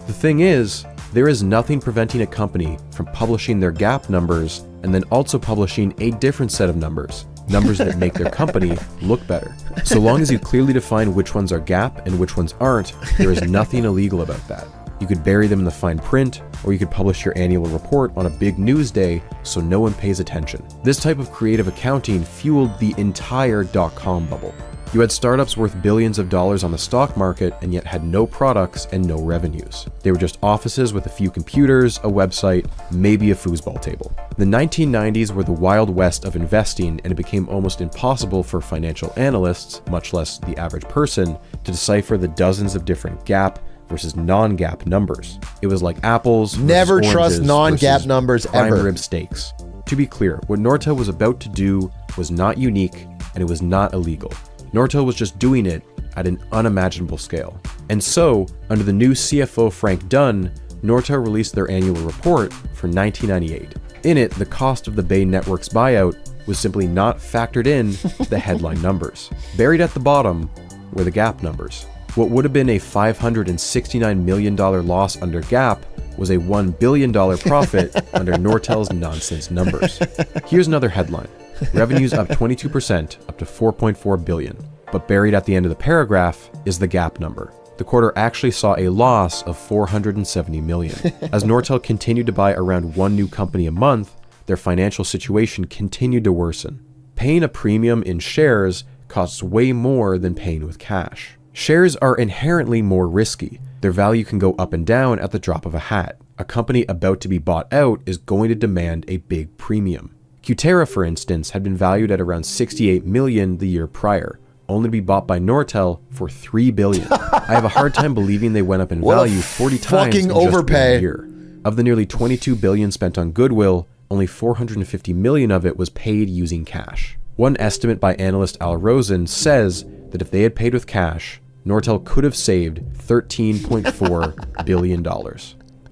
The thing is, there is nothing preventing a company from publishing their GAAP numbers and then also publishing a different set of numbers that make their company look better. So long as you clearly define which ones are GAAP and which ones aren't, there is nothing illegal about that. You could bury them in the fine print, or you could publish your annual report on a big news day so no one pays attention. This type of creative accounting fueled the entire dot-com bubble. You had startups worth billions of dollars on the stock market and yet had no products and no revenues. They were just offices with a few computers, a website, maybe a foosball table. The 1990s were the wild west of investing, and it became almost impossible for financial analysts, much less the average person, to decipher the dozens of different GAAP versus non-GAAP numbers. It was like apples Never versus trust oranges non-GAAP versus numbers prime ever. rib steaks. To be clear, what Nortel was about to do was not unique and it was not illegal. Nortel was just doing it at an unimaginable scale. And so, under the new CFO Frank Dunn, Nortel released their annual report for 1998. In it, the cost of the Bay Network's buyout was simply not factored in to the headline numbers. Buried at the bottom were the GAAP numbers. What would have been a $569 million loss under GAAP was a $1 billion profit under Nortel's nonsense numbers. Here's another headline. Revenues up 22%, up to $4.4 billion. But buried at the end of the paragraph is the GAAP number. The quarter actually saw a loss of $470 million. As Nortel continued to buy around one new company a month, their financial situation continued to worsen. Paying a premium in shares costs way more than paying with cash. Shares are inherently more risky. Their value can go up and down at the drop of a hat. A company about to be bought out is going to demand a big premium. Qterra, for instance, had been valued at around $68 million the year prior, only to be bought by Nortel for $3 billion. I have a hard time believing they went up in value 40 times in just overpay. 1 year. Of the nearly $22 billion spent on goodwill, only $450 million of it was paid using cash. One estimate by analyst Al Rosen says that if they had paid with cash, Nortel could have saved $13.4 billion.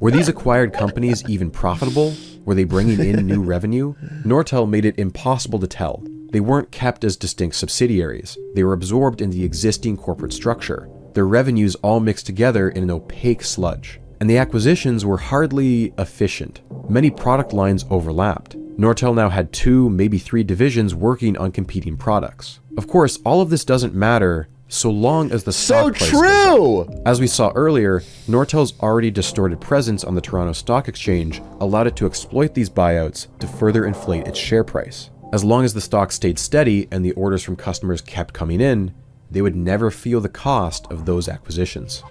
Were these acquired companies even profitable? Were they bringing in new revenue? Nortel made it impossible to tell. They weren't kept as distinct subsidiaries. They were absorbed in the existing corporate structure. Their revenues all mixed together in an opaque sludge. And the acquisitions were hardly efficient. Many product lines overlapped. Nortel now had 2, maybe 3 divisions working on competing products. Of course, all of this doesn't matter so long as the stock price goes up. As we saw earlier, Nortel's already distorted presence on the Toronto Stock Exchange allowed it to exploit these buyouts to further inflate its share price. As long as the stock stayed steady and the orders from customers kept coming in, they would never feel the cost of those acquisitions.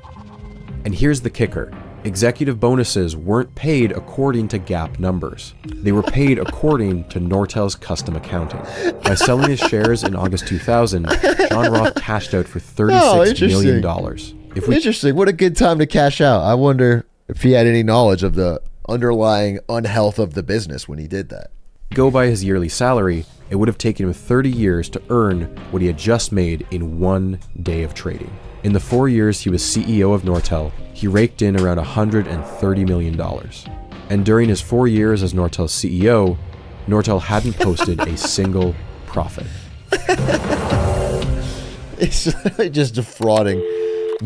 And here's the kicker. Executive bonuses weren't paid according to GAAP numbers. They were paid according to Nortel's custom accounting. By selling his shares in August 2000, John Roth cashed out for $36 million. Interesting. What a good time to cash out. I wonder if he had any knowledge of the underlying unhealth of the business when he did that. Go by his yearly salary, it would have taken him 30 years to earn what he had just made in 1 day of trading. In the 4 years he was CEO of Nortel, he raked in around $130 million. And during his 4 years as Nortel's CEO, Nortel hadn't posted a single profit. It's just defrauding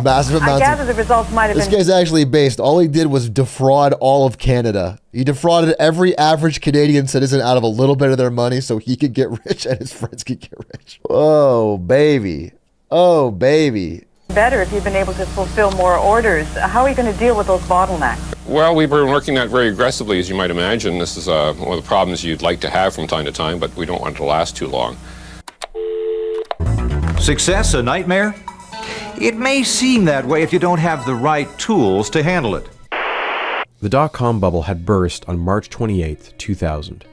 massive amounts. I gather the results might have This been... guy's actually based. All he did was defraud all of Canada. He defrauded every average Canadian citizen out of a little bit of their money so he could get rich and his friends could get rich. Oh, baby. Oh, baby. better if you've been able to fulfill more orders. How are you going to deal with those bottlenecks? Well, we've been working that very aggressively, as you might imagine. This is one of the problems you'd like to have from time to time, but we don't want it to last too long. Success a nightmare? It may seem that way if you don't have the right tools to handle it. The dot-com bubble had burst on March 28, 2000.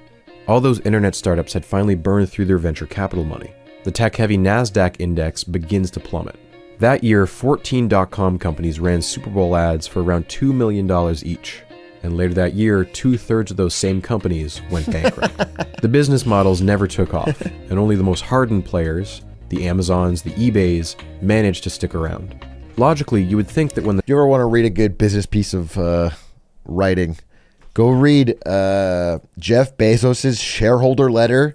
All those internet startups had finally burned through their venture capital money. The tech-heavy NASDAQ index begins to plummet. That year, 14 dot-com companies ran Super Bowl ads for around $2 million each. And later that year, 2/3 of those same companies went bankrupt. The business models never took off, and only the most hardened players, the Amazons, the eBays, managed to stick around. Logically, you would think that when If you ever want to read a good business piece of writing, go read Jeff Bezos' shareholder letter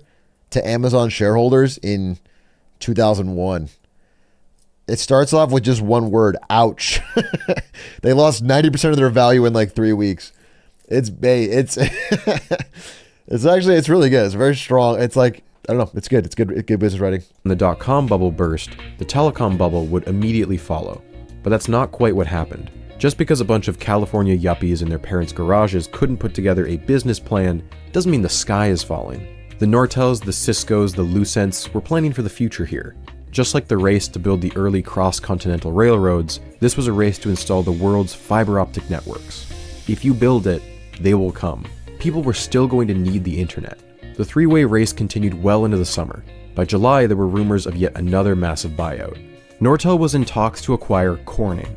to Amazon shareholders in 2001. It starts off with just one word, ouch. They lost 90% of their value in like 3 weeks. It's it's really good. It's very strong. It's like, I don't know, it's good. It's good business writing. the dot-com bubble burst, the telecom bubble would immediately follow. But that's not quite what happened. Just because a bunch of California yuppies in their parents' garages couldn't put together a business plan doesn't mean the sky is falling. The Nortels, the Ciscos, the Lucents were planning for the future here. Just like the race to build the early cross-continental railroads, this was a race to install the world's fiber optic networks. If you build it, they will come. People were still going to need the internet. The three-way race continued well into the summer. By July, there were rumors of yet another massive buyout. Nortel was in talks to acquire Corning.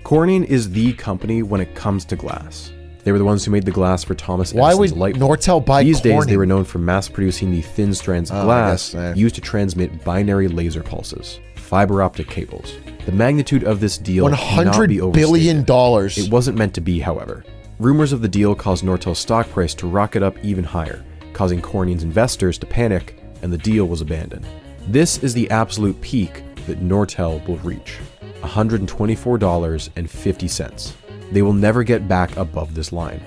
Corning is the company when it comes to glass. They were the ones who made the glass for Thomas Why Edison's would light bulb. Nortel buy These days, Corning? they were known for mass-producing the thin strands of glass I guess, used to transmit binary laser pulses, fiber optic cables. The magnitude of this deal cannot be $100 overstated. billion. It wasn't meant to be, however. Rumors of the deal caused Nortel's stock price to rocket up even higher, causing Corning's investors to panic, and the deal was abandoned. This is the absolute peak that Nortel will reach, $124.50. They will never get back above this line.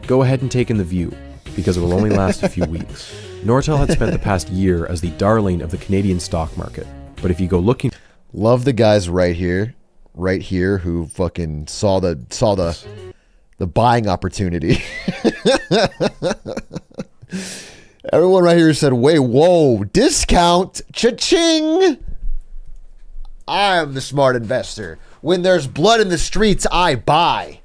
Go ahead and take in the view, because it will only last a few weeks. Nortel had spent the past year as the darling of the Canadian stock market, but if you go looking... Love the guys right here, who fucking saw the buying opportunity. Everyone right here said, wait, whoa, discount, cha-ching. I am the smart investor. When there's blood in the streets, I buy.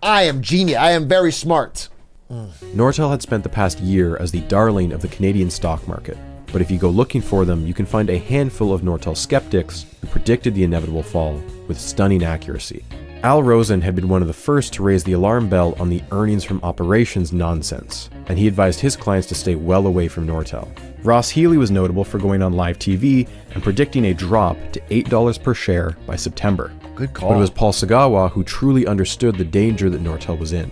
I am genius. I am very smart. Nortel had spent the past year as the darling of the Canadian stock market, but if you go looking for them, you can find a handful of Nortel skeptics who predicted the inevitable fall with stunning accuracy. Al Rosen had been one of the first to raise the alarm bell on the earnings from operations nonsense, and he advised his clients to stay well away from Nortel. Ross Healy was notable for going on live TV and predicting a drop to $8 per share by September. Good call. But it was Paul Sagawa who truly understood the danger that Nortel was in.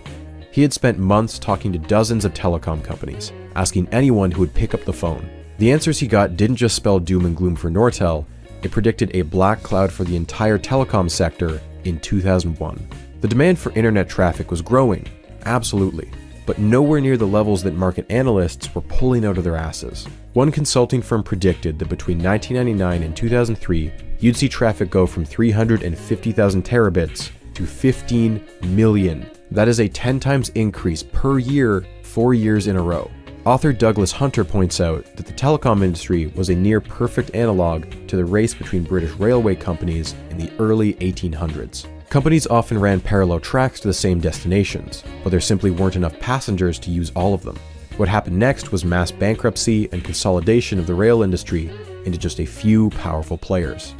He had spent months talking to dozens of telecom companies, asking anyone who would pick up the phone. The answers he got didn't just spell doom and gloom for Nortel, it predicted a black cloud for the entire telecom sector in 2001. The demand for internet traffic was growing, absolutely, but nowhere near the levels that market analysts were pulling out of their asses. One consulting firm predicted that between 1999 and 2003, you'd see traffic go from 350,000 terabits to 15 million. That is a 10 times increase per year, 4 years in a row. Author Douglas Hunter points out that the telecom industry was a near perfect analog to the race between British railway companies in the early 1800s. Companies often ran parallel tracks to the same destinations, but there simply weren't enough passengers to use all of them. What happened next was mass bankruptcy and consolidation of the rail industry into just a few powerful players.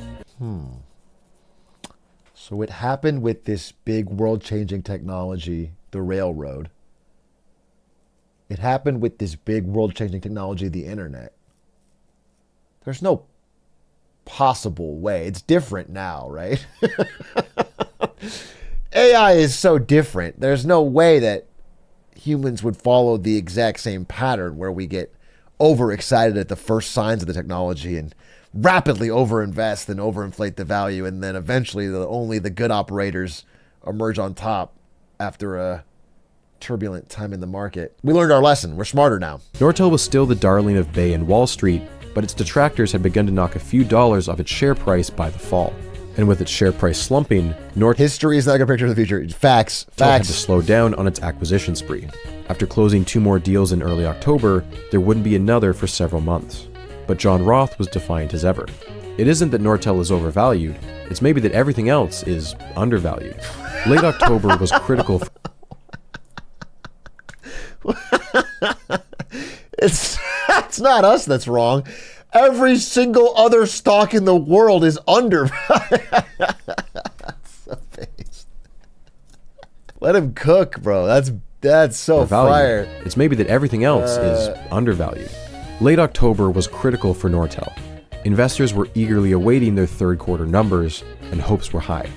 So it happened with this big world-changing technology, the railroad. It happened with this big world-changing technology, the internet. There's no possible way. It's different now, right? AI is so different. There's no way that humans would follow the exact same pattern where we get overexcited at the first signs of the technology and rapidly overinvest and overinflate the value, and then eventually only the good operators emerge on top after a turbulent time in the market. We learned our lesson. We're smarter now. Nortel was still the darling of Bay and Wall Street, but its detractors had begun to knock a few dollars off its share price by the fall. And with its share price slumping, History is not a good picture of the future. Facts. had to slow down on its acquisition spree. After closing 2 more deals in early October, there wouldn't be another for several months. But John Roth was defiant as ever. It isn't that Nortel is overvalued, it's maybe that everything else is undervalued. Late October was critical for It's not us that's wrong. Every single other stock in the world is undervalued. So based. Let him cook, bro. That's so fire. It's maybe that everything else is undervalued. Late October was critical for Nortel. Investors were eagerly awaiting their third quarter numbers, and hopes were high.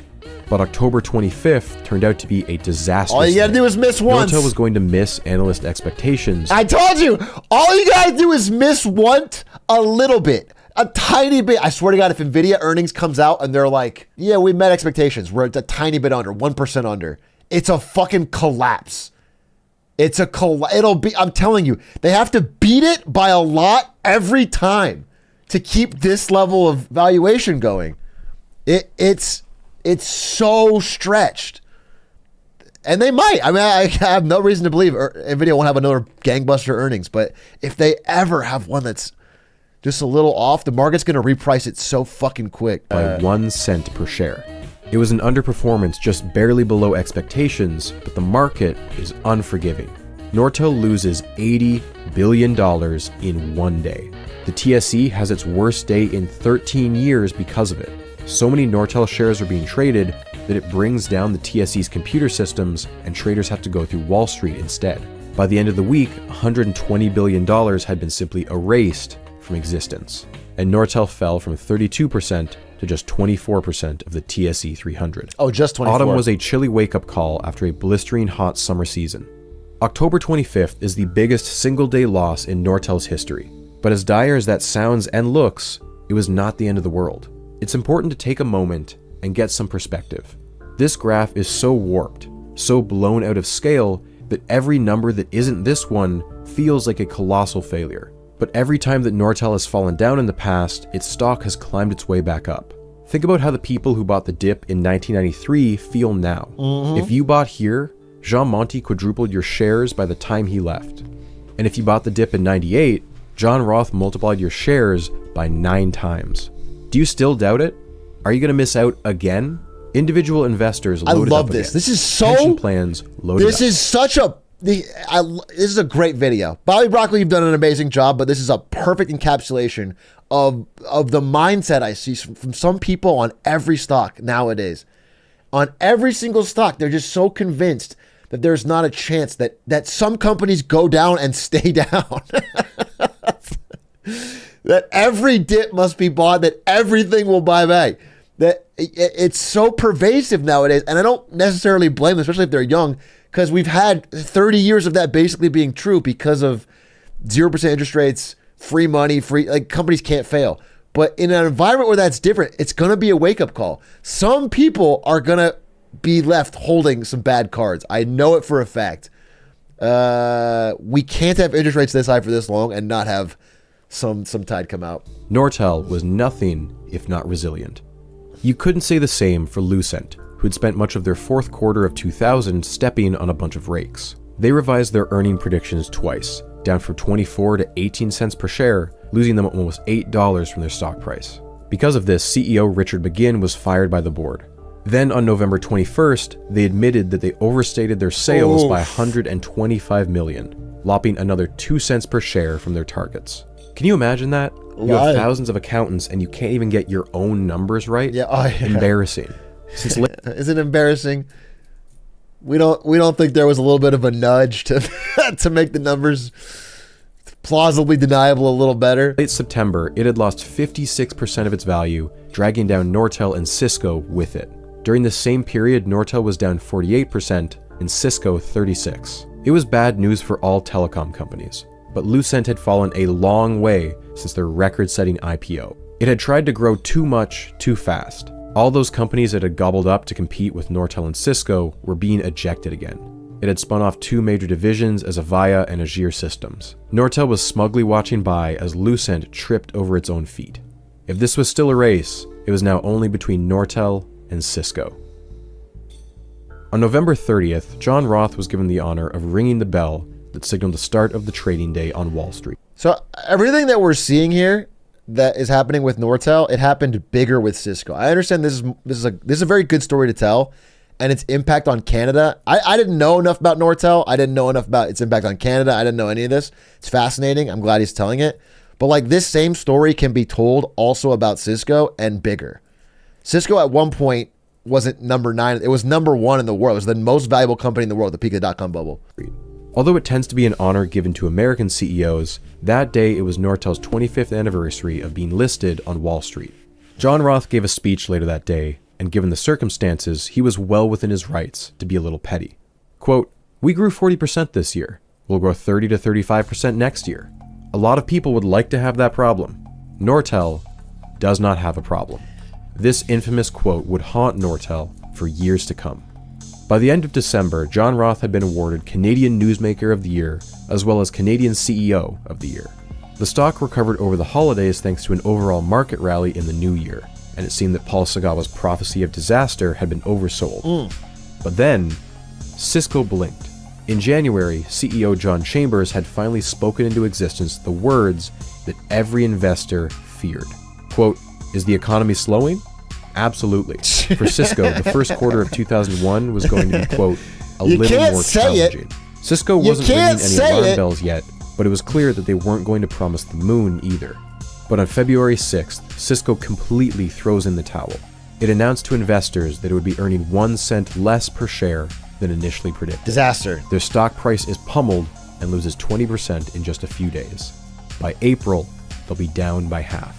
But October 25th turned out to be a disaster. All you gotta do is miss once. Nortel was going to miss analyst expectations. I told you, all you gotta do is miss once a little bit. A tiny bit. I swear to God, if NVIDIA earnings comes out and they're like, yeah, we met expectations. We're a tiny bit under, 1% under. It's a fucking collapse. It'll be, I'm telling you, they have to beat it by a lot every time to keep this level of valuation going. It's so stretched. And they might. I mean, I have no reason to believe NVIDIA won't have another gangbuster earnings. But if they ever have one that's just a little off, the market's going to reprice it so fucking quick. By 1 cent per share. It was an underperformance just barely below expectations, but the market is unforgiving. Nortel loses $80 billion in 1 day. The TSE has its worst day in 13 years because of it. So many Nortel shares are being traded that it brings down the TSE's computer systems and traders have to go through Wall Street instead. By the end of the week, $120 billion had been simply erased from existence, and Nortel fell from 32% to just 24% of the TSE 300. Oh, just 24. Autumn was a chilly wake-up call after a blistering hot summer season. October 25th is the biggest single-day loss in Nortel's history. But as dire as that sounds and looks, it was not the end of the world. It's important to take a moment and get some perspective. This graph is so warped, so blown out of scale, that every number that isn't this one feels like a colossal failure. But every time that Nortel has fallen down in the past, its stock has climbed its way back up. Think about how the people who bought the dip in 1993 feel now. If you bought here, Jean Monty quadrupled your shares by the time he left. And if you bought the dip in 98, John Roth multiplied your shares by 9 times. Do you still doubt it? Are you going to miss out again? Individual investors loaded up again. This is so... Pension plans loaded up. This is such a... This is a great video. Bobby Broccoli, you've done an amazing job, but this is a perfect encapsulation of the mindset I see from some people on every stock nowadays. On every single stock, they're just so convinced that there's not a chance that some companies go down and stay down. That every dip must be bought, that everything will buy back. That it's so pervasive nowadays, and I don't necessarily blame them, especially if they're young, because we've had 30 years of that basically being true because of 0% interest rates, free money, like companies can't fail. But in an environment where that's different, it's going to be a wake-up call. Some people are going to be left holding some bad cards. I know it for a fact. We can't have interest rates this high for this long and not have some tide come out. Nortel was nothing if not resilient. You couldn't say the same for Lucent, who'd spent much of their fourth quarter of 2000 stepping on a bunch of rakes. They revised their earning predictions twice, down from 24 to 18 cents per share, losing them almost $8 from their stock price. Because of this, CEO Richard McGinn was fired by the board. Then on November 21st, they admitted that they overstated their sales by $125 million, lopping another 2 cents per share from their targets. Can you imagine that? You have thousands of accountants and you can't even get your own numbers right? Yeah. Embarrassing. Is it embarrassing? We don't think there was a little bit of a nudge to to make the numbers plausibly deniable a little better. Late September, it had lost 56% of its value, dragging down Nortel and Cisco with it. During the same period, Nortel was down 48% and Cisco 36%. It was bad news for all telecom companies, but Lucent had fallen a long way since their record-setting IPO. It had tried to grow too much, too fast. All those companies it had gobbled up to compete with Nortel and Cisco were being ejected again. It had spun off 2 major divisions as Avaya and Azure Systems. Nortel was smugly watching by as Lucent tripped over its own feet. If this was still a race, it was now only between Nortel and Cisco. On November 30th, John Roth was given the honor of ringing the bell that signaled the start of the trading day on Wall Street. So everything that we're seeing here that is happening with Nortel, it happened bigger with Cisco. I understand this is a very good story to tell, and its impact on Canada. I didn't know enough about Nortel. I didn't know enough about its impact on Canada. I didn't know any of this. It's fascinating. I'm glad he's telling it. But like this same story can be told also about Cisco and bigger. Cisco at one point wasn't number 9. It was number 1 in the world. It was the most valuable company in the world at the peak of the dot-com bubble. Although it tends to be an honor given to American CEOs, that day it was Nortel's 25th anniversary of being listed on Wall Street. John Roth gave a speech later that day, and given the circumstances, he was well within his rights to be a little petty. Quote, "We grew 40% this year. We'll grow 30 to 35% next year. A lot of people would like to have that problem. Nortel does not have a problem." This infamous quote would haunt Nortel for years to come. By the end of December, John Roth had been awarded Canadian Newsmaker of the Year, as well as Canadian CEO of the Year. The stock recovered over the holidays thanks to an overall market rally in the new year, and it seemed that Paul Sagawa's prophecy of disaster had been oversold. But then, Cisco blinked. In January, CEO John Chambers had finally spoken into existence the words that every investor feared. Quote, "Is the economy slowing? Absolutely. For Cisco, the first quarter of 2001 was going to be, quote, a little more challenging." Cisco wasn't ringing any alarm bells yet, but it was clear that they weren't going to promise the moon either. But on February 6th, Cisco completely throws in the towel. It announced to investors that it would be earning 1 cent less per share than initially predicted. Disaster. Their stock price is pummeled and loses 20% in just a few days. By April, they'll be down by half.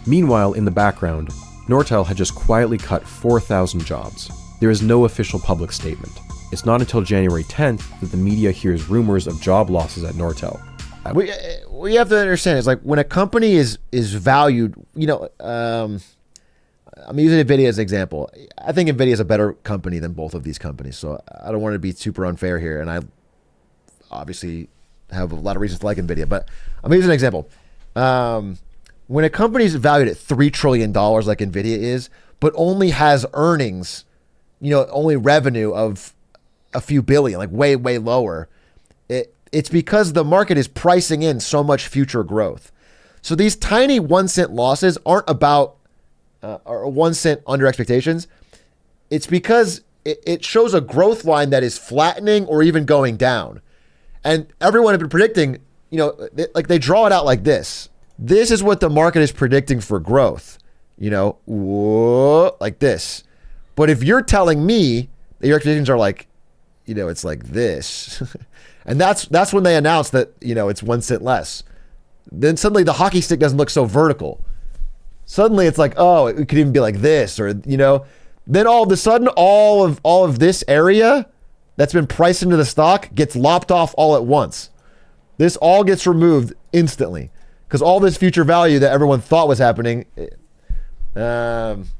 Meanwhile, in the background, Nortel had just quietly cut 4,000 jobs. There is no official public statement. It's not until January 10th that the media hears rumors of job losses at Nortel. We have to understand, it's like when a company is valued, I'm using NVIDIA as an example. I think NVIDIA is a better company than both of these companies, so I don't want to be super unfair here, and I obviously have a lot of reasons to like NVIDIA, but I'm using an example. When a company is valued at $3 trillion like NVIDIA is, but only has earnings, only revenue of a few billion, like way, way lower, it's because the market is pricing in so much future growth. So these tiny 1 cent losses aren't about or 1 cent under expectations. It's because it shows a growth line that is flattening or even going down. And everyone had been predicting, like they draw it out like this. This is what the market is predicting for growth, like this. But if you're telling me that your expectations are like, it's like this, and that's when they announce that, it's 1 cent less. Then suddenly the hockey stick doesn't look so vertical. Suddenly it's like, oh, it could even be like this, or, then all of a sudden, all of this area that's been priced into the stock gets lopped off all at once. This all gets removed instantly. Because all this future value that everyone thought was happening, that's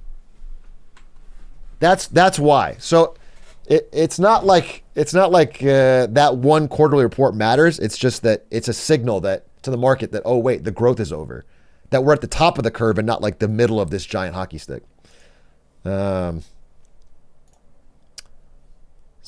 why. So it's not like that one quarterly report matters. It's just that it's a signal that to the market that, oh wait, the growth is over, that we're at the top of the curve and not like the middle of this giant hockey stick. Sorry,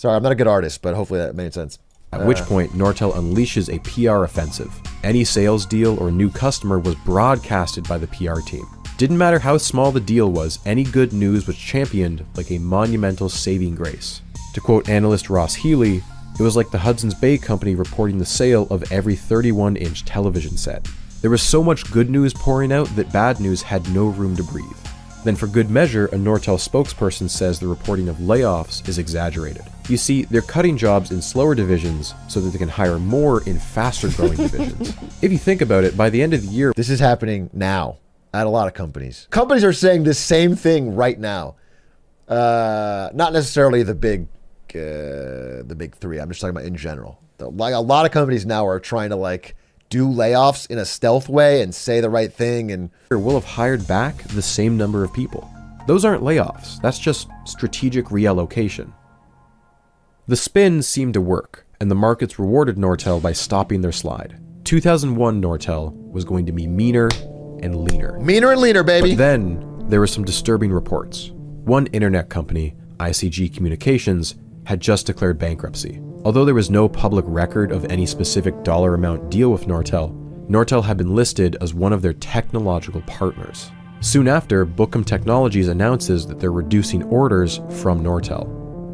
I'm not a good artist, but hopefully that made sense. At which point, Nortel unleashes a PR offensive. Any sales deal or new customer was broadcasted by the PR team. Didn't matter how small the deal was, any good news was championed like a monumental saving grace. To quote analyst Ross Healy, it was like the Hudson's Bay Company reporting the sale of every 31-inch television set. There was so much good news pouring out that bad news had no room to breathe. Then for good measure, a Nortel spokesperson says the reporting of layoffs is exaggerated. You see, they're cutting jobs in slower divisions so that they can hire more in faster growing divisions. If you think about it, by the end of the year... This is happening now at a lot of companies. Companies are saying the same thing right now. Not necessarily the big three. I'm just talking about in general. Like a lot of companies now are trying to do layoffs in a stealth way and say the right thing, and will have hired back the same number of people. Those aren't layoffs. That's just strategic reallocation. The spin seemed to work, and the markets rewarded Nortel by stopping their slide. 2001 Nortel was going to be meaner and leaner. Meaner and leaner, baby. But then there were some disturbing reports. One internet company, ICG Communications, had just declared bankruptcy. Although there was no public record of any specific dollar amount deal with Nortel, Nortel had been listed as one of their technological partners. Soon after, Bookham Technologies announces that they're reducing orders from Nortel.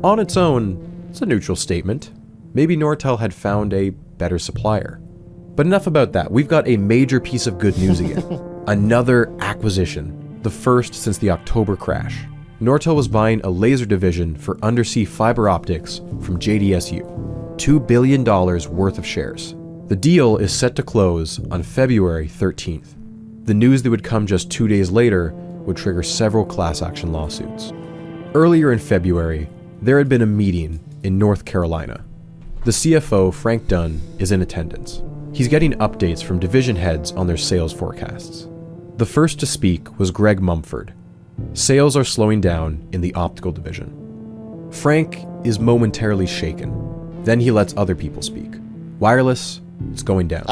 On its own, it's a neutral statement. Maybe Nortel had found a better supplier. But enough about that. We've got a major piece of good news again. Another acquisition, the first since the October crash. Nortel was buying a laser division for undersea fiber optics from JDSU. $2 billion worth of shares. The deal is set to close on February 13th. The news that would come just 2 days later would trigger several class action lawsuits. Earlier in February, there had been a meeting in North Carolina. The CFO, Frank Dunn, is in attendance. He's getting updates from division heads on their sales forecasts. The first to speak was Greg Mumford. Sales are slowing down in the optical division. Frank is momentarily shaken. Then he lets other people speak. Wireless, it's going down.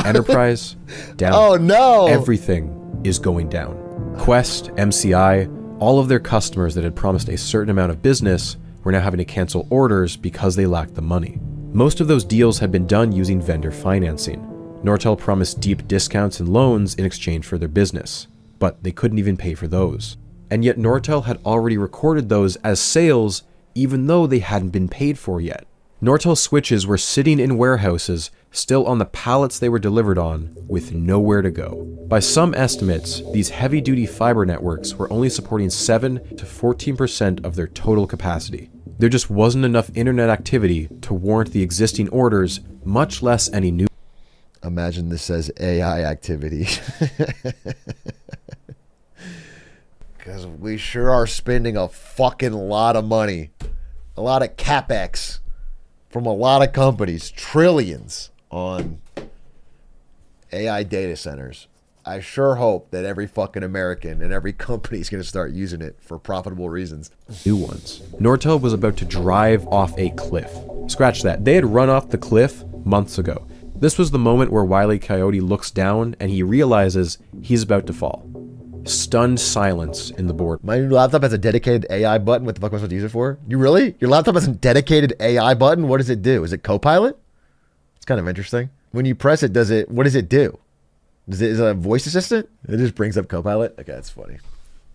Enterprise, down. Oh no! Everything is going down. Quest, MCI, all of their customers that had promised a certain amount of business were now having to cancel orders because they lacked the money. Most of those deals had been done using vendor financing. Nortel promised deep discounts and loans in exchange for their business, but they couldn't even pay for those. And yet Nortel had already recorded those as sales even though they hadn't been paid for yet. Nortel switches were sitting in warehouses, still on the pallets they were delivered on, with nowhere to go. By some estimates, these heavy-duty fiber networks were only supporting 7 to 14% of their total capacity. There just wasn't enough internet activity to warrant the existing orders, much less any new. Imagine this says AI activity. Because we sure are spending a fucking lot of money. A lot of CapEx. From a lot of companies, trillions on AI data centers. I sure hope that every fucking American and every company is going to start using it for profitable reasons. New ones. Nortel was about to drive off a cliff. Scratch that. They had run off the cliff months ago. This was the moment where Wile E. Coyote looks down and he realizes he's about to fall. Stunned silence in the board. My new laptop has a dedicated AI button. What the fuck am I supposed to use it for? You really? Your laptop has a dedicated AI button? What does it do? Is it Copilot? It's kind of interesting. When you press it, what does it do? Is it a voice assistant? It just brings up Copilot? Okay, that's funny.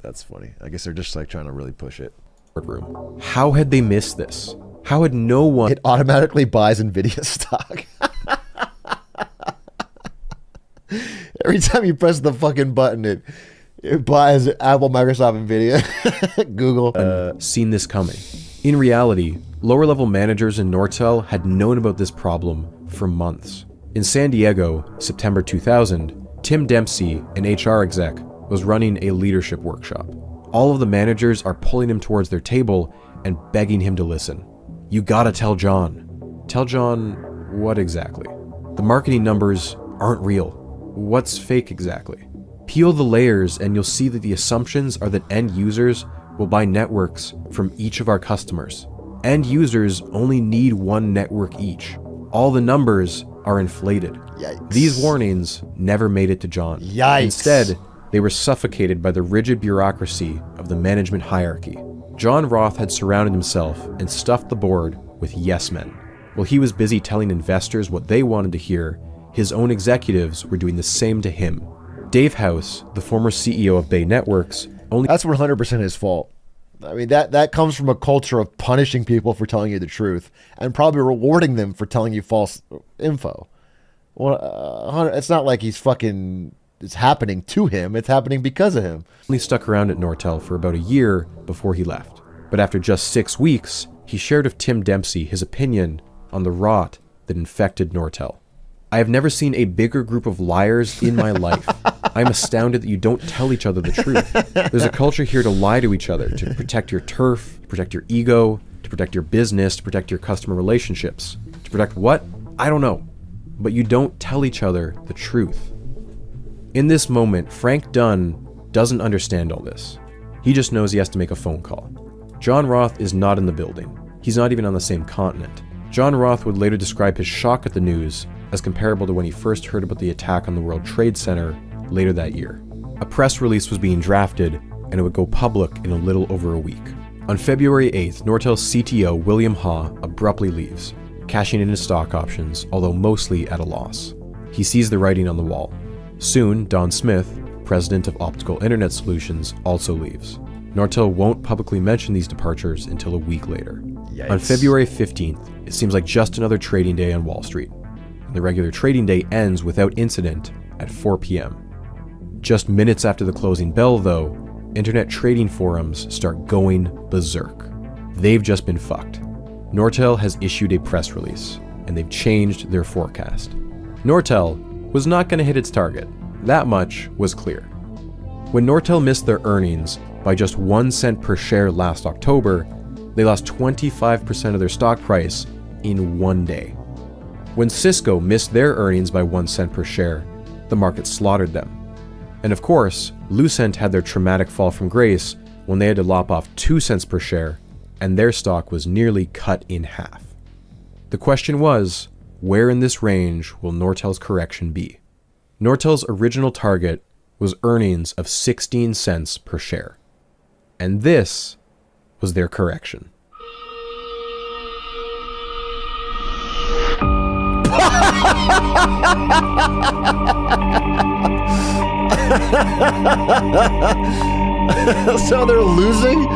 That's funny. I guess they're just like trying to really push it. Room. How had they missed this? How had no one... It automatically buys NVIDIA stock. Every time you press the fucking button, it buys Apple, Microsoft, NVIDIA, Google. Seen this coming. In reality, lower-level managers in Nortel had known about this problem for months. In San Diego, September 2000, Tim Dempsey, an HR exec, was running a leadership workshop. All of the managers are pulling him towards their table and begging him to listen. You gotta tell John. Tell John what exactly? The marketing numbers aren't real. What's fake exactly? Peel the layers and you'll see that the assumptions are that end users will buy networks from each of our customers. End users only need one network each. All the numbers are inflated. Yikes. These warnings never made it to John. Yikes. Instead, they were suffocated by the rigid bureaucracy of the management hierarchy. John Roth had surrounded himself and stuffed the board with yes men. While he was busy telling investors what they wanted to hear, his own executives were doing the same to him. Dave House, the former CEO of Bay Networks, only... That's 100% his fault. I mean, that comes from a culture of punishing people for telling you the truth and probably rewarding them for telling you false info. Well, it's not like it's happening to him. It's happening because of him. Only stuck around at Nortel for about a year before he left. But after just 6 weeks, he shared with Tim Dempsey his opinion on the rot that infected Nortel. I have never seen a bigger group of liars in my life. I'm astounded that you don't tell each other the truth. There's a culture here to lie to each other, to protect your turf, to protect your ego, to protect your business, to protect your customer relationships. To protect what? I don't know. But you don't tell each other the truth. In this moment, Frank Dunn doesn't understand all this. He just knows he has to make a phone call. John Roth is not in the building. He's not even on the same continent. John Roth would later describe his shock at the news as comparable to when he first heard about the attack on the World Trade Center later that year. A press release was being drafted, and it would go public in a little over a week. On February 8th, Nortel's CTO, William Ha, abruptly leaves, cashing in his stock options, although mostly at a loss. He sees the writing on the wall. Soon, Don Smith, president of Optical Internet Solutions, also leaves. Nortel won't publicly mention these departures until a week later. Yikes. On February 15th, it seems like just another trading day on Wall Street. The regular trading day ends without incident at 4 p.m. Just minutes after the closing bell, though, internet trading forums start going berserk. They've just been fucked. Nortel has issued a press release, and they've changed their forecast. Nortel was not going to hit its target. That much was clear. When Nortel missed their earnings by just 1 cent per share last October, they lost 25% of their stock price in one day. When Cisco missed their earnings by 1 cent per share, the market slaughtered them. And of course, Lucent had their traumatic fall from grace when they had to lop off 2 cents per share, and their stock was nearly cut in half. The question was, where in this range will Nortel's correction be? Nortel's original target was earnings of 16 cents per share. And this was their correction. So they're losing?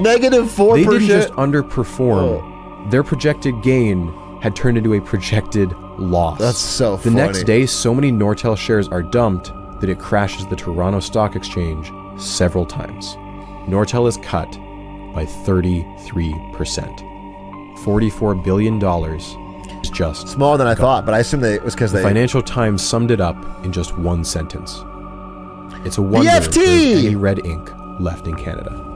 -4%? They didn't just underperform. Their projected gain had turned into a projected loss. That's so funny. The next day, so many Nortel shares are dumped that it crashes the Toronto Stock Exchange several times. Nortel is cut by 33%. $44 billion is just smaller than I thought, but I assume it was because the Financial Times summed it up in just one sentence. It's a wonder FT! there's any red ink left in Canada.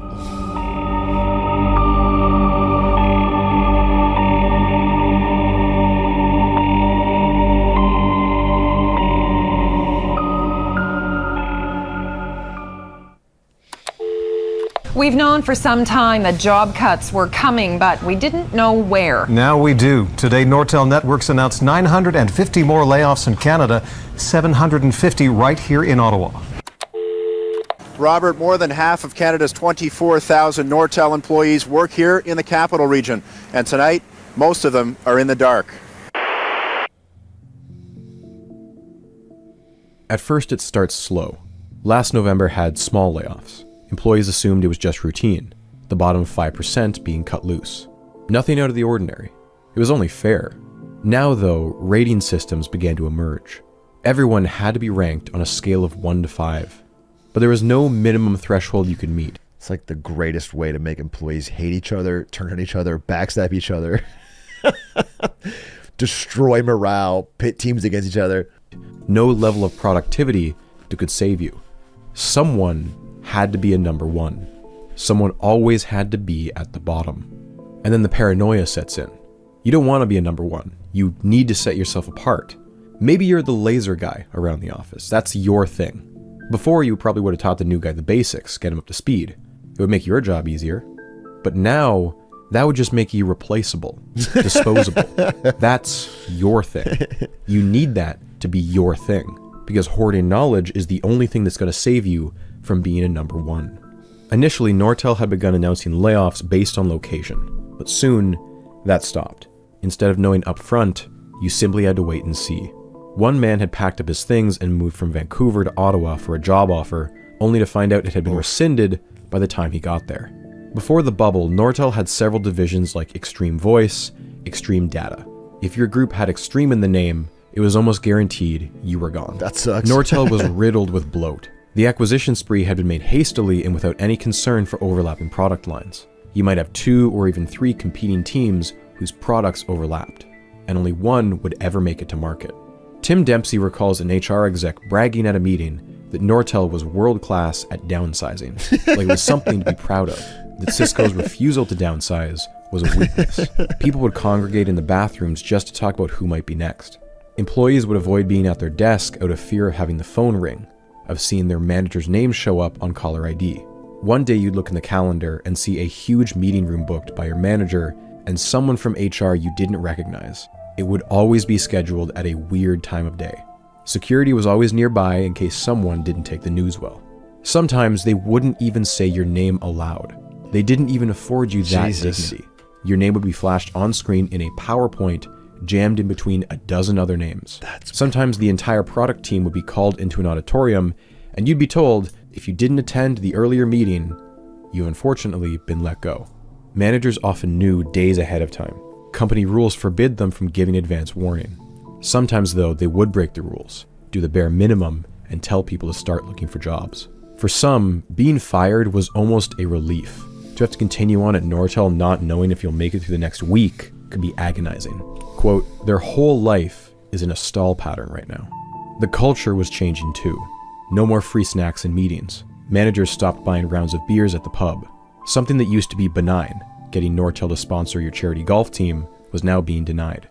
We've known for some time that job cuts were coming, but we didn't know where. Now we do. Today, Nortel Networks announced 950 more layoffs in Canada, 750 right here in Ottawa. Robert, more than half of Canada's 24,000 Nortel employees work here in the capital region. And tonight, most of them are in the dark. At first, it starts slow. Last November had small layoffs. Employees assumed it was just routine, the bottom 5% being cut loose. Nothing out of the ordinary. It was only fair. Now, though, rating systems began to emerge. Everyone had to be ranked on a scale of 1 to 5, but there was no minimum threshold you could meet. It's like the greatest way to make employees hate each other, turn on each other, backstab each other, destroy morale, pit teams against each other. No level of productivity that could save you. Someone had to be a number one. Someone always had to be at the bottom. And then the paranoia sets in. You don't want to be a number one. You need to set yourself apart. Maybe you're the laser guy around the office. That's your thing. Before, you probably would have taught the new guy the basics, get him up to speed. It would make your job easier. But now, that would just make you replaceable, disposable. That's your thing. You need that to be your thing, because hoarding knowledge is the only thing that's going to save you from being a number one. Initially, Nortel had begun announcing layoffs based on location, but soon that stopped. Instead of knowing up front, you simply had to wait and see. One man had packed up his things and moved from Vancouver to Ottawa for a job offer, only to find out it had been rescinded by the time he got there. Before the bubble, Nortel had several divisions like Extreme Voice, Extreme Data. If your group had Extreme in the name, it was almost guaranteed you were gone. That sucks. Nortel was riddled with bloat. The acquisition spree had been made hastily and without any concern for overlapping product lines. You might have 2 or even 3 competing teams whose products overlapped, and only one would ever make it to market. Tim Dempsey recalls an HR exec bragging at a meeting that Nortel was world-class at downsizing, like it was something to be proud of, that Cisco's refusal to downsize was a weakness. People would congregate in the bathrooms just to talk about who might be next. Employees would avoid being at their desk out of fear of having the phone ring, of seeing their manager's name show up on caller ID. One day you'd look in the calendar and see a huge meeting room booked by your manager and someone from HR you didn't recognize. It would always be scheduled at a weird time of day. Security was always nearby in case someone didn't take the news well. Sometimes they wouldn't even say your name aloud. They didn't even afford you that dignity. Your name would be flashed on screen in a PowerPoint jammed in between a dozen other names. Sometimes the entire product team would be called into an auditorium, and you'd be told, if you didn't attend the earlier meeting, you've unfortunately been let go. Managers often knew days ahead of time. Company rules forbid them from giving advance warning. Sometimes, though, they would break the rules, do the bare minimum, and tell people to start looking for jobs. For some, being fired was almost a relief. To have to continue on at Nortel not knowing if you'll make it through the next week could be agonizing. Quote, their whole life is in a stall pattern right now. The culture was changing too. No more free snacks and meetings. Managers stopped buying rounds of beers at the pub. Something that used to be benign, getting Nortel to sponsor your charity golf team, was now being denied.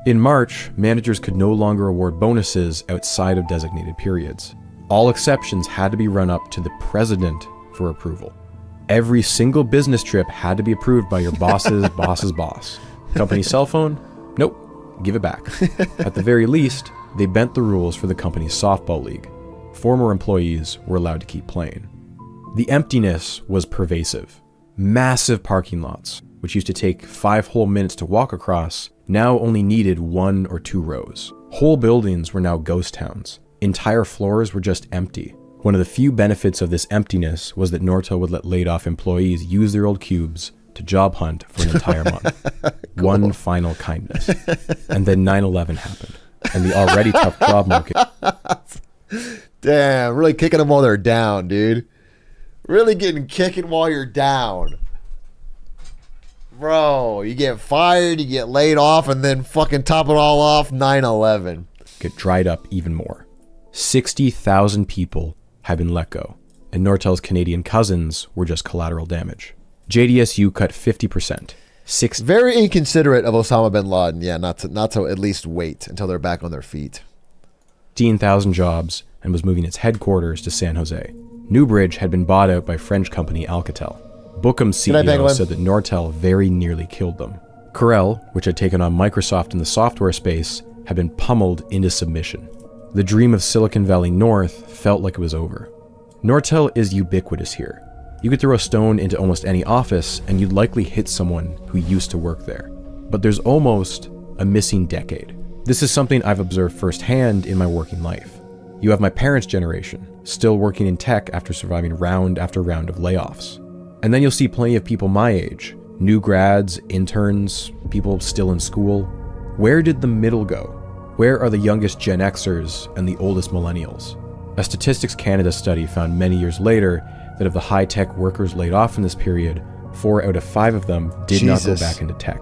In March, managers could no longer award bonuses outside of designated periods. All exceptions had to be run up to the president for approval. Every single business trip had to be approved by your boss's boss's boss. Company cell phone? Nope, give it back. At the very least, they bent the rules for the company's softball league. Former employees were allowed to keep playing. The emptiness was pervasive. Massive parking lots, which used to take 5 whole minutes to walk across, now only needed 1 or 2 rows. Whole buildings were now ghost towns. Entire floors were just empty. One of the few benefits of this emptiness was that Nortel would let laid-off employees use their old cubes to job hunt for an entire month. Cool. One final kindness. And then 9/11 happened, and the already tough job market. Damn, really kicking them while they're down, dude. Really getting kicking while you're down. Bro, you get fired, you get laid off, and then fucking top it all off, 9/11. Get dried up even more. 60,000 people had been let go, and Nortel's Canadian cousins were just collateral damage. JDSU cut 50%. Very inconsiderate of Osama bin Laden, yeah, not to at least wait until they're back on their feet. 15,000 jobs, and was moving its headquarters to San Jose. Newbridge had been bought out by French company Alcatel. Bookham's CEO said that Nortel very nearly killed them. Corel, which had taken on Microsoft in the software space, had been pummeled into submission. The dream of Silicon Valley North felt like it was over. Nortel is ubiquitous here. You could throw a stone into almost any office and you'd likely hit someone who used to work there. But there's almost a missing decade. This is something I've observed firsthand in my working life. You have my parents' generation, still working in tech after surviving round after round of layoffs. And then you'll see plenty of people my age, new grads, interns, people still in school. Where did the middle go? Where are the youngest Gen Xers and the oldest millennials? A Statistics Canada study found many years later that of the high-tech workers laid off in this period, 4 out of 5 of them did not go back into tech.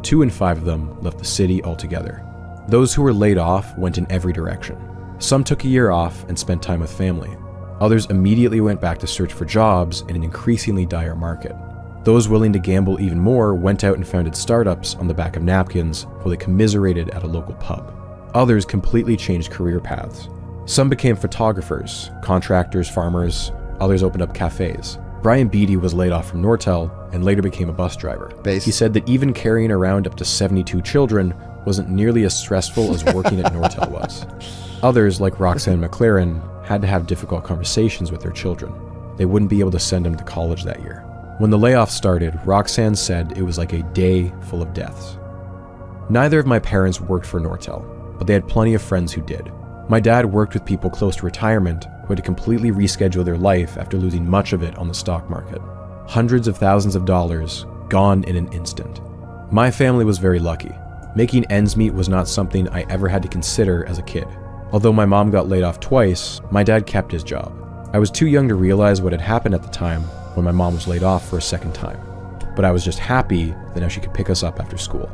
2 in 5 of them left the city altogether. Those who were laid off went in every direction. Some took a year off and spent time with family. Others immediately went back to search for jobs in an increasingly dire market. Those willing to gamble even more went out and founded startups on the back of napkins while they commiserated at a local pub. Others completely changed career paths. Some became photographers, contractors, farmers. Others opened up cafes. Brian Beattie was laid off from Nortel and later became a bus driver. He said that even carrying around up to 72 children wasn't nearly as stressful as working at Nortel was. Others, like Roxanne McLaren, had to have difficult conversations with their children. They wouldn't be able to send them to college that year. When the layoff started, Roxanne said it was like a day full of deaths. Neither of my parents worked for Nortel, but they had plenty of friends who did. My dad worked with people close to retirement who had to completely reschedule their life after losing much of it on the stock market. Hundreds of thousands of dollars gone in an instant. My family was very lucky. Making ends meet was not something I ever had to consider as a kid. Although my mom got laid off twice, my dad kept his job. I was too young to realize what had happened at the time when my mom was laid off for a second time. But I was just happy that now she could pick us up after school.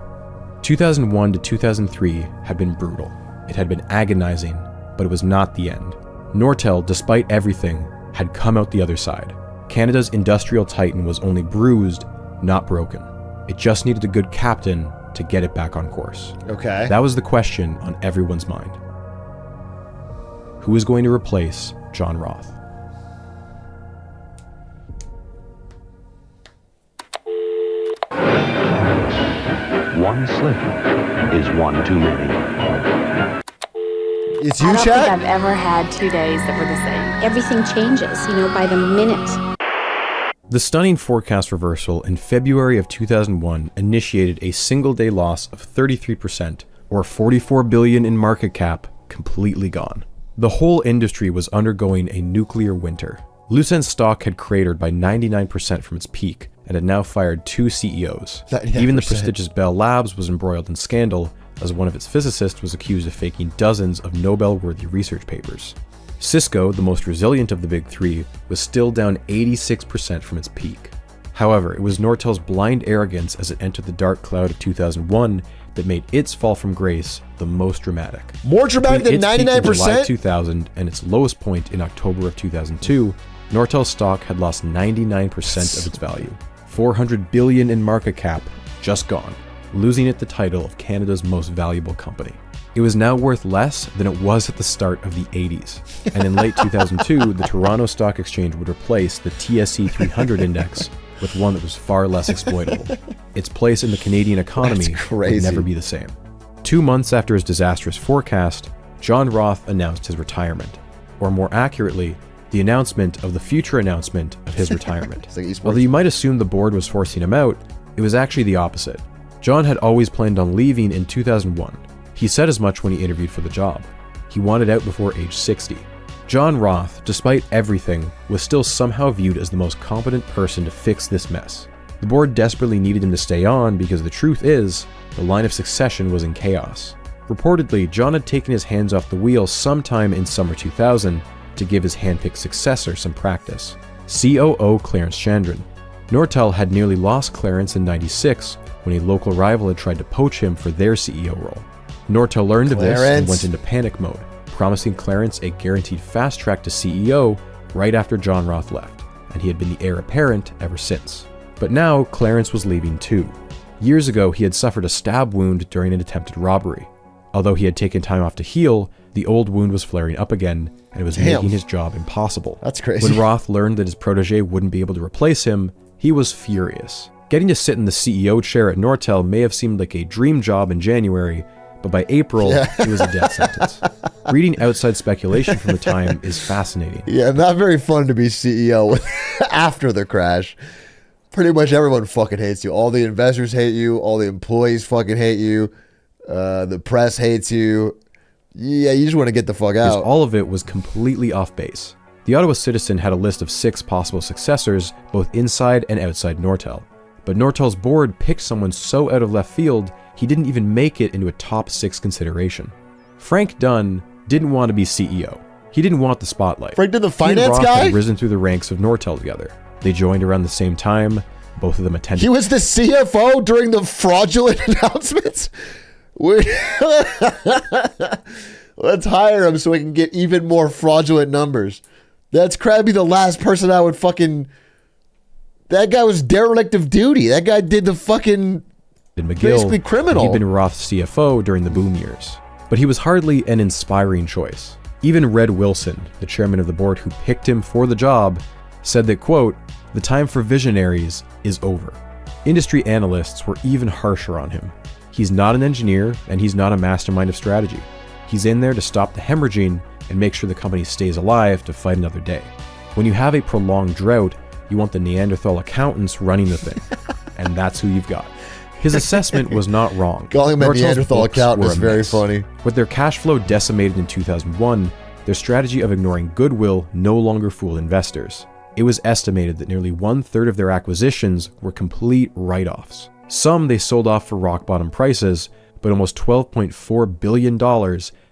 2001 to 2003 had been brutal. It had been agonizing, but it was not the end. Nortel, despite everything, had come out the other side. Canada's industrial titan was only bruised, not broken. It just needed a good captain to get it back on course. Okay. That was the question on everyone's mind. Who is going to replace John Roth? One slip is one too many. It's you, I don't Chad? think I've ever had 2 days that were the same. Everything changes, by the minute. The stunning forecast reversal in February of 2001 initiated a single-day loss of 33%, or $44 billion in market cap, completely gone. The whole industry was undergoing a nuclear winter. Lucent stock had cratered by 99% from its peak and had now fired 2 CEOs. Even the prestigious Bell Labs was embroiled in scandal, as one of its physicists was accused of faking dozens of Nobel-worthy research papers. Cisco, the most resilient of the big three, was still down 86% from its peak. However, it was Nortel's blind arrogance as it entered the dark cloud of 2001 that made its fall from grace the most dramatic. More dramatic than Between its peak in 99%? July 2000 and its lowest point in October of 2002, Nortel's stock had lost 99% of its value. $400 billion in market cap, just gone, losing it the title of Canada's most valuable company. It was now worth less than it was at the start of the 80s. And in late 2002, the Toronto Stock Exchange would replace the TSE 300 index with one that was far less exploitable. Its place in the Canadian economy would never be the same. 2 months after his disastrous forecast, John Roth announced his retirement. Or more accurately, the announcement of the future announcement of his retirement. Although you might assume the board was forcing him out, it was actually the opposite. John had always planned on leaving in 2001. He said as much when he interviewed for the job. He wanted out before age 60. John Roth, despite everything, was still somehow viewed as the most competent person to fix this mess. The board desperately needed him to stay on because the truth is, the line of succession was in chaos. Reportedly, John had taken his hands off the wheel sometime in summer 2000 to give his handpicked successor some practice. COO Clarence Chandran. Nortel had nearly lost Clarence in '96 when a local rival had tried to poach him for their CEO role. Nortel learned of this and went into panic mode, promising Clarence a guaranteed fast track to CEO right after John Roth left, and he had been the heir apparent ever since. But now Clarence was leaving too. Years ago, he had suffered a stab wound during an attempted robbery. Although he had taken time off to heal, the old wound was flaring up again, and it was making his job impossible. That's crazy. When Roth learned that his protege wouldn't be able to replace him, he was furious. Getting to sit in the CEO chair at Nortel may have seemed like a dream job in January, but by April, it was a death sentence. Reading outside speculation from the time is fascinating. Yeah, not very fun to be CEO after the crash. Pretty much everyone fucking hates you. All the investors hate you. All the employees fucking hate you. The press hates you. Yeah, you just want to get the fuck out. All of it was completely off base. The Ottawa Citizen had a list of 6 possible successors, both inside and outside Nortel. But Nortel's board picked someone so out of left field, he didn't even make it into a top 6 consideration. Frank Dunn didn't want to be CEO. He didn't want the spotlight. Frank Dunn, the finance he and Roth guy? had risen through the ranks of Nortel together. They joined around the same time. Both of them attended. He was the CFO during the fraudulent announcements? Let's hire him so we can get even more fraudulent numbers. That's probably the last person I would fucking... That guy was derelict of duty. That guy did the fucking... McGill, basically criminal. He'd been Roth's CFO during the boom years. But he was hardly an inspiring choice. Even Red Wilson, the chairman of the board who picked him for the job, said that, quote, "The time for visionaries is over." Industry analysts were even harsher on him. He's not an engineer, and he's not a mastermind of strategy. He's in there to stop the hemorrhaging and make sure the company stays alive to fight another day. When you have a prolonged drought, you want the Neanderthal accountants running the thing. And that's who you've got. His assessment was not wrong. Calling him a Nortel's Neanderthal books accountant were is a very mess. funny. With their cash flow decimated in 2001, their strategy of ignoring goodwill no longer fooled investors. It was estimated that nearly 1/3 of their acquisitions were complete write-offs. Some they sold off for rock-bottom prices, but almost $12.4 billion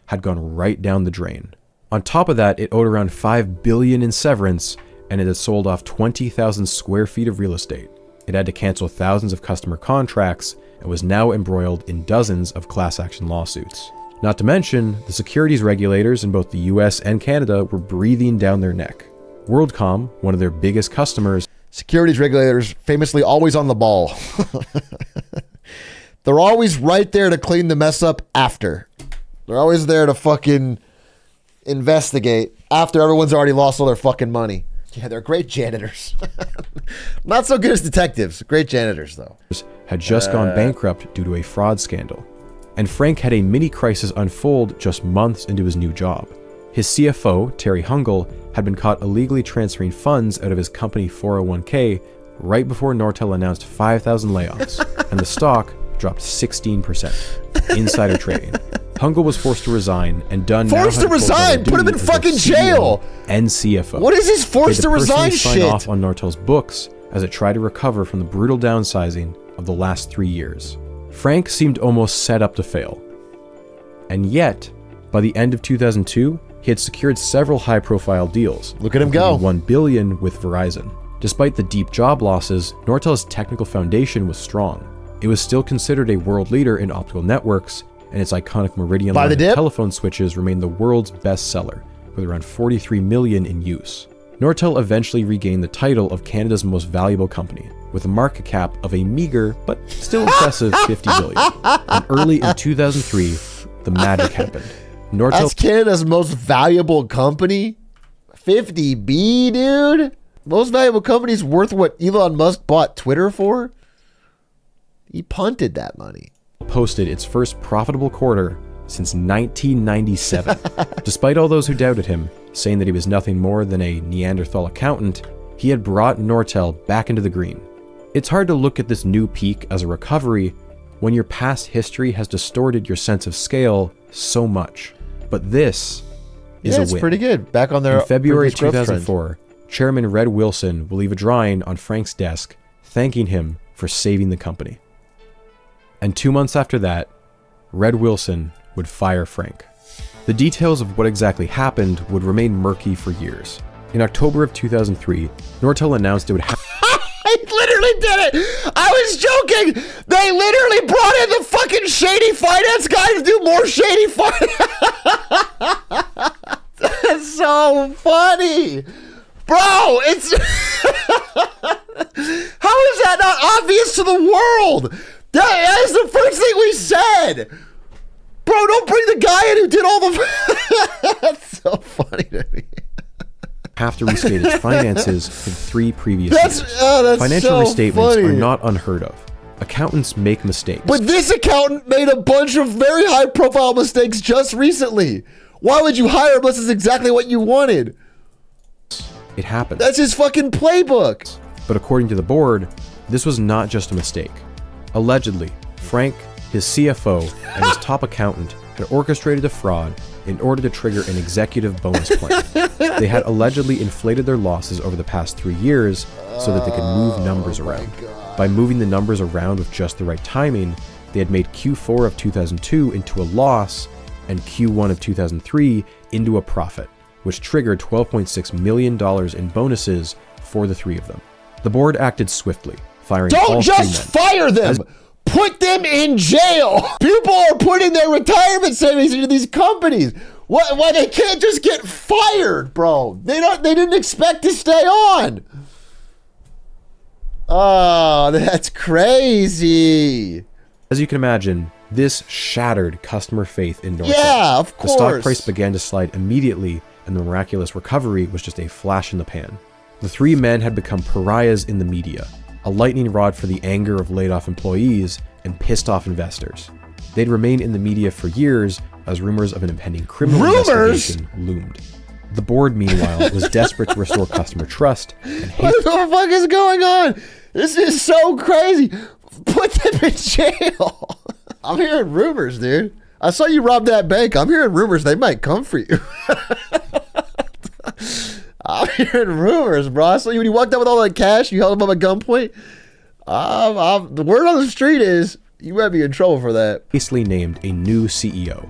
had gone right down the drain. On top of that, it owed around $5 billion in severance, and it had sold off 20,000 square feet of real estate. It had to cancel thousands of customer contracts and was now embroiled in dozens of class action lawsuits. Not to mention, the securities regulators in both the US and Canada were breathing down their neck. WorldCom, one of their biggest customers, securities regulators famously always on the ball. They're always right there to clean the mess up after. They're always there to fucking investigate after everyone's already lost all their fucking money. Yeah, they're great janitors. Not so good as detectives. Great janitors, though. Had just gone bankrupt due to a fraud scandal. And Frank had a mini crisis unfold just months into his new job. His CFO, Terry Hungel, had been caught illegally transferring funds out of his company 401k right before Nortel announced 5,000 layoffs, and the stock dropped 16%. Insider trading. Hungel was forced to resign, and Dunn forced to resign. Put him in fucking jail. And CFO. What is his forced to resign shit? Sign off on Nortel's books as it tried to recover from the brutal downsizing of the last 3 years. Frank seemed almost set up to fail. And yet, by the end of 2002, he had secured several high-profile deals. Look at him go. $1 billion with Verizon. Despite the deep job losses, Nortel's technical foundation was strong. It was still considered a world leader in optical networks, and its iconic Meridian line of telephone switches remained the world's best seller, with around 43 million in use. Nortel eventually regained the title of Canada's most valuable company, with a market cap of a meager but still impressive 50 billion. And early in 2003, the magic happened. Nortel. That's Canada's most valuable company? 50B, dude? Most valuable company's worth what Elon Musk bought Twitter for? He punted that money. Posted its first profitable quarter since 1997. Despite all those who doubted him, saying that he was nothing more than a Neanderthal accountant, he had brought Nortel back into the green. It's hard to look at this new peak as a recovery when your past history has distorted your sense of scale so much. But this is a win. It's pretty good. Back on their In February previous growth 2004, Chairman Red Wilson will leave a drawing on Frank's desk thanking him for saving the company. And 2 months after that, Red Wilson would fire Frank. The details of what exactly happened would remain murky for years. In October of 2003, Nortel announced it would have... I literally did it! I was joking! They literally brought in the fucking shady finance guy to do more shady finance! That's so funny! Bro, it's... How is that not obvious to the world? That is the first thing we said! Bro, don't bring the guy in who did all the... That's so funny to me. Have to restate its finances for the 3 previous That's years. Financial so restatements funny. are not unheard of. Accountants make mistakes. But this accountant made a bunch of very high-profile mistakes just recently. Why would you hire him unless it's exactly what you wanted? It happens. That's his fucking playbook. But according to the board, this was not just a mistake. Allegedly, Frank, his CFO, and his top accountant had orchestrated a fraud in order to trigger an executive bonus plan. They had allegedly inflated their losses over the past 3 years so that they could move numbers around. By moving the numbers around with just the right timing, they had made Q4 of 2002 into a loss and Q1 of 2003 into a profit, which triggered $12.6 million in bonuses for the 3 of them. The board acted swiftly, firing all 3 men. Don't just fire them! Put them in jail! People are putting their retirement savings into these companies. Why they can't just get fired, bro? They didn't expect to stay on. Oh, that's crazy. As you can imagine, this shattered customer faith in Nortel. Yeah, of course. The stock price began to slide immediately, and the miraculous recovery was just a flash in the pan. The 3 men had become pariahs in the media, a lightning rod for the anger of laid-off employees and pissed-off investors. They'd remain in the media for years as rumors of an impending criminal investigation loomed. The board, meanwhile, was desperate to restore customer trust and hate. What the fuck is going on? This is so crazy. Put them in jail. I'm hearing rumors, dude. I saw you rob that bank. I'm hearing rumors they might come for you. I'm hearing rumors, bro. I saw you when you walked out with all that cash. You held him up at gunpoint. The word on the street is you might be in trouble for that. Hastily named a new CEO.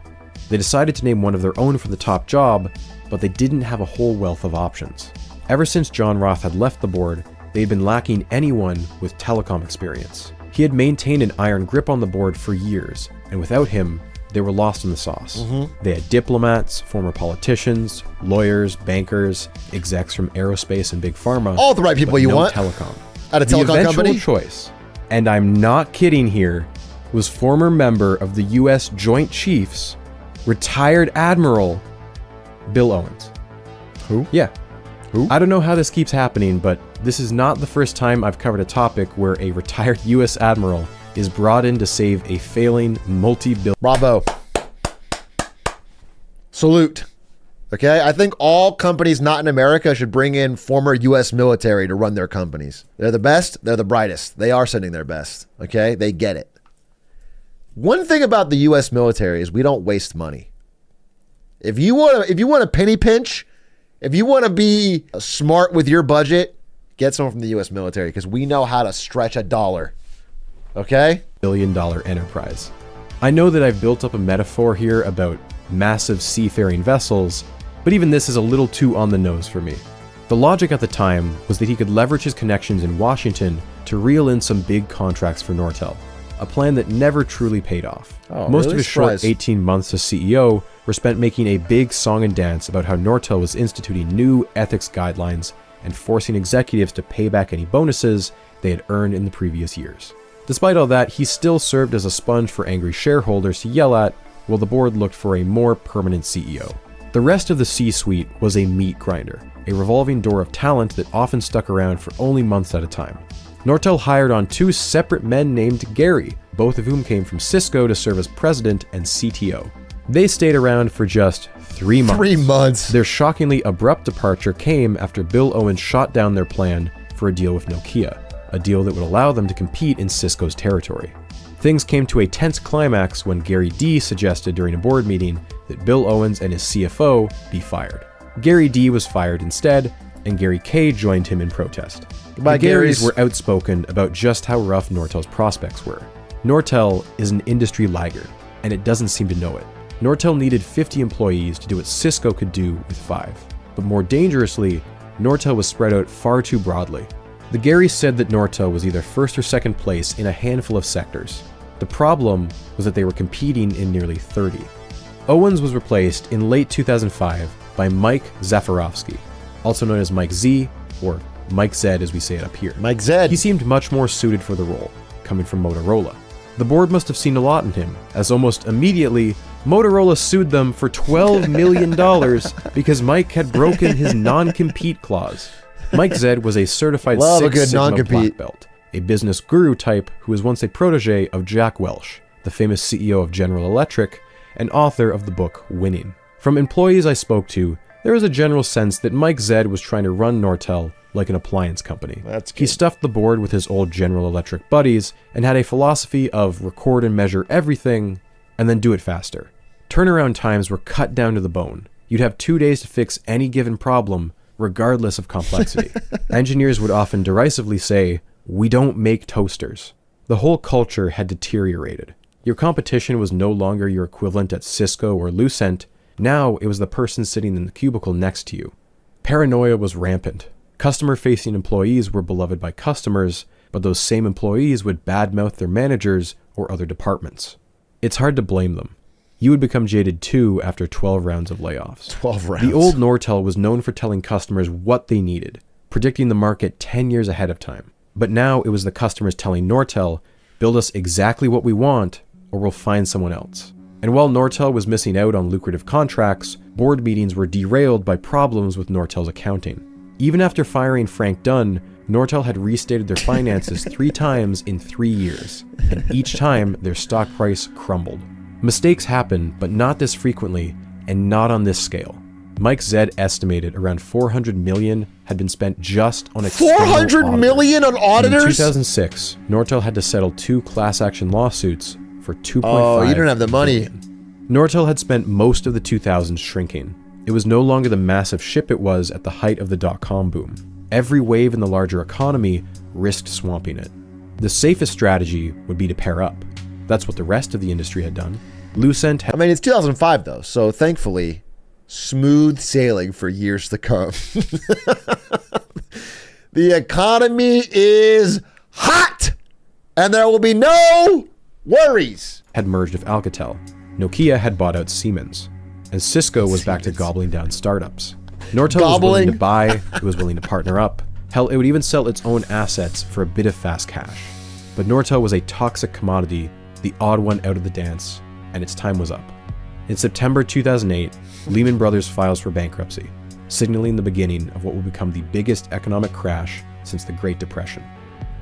They decided to name one of their own for the top job, but they didn't have a whole wealth of options. Ever since John Roth had left the board, they had been lacking anyone with telecom experience. He had maintained an iron grip on the board for years, and without him, they were lost in the sauce. They had diplomats, former politicians, lawyers, bankers, execs from aerospace and big pharma. All the right people but you no want. Telecom. At a telecom the eventual company? choice, and I'm not kidding here, was former member of the U.S. Joint Chiefs, retired Admiral Bill Owens. Who? Yeah. Who? I don't know how this keeps happening, but this is not the first time I've covered a topic where a retired U.S. Admiral is brought in to save a failing multi-billion... Bravo. Salute. Okay? I think all companies not in America should bring in former U.S. military to run their companies. They're the best. They're the brightest. They are sending their best. Okay? They get it. One thing about the U.S. military is we don't waste money. If you want to penny pinch, if you want to be smart with your budget, get someone from the U.S. military because we know how to stretch a dollar. Okay? $1 billion enterprise. I know that I've built up a metaphor here about massive seafaring vessels, but even this is a little too on the nose for me. The logic at the time was that he could leverage his connections in Washington to reel in some big contracts for Nortel, a plan that never truly paid off. Most of his short 18 months as CEO were spent making a big song and dance about how Nortel was instituting new ethics guidelines and forcing executives to pay back any bonuses they had earned in the previous years. Despite all that, he still served as a sponge for angry shareholders to yell at, while the board looked for a more permanent CEO. The rest of the C-suite was a meat grinder, a revolving door of talent that often stuck around for only months at a time. Nortel hired on 2 separate men named Gary, both of whom came from Cisco to serve as president and CTO. They stayed around for just 3 months. 3 months. Their shockingly abrupt departure came after Bill Owens shot down their plan for a deal with Nokia, a deal that would allow them to compete in Cisco's territory. Things came to a tense climax when Gary D suggested during a board meeting that Bill Owens and his CFO be fired. Gary D was fired instead, and Gary K joined him in protest. Goodbye, The Garys Garys. were outspoken about just how rough Nortel's prospects were. Nortel is an industry laggard, and it doesn't seem to know it. Nortel needed 50 employees to do what Cisco could do with 5. But more dangerously, Nortel was spread out far too broadly. The Garys said that Nortel was either first or second place in a handful of sectors. The problem was that they were competing in nearly 30. Owens was replaced in late 2005 by Mike Zafarofsky, also known as Mike Z, or Mike Z as we say it up here. Mike Z. He seemed much more suited for the role, coming from Motorola. The board must have seen a lot in him, as almost immediately, Motorola sued them for $12 million because Mike had broken his non-compete clause. Mike Z was a certified Love a Six good Sigma non-compete. black belt, a business guru type who was once a protege of Jack Welch, the famous CEO of General Electric and author of the book Winning. From employees I spoke to, there was a general sense that Mike Z was trying to run Nortel like an appliance company. He stuffed the board with his old General Electric buddies and had a philosophy of record and measure everything and then do it faster. Turnaround times were cut down to the bone. You'd have 2 days to fix any given problem, regardless of complexity. Engineers would often derisively say, "We don't make toasters." The whole culture had deteriorated. Your competition was no longer your equivalent at Cisco or Lucent. Now it was the person sitting in the cubicle next to you. Paranoia was rampant. Customer-facing employees were beloved by customers, but those same employees would badmouth their managers or other departments. It's hard to blame them. You would become jaded too after 12 rounds of layoffs. 12 rounds. The old Nortel was known for telling customers what they needed, predicting the market 10 years ahead of time. But now it was the customers telling Nortel, build us exactly what we want, or we'll find someone else. And while Nortel was missing out on lucrative contracts, board meetings were derailed by problems with Nortel's accounting. Even after firing Frank Dunn, Nortel had restated their finances 3 times in 3 years, and each time their stock price crumbled. Mistakes happen, but not this frequently, and not on this scale. Mike Z estimated around $400 million had been spent just on external $400 million on auditors? In 2006, Nortel had to settle 2 class action lawsuits for $2.5 Oh, you don't have the money. billion. Nortel had spent most of the 2000s shrinking. It was no longer the massive ship it was at the height of the dot-com boom. Every wave in the larger economy risked swamping it. The safest strategy would be to pair up. That's what the rest of the industry had done. Lucent had... I mean, it's 2005 though, so thankfully, smooth sailing for years to come. The economy is hot, and there will be no worries. Had merged with Alcatel. Nokia had bought out Siemens. And Cisco was back to gobbling down startups. Nortel was willing to buy, it was willing to partner up. Hell, it would even sell its own assets for a bit of fast cash. But Nortel was a toxic commodity, the odd one out of the dance, and its time was up. In September 2008, Lehman Brothers files for bankruptcy, signaling the beginning of what will become the biggest economic crash since the Great Depression.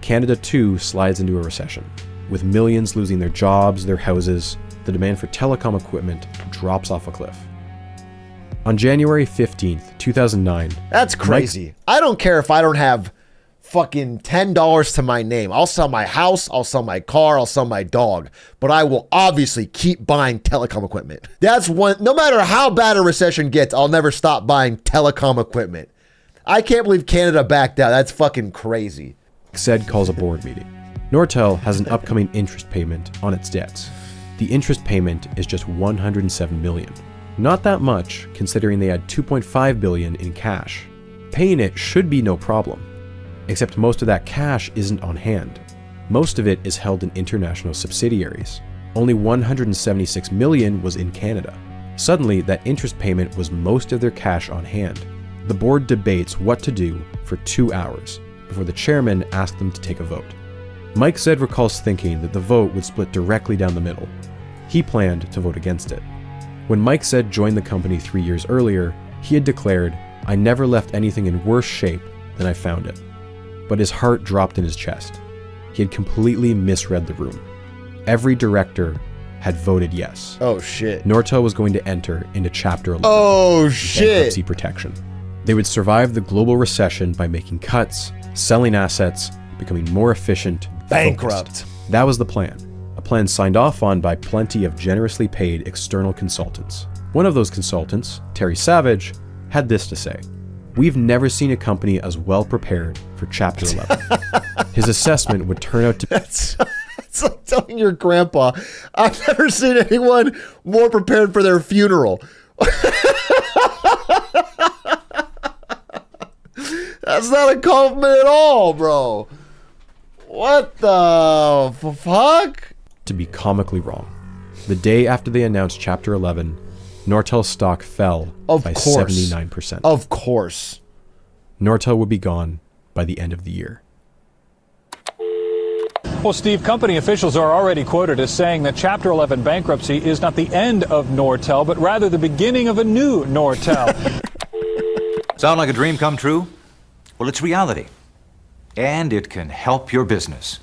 Canada too slides into a recession. With millions losing their jobs, their houses, the demand for telecom equipment drops off a cliff. On January 15th, 2009... That's crazy. I don't care if I don't have fucking $10 to my name. I'll sell my house, I'll sell my car, I'll sell my dog. But I will obviously keep buying telecom equipment. That's one... No matter how bad a recession gets, I'll never stop buying telecom equipment. I can't believe Canada backed out. That's fucking crazy. Said calls a board meeting. Nortel has an upcoming interest payment on its debts. The interest payment is just $107 million. Not that much, considering they had $2.5 billion in cash. paying it should be no problem. Except most of that cash isn't on hand. Most of it is held in international subsidiaries. Only $176 million was in Canada. Suddenly, that interest payment was most of their cash on hand. The board debates what to do for 2 hours before the chairman asked them to take a vote. Mike Zed recalls thinking that the vote would split directly down the middle. He planned to vote against it. When Mike Zed joined the company 3 years earlier, he had declared, "I never left anything in worse shape than I found it." But his heart dropped in his chest. He had completely misread the room. Every director had voted yes. Oh shit. Nortel was going to enter into Chapter 11. Oh shit. Bankruptcy protection. They would survive the global recession by making cuts, selling assets, becoming more efficient, bankrupt. Focused. That was the plan. A plan signed off on by plenty of generously paid external consultants. One of those consultants, Terry Savage, had this to say: "We've never seen a company as well prepared for Chapter 11. His assessment would turn out to be... It's like telling your grandpa, "I've never seen anyone more prepared for their funeral." That's not a compliment at all, bro. What the fuck? To be comically wrong. The day after they announced Chapter 11, Nortel stock fell by 79%. Of course. Nortel would be gone by the end of the year. Well, Steve, company officials are already quoted as saying that Chapter 11 bankruptcy is not the end of Nortel, but rather the beginning of a new Nortel. Sound like a dream come true? Well, it's reality. And it can help your business.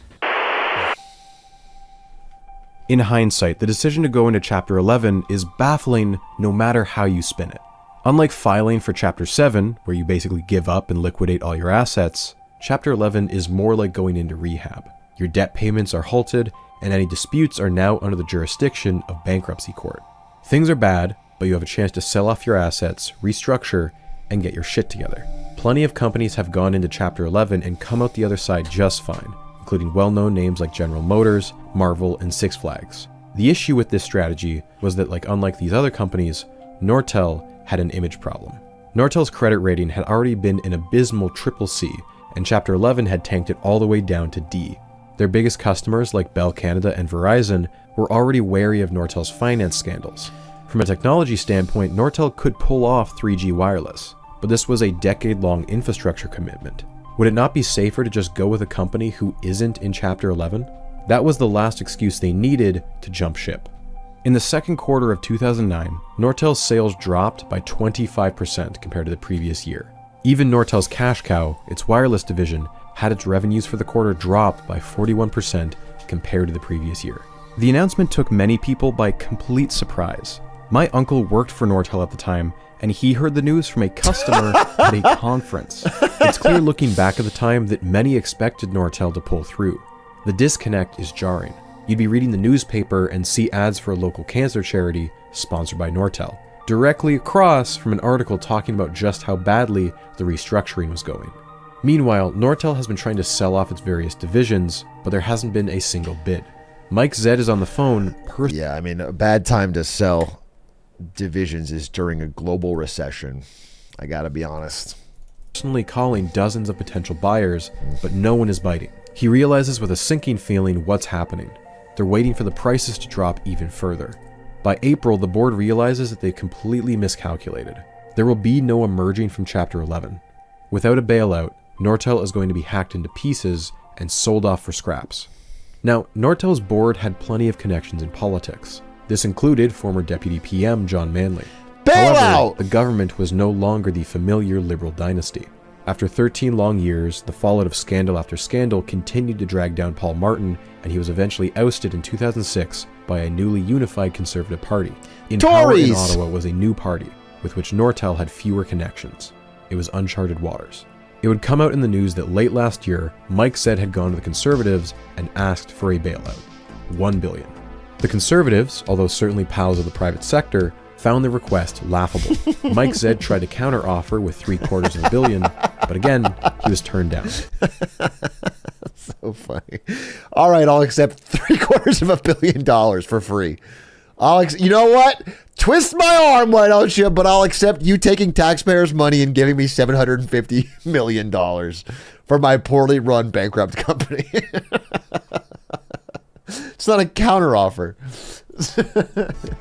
In hindsight, the decision to go into Chapter 11 is baffling no matter how you spin it. Unlike filing for Chapter 7, where you basically give up and liquidate all your assets, Chapter 11 is more like going into rehab. Your debt payments are halted, and any disputes are now under the jurisdiction of bankruptcy court. Things are bad, but you have a chance to sell off your assets, restructure, and get your shit together. Plenty of companies have gone into Chapter 11 and come out the other side just fine, including well-known names like General Motors, Marvel, and Six Flags. The issue with this strategy was that, unlike these other companies, Nortel had an image problem. Nortel's credit rating had already been an abysmal CCC, and Chapter 11 had tanked it all the way down to D. Their biggest customers, like Bell Canada and Verizon, were already wary of Nortel's finance scandals. From a technology standpoint, Nortel could pull off 3G wireless, but this was a decade-long infrastructure commitment. Would it not be safer to just go with a company who isn't in Chapter 11? That was the last excuse they needed to jump ship. In the second quarter of 2009, Nortel's sales dropped by 25% compared to the previous year. Even Nortel's cash cow, its wireless division, had its revenues for the quarter drop by 41% compared to the previous year. The announcement took many people by complete surprise. My uncle worked for Nortel at the time, and he heard the news from a customer at a conference. It's clear looking back at the time that many expected Nortel to pull through. The disconnect is jarring. You'd be reading the newspaper and see ads for a local cancer charity sponsored by Nortel, directly across from an article talking about just how badly the restructuring was going. Meanwhile, Nortel has been trying to sell off its various divisions, but there hasn't been a single bid. Mike Zed is on the phone. Yeah, I mean, a bad time to sell divisions is during a global recession. I gotta be honest. Personally calling dozens of potential buyers, but no one is biting. He realizes with a sinking feeling what's happening. They're waiting for the prices to drop even further. By April, the board realizes that they completely miscalculated. There will be no emerging from Chapter 11. Without a bailout, Nortel is going to be hacked into pieces and sold off for scraps. Now, Nortel's board had plenty of connections in politics. This included former Deputy PM John Manley. However, the government was no longer the familiar Liberal dynasty. After 13 long years, the fallout of scandal after scandal continued to drag down Paul Martin, and he was eventually ousted in 2006 by a newly unified Conservative Party. In power in Ottawa was a new party, with which Nortel had fewer connections. It was uncharted waters. It would come out in the news that late last year, Mike Zed had gone to the Conservatives and asked for a bailout. $1 billion. The Conservatives, although certainly pals of the private sector, found the request laughable. Mike Zed tried to counter-offer with $750 million, but again, he was turned down. So funny. All right, I'll accept $750 million for free. You know what? Twist my arm, why don't you? But I'll accept you taking taxpayers' money and giving me $750 million for my poorly run bankrupt company. It's not a counteroffer.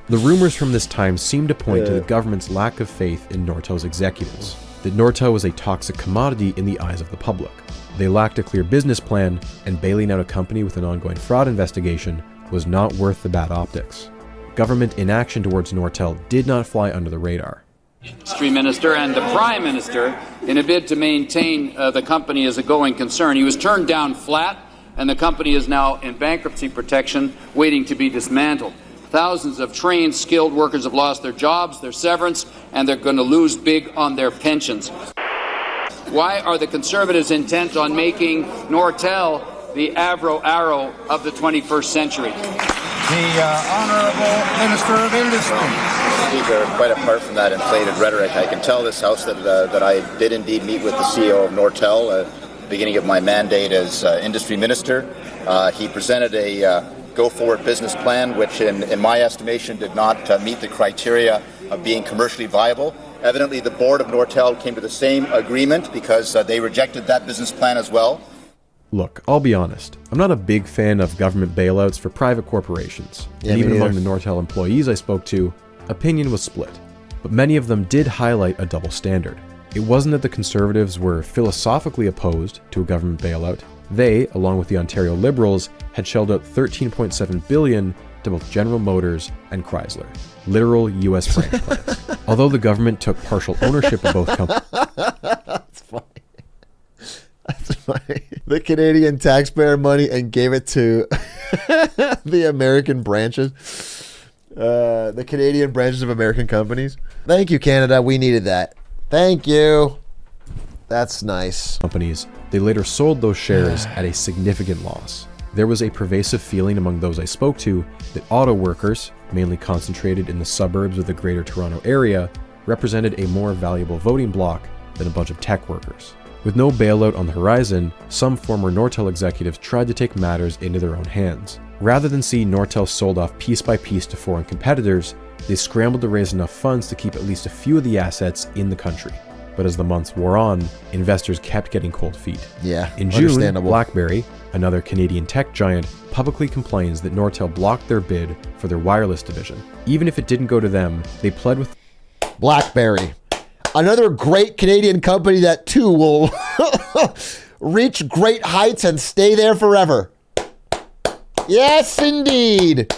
The rumors from this time seem to point to the government's lack of faith in Nortel's executives, that Nortel was a toxic commodity in the eyes of the public. They lacked a clear business plan, and bailing out a company with an ongoing fraud investigation was not worth the bad optics. Government inaction towards Nortel did not fly under the radar. Industry Minister and the Prime Minister, in a bid to maintain the company as a going concern. He was turned down flat, and the company is now in bankruptcy protection, waiting to be dismantled. Thousands of trained, skilled workers have lost their jobs, their severance, and they're going to lose big on their pensions. Why are the Conservatives intent on making Nortel the arrow of the 21st century? The Honourable Minister of Industry. Speaker, quite apart from that inflated rhetoric, I can tell this House that I did indeed meet with the CEO of Nortel at the beginning of my mandate as Industry Minister. He presented a go-forward business plan, which in my estimation did not meet the criteria of being commercially viable. Evidently, the board of Nortel came to the same agreement because they rejected that business plan as well. Look, I'll be honest. I'm not a big fan of government bailouts for private corporations. Yeah, and even me among neither. the Nortel employees I spoke to, opinion was split. But many of them did highlight a double standard. It wasn't that the Conservatives were philosophically opposed to a government bailout. They, along with the Ontario Liberals, had shelled out $13.7 billion to both General Motors and Chrysler, literal US branch plants. Although the government took partial ownership of both companies. That's funny. That's funny. The Canadian taxpayer money and gave it to the American branches. The Canadian branches of American companies. Thank you, Canada. We needed that. Thank you. That's nice. Companies, they later sold those shares at a significant loss. There was a pervasive feeling among those I spoke to that auto workers, mainly concentrated in the suburbs of the Greater Toronto Area, represented a more valuable voting bloc than a bunch of tech workers. With no bailout on the horizon, some former Nortel executives tried to take matters into their own hands. Rather than see Nortel sold off piece by piece to foreign competitors, they scrambled to raise enough funds to keep at least a few of the assets in the country. But as the months wore on, investors kept getting cold feet. Yeah, in June, understandable. BlackBerry, another Canadian tech giant, publicly complains that Nortel blocked their bid for their wireless division. Even if it didn't go to them, they pled with BlackBerry. Another great Canadian company that too will reach great heights and stay there forever. Yes, indeed.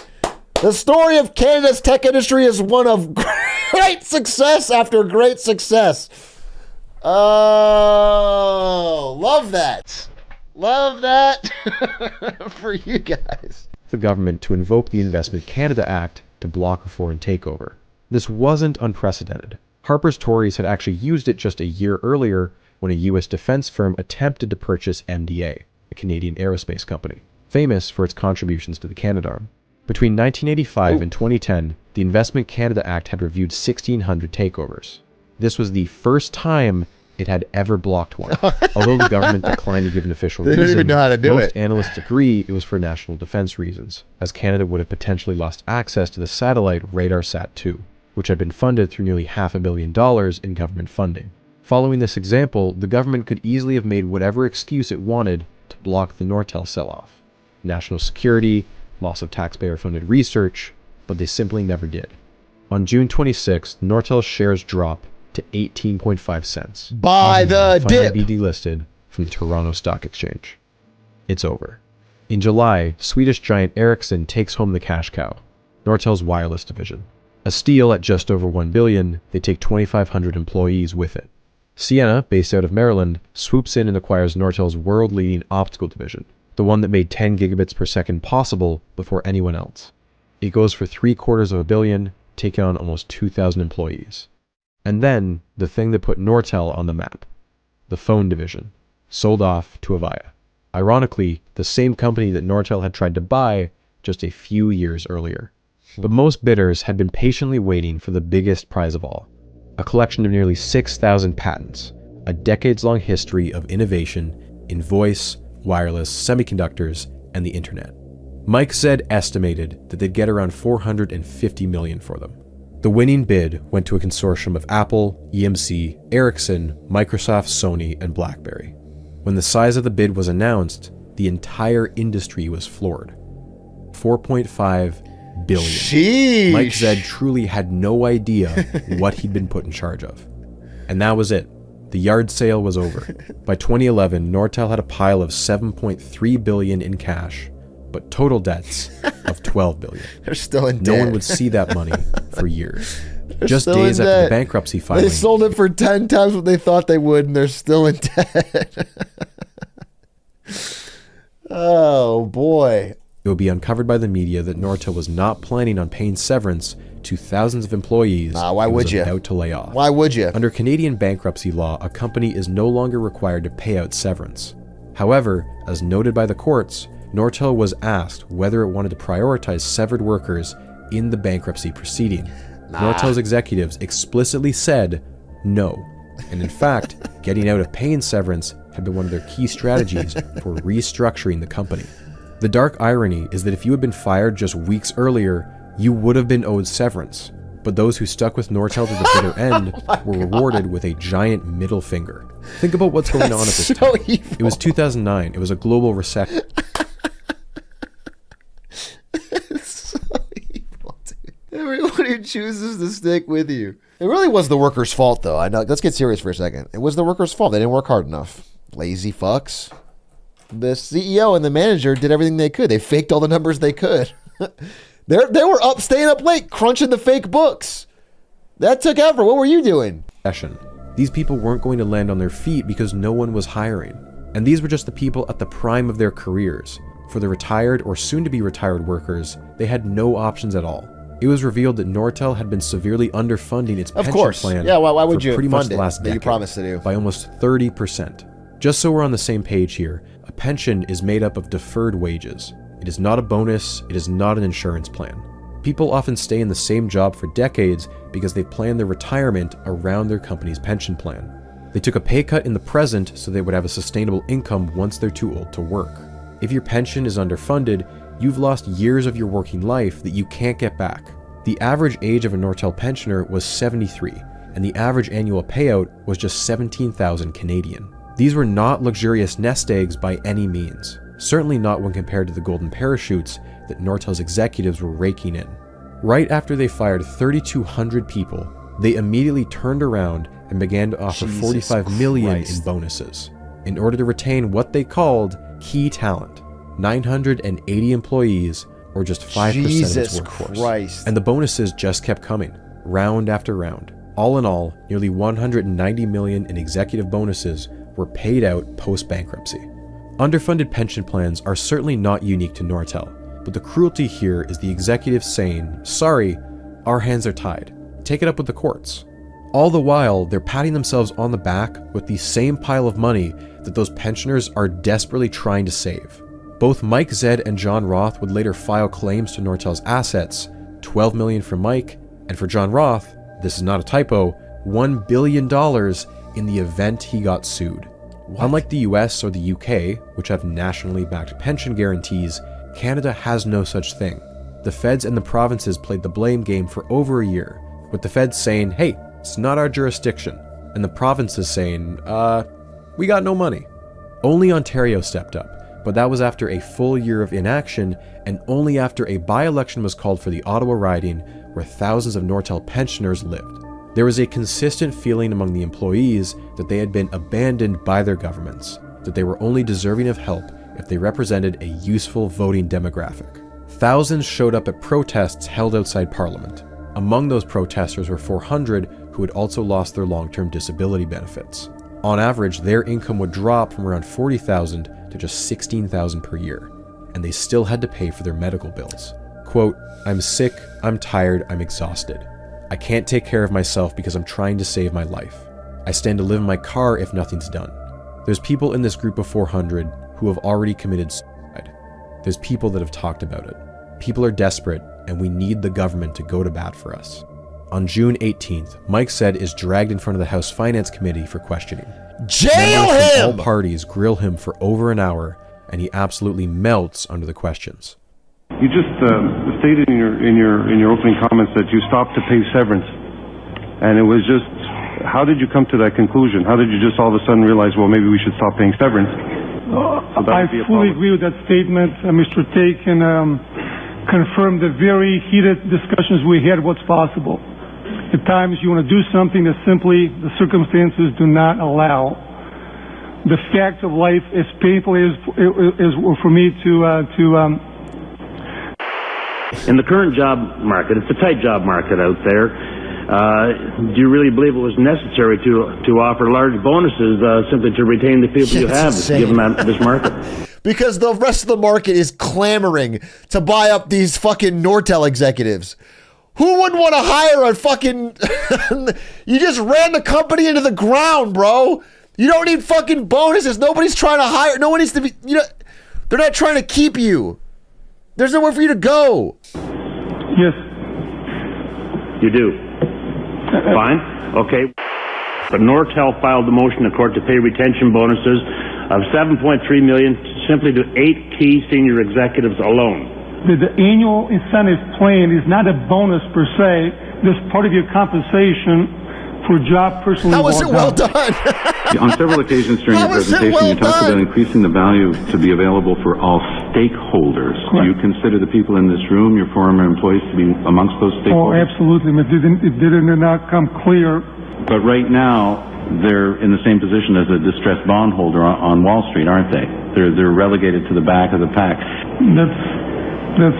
The story of Canada's tech industry is one of great success after great success. Oh, love that. Love that for you guys. the government to invoke the Investment Canada Act to block a foreign takeover. This wasn't unprecedented. Harper's Tories had actually used it just a year earlier when a US defense firm attempted to purchase MDA, a Canadian aerospace company, famous for its contributions to the Canadarm. Between 1985 and 2010, the Investment Canada Act had reviewed 1,600 takeovers. This was the first time it had ever blocked one. Although the government declined to give an official reason, don't even know how to do most it. analysts agree it was for national defense reasons, as Canada would have potentially lost access to the satellite RadarSat-2, which had been funded through nearly $500 million in government funding. Following this example, the government could easily have made whatever excuse it wanted to block the Nortel sell-off. National security, loss of taxpayer-funded research, but they simply never did. On June 26th, Nortel's shares dropped to 18.5 cents. Buy the dip! Finally be delisted from the Toronto Stock Exchange. It's over. In July, Swedish giant Ericsson takes home the cash cow, Nortel's wireless division. A steal at just over $1 billion, they take 2,500 employees with it. Sienna, based out of Maryland, swoops in and acquires Nortel's world-leading optical division, the one that made 10 gigabits per second possible before anyone else. It goes for $750 million, taking on almost 2,000 employees. And then, the thing that put Nortel on the map, the phone division, sold off to Avaya. Ironically, the same company that Nortel had tried to buy just a few years earlier. But most bidders had been patiently waiting for the biggest prize of all, a collection of nearly 6,000 patents, a decades-long history of innovation in voice, wireless, semiconductors, and the internet. Mike said estimated that they'd get around $450 million for them. The winning bid went to a consortium of Apple, EMC, Ericsson, Microsoft, Sony, and BlackBerry. When the size of the bid was announced, the entire industry was floored. $4.5 billion. Sheesh. Mike Zed truly had no idea what he'd been put in charge of. And that was it. The yard sale was over. By 2011, Nortel had a pile of $7.3 billion in cash, but total debts of $12 billion. They're still in debt. No one would see that money for years. Just days after the bankruptcy filing. They sold it for 10 times what they thought they would, and they're still in debt. Oh, boy. It would be uncovered by the media that Nortel was not planning on paying severance to thousands of employees. Why would you? About to lay off. Why would you? Under Canadian bankruptcy law, a company is no longer required to pay out severance. However, as noted by the courts, Nortel was asked whether it wanted to prioritize severed workers in the bankruptcy proceeding. Nortel's executives explicitly said no. And in fact, getting out of paying severance had been one of their key strategies for restructuring the company. The dark irony is that if you had been fired just weeks earlier, you would have been owed severance. But those who stuck with Nortel to the bitter end were rewarded with a giant middle finger. Think about what's going on at this time. Evil. It was 2009. It was a global recession. It's so evil, dude. Everyone who chooses to stick with you. It really was the workers' fault, though. I know. Let's get serious for a second. It was the workers' fault. They didn't work hard enough. Lazy fucks. The CEO and the manager did everything they could. They faked all the numbers they could. They were up, staying up late, crunching the fake books. That took ever. What were you doing? These people weren't going to land on their feet because no one was hiring. And these were just the people at the prime of their careers. For the retired or soon-to-be retired workers, they had no options at all. It was revealed that Nortel had been severely underfunding its pension plan. Yeah, why would for you pretty fund much the it last that decade you promised to do? By almost 30%. Just so we're on the same page here, a pension is made up of deferred wages. It is not a bonus, it is not an insurance plan. People often stay in the same job for decades because they've planned their retirement around their company's pension plan. They took a pay cut in the present so they would have a sustainable income once they're too old to work. If your pension is underfunded, you've lost years of your working life that you can't get back. The average age of a Nortel pensioner was 73, and the average annual payout was just 17,000 Canadian. These were not luxurious nest eggs by any means, certainly not when compared to the golden parachutes that Nortel's executives were raking in. Right after they fired 3,200 people, they immediately turned around and began to offer $45 million in bonuses in order to retain what they called key talent, 980 employees, or just 5% of its workforce. And the bonuses just kept coming, round after round. All in all, nearly $190 million in executive bonuses were paid out post-bankruptcy. Underfunded pension plans are certainly not unique to Nortel, but the cruelty here is the executives saying, sorry, our hands are tied. Take it up with the courts. All the while, they're patting themselves on the back with the same pile of money that those pensioners are desperately trying to save. Both Mike Zed and John Roth would later file claims to Nortel's assets, $12 million for Mike, and for John Roth, this is not a typo, $1 billion in the event he got sued. Unlike the US or the UK, which have nationally backed pension guarantees, Canada has no such thing. The feds and the provinces played the blame game for over a year, with the feds saying, hey, it's not our jurisdiction, and the provinces saying, we got no money. Only Ontario stepped up, but that was after a full year of inaction and only after a by-election was called for the Ottawa riding where thousands of Nortel pensioners lived. There was a consistent feeling among the employees that they had been abandoned by their governments, that they were only deserving of help if they represented a useful voting demographic. Thousands showed up at protests held outside Parliament. Among those protesters were 400 who had also lost their long-term disability benefits. On average, their income would drop from around $40,000 to just $16,000 per year, and they still had to pay for their medical bills. Quote, I'm sick, I'm tired, I'm exhausted. I can't take care of myself because I'm trying to save my life. I stand to live in my car if nothing's done. There's people in this group of 400 who have already committed suicide. There's people that have talked about it. People are desperate, and we need the government to go to bat for us. On June 18th, Mike Zed is dragged in front of the House Finance Committee for questioning. Jail Members him! from all parties grill him for over an hour, and he absolutely melts under the questions. You just stated in your opening comments that you stopped to pay severance, and it was just, how did you come to that conclusion? How did you just all of a sudden realize, well, maybe we should stop paying severance? I fully agree with that statement. Mr. Tay can confirm the very heated discussions we had what's possible. At times you want to do something that simply the circumstances do not allow. The facts of life, as painful as for me to in the current job market, it's a tight job market out there. Do you really believe it was necessary to offer large bonuses simply to retain the people you have, given this market? Because the rest of the market is clamoring to buy up these fucking Nortel executives. Who wouldn't want to hire a fucking... You just ran the company into the ground, bro. You don't need fucking bonuses. Nobody's trying to hire. No one needs to be... You know, they're not trying to keep you. There's nowhere for you to go. Yes. You do? Fine. Okay. But Nortel filed the motion in court to pay retention bonuses of $7.3 million simply to 8 key senior executives alone. The annual incentive plan is not a bonus per se. This part of your compensation for a job personally. How was it well done? On several occasions during your presentation, you talked about increasing the value to be available for all stakeholders. Correct. Do you consider the people in this room, your former employees, to be amongst those stakeholders? Oh, absolutely. It did not come clear. But right now, they're in the same position as a distressed bondholder on Wall Street, aren't they? They're relegated to the back of the pack. That's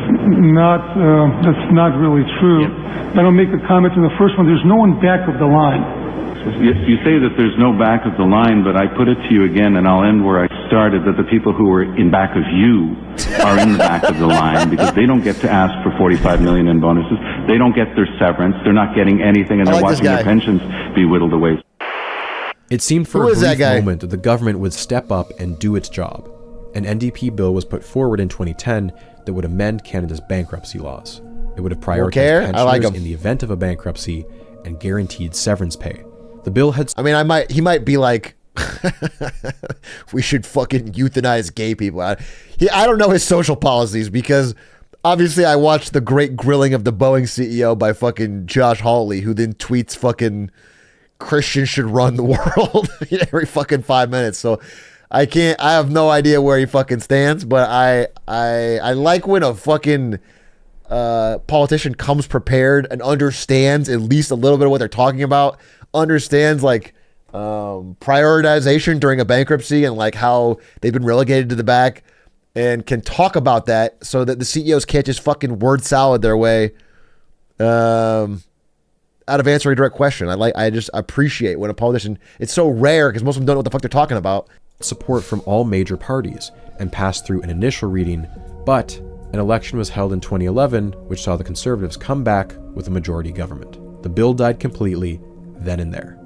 not really true. I don't make a comment on the first one. There's no one back of the line. You say that there's no back of the line, but I put it to you again, and I'll end where I started, that the people who are in back of you are in the back of the line because they don't get to ask for $45 million in bonuses. They don't get their severance. They're not getting anything, and they're watching their pensions be whittled away. It seemed for a brief moment that the government would step up and do its job. An NDP bill was put forward in 2010 that would amend Canada's bankruptcy laws. It would have prioritized pensioners in the event of a bankruptcy and guaranteed severance pay. The bill had... I mean, he might be like, we should fucking euthanize gay people. I don't know his social policies because obviously I watched the great grilling of the Boeing CEO by fucking Josh Hawley, who then tweets fucking Christians should run the world every fucking 5 minutes. So I have no idea where he fucking stands, but I like when a fucking politician comes prepared and understands at least a little bit of what they're talking about, understands like prioritization during a bankruptcy and like how they've been relegated to the back, and can talk about that so that the CEOs can't just fucking word salad their way out of answering a direct question. I just appreciate when a politician, it's so rare because most of them don't know what the fuck they're talking about. Support from all major parties and passed through an initial reading, but an election was held in 2011 which saw the Conservatives come back with a majority government. The bill died completely then and there.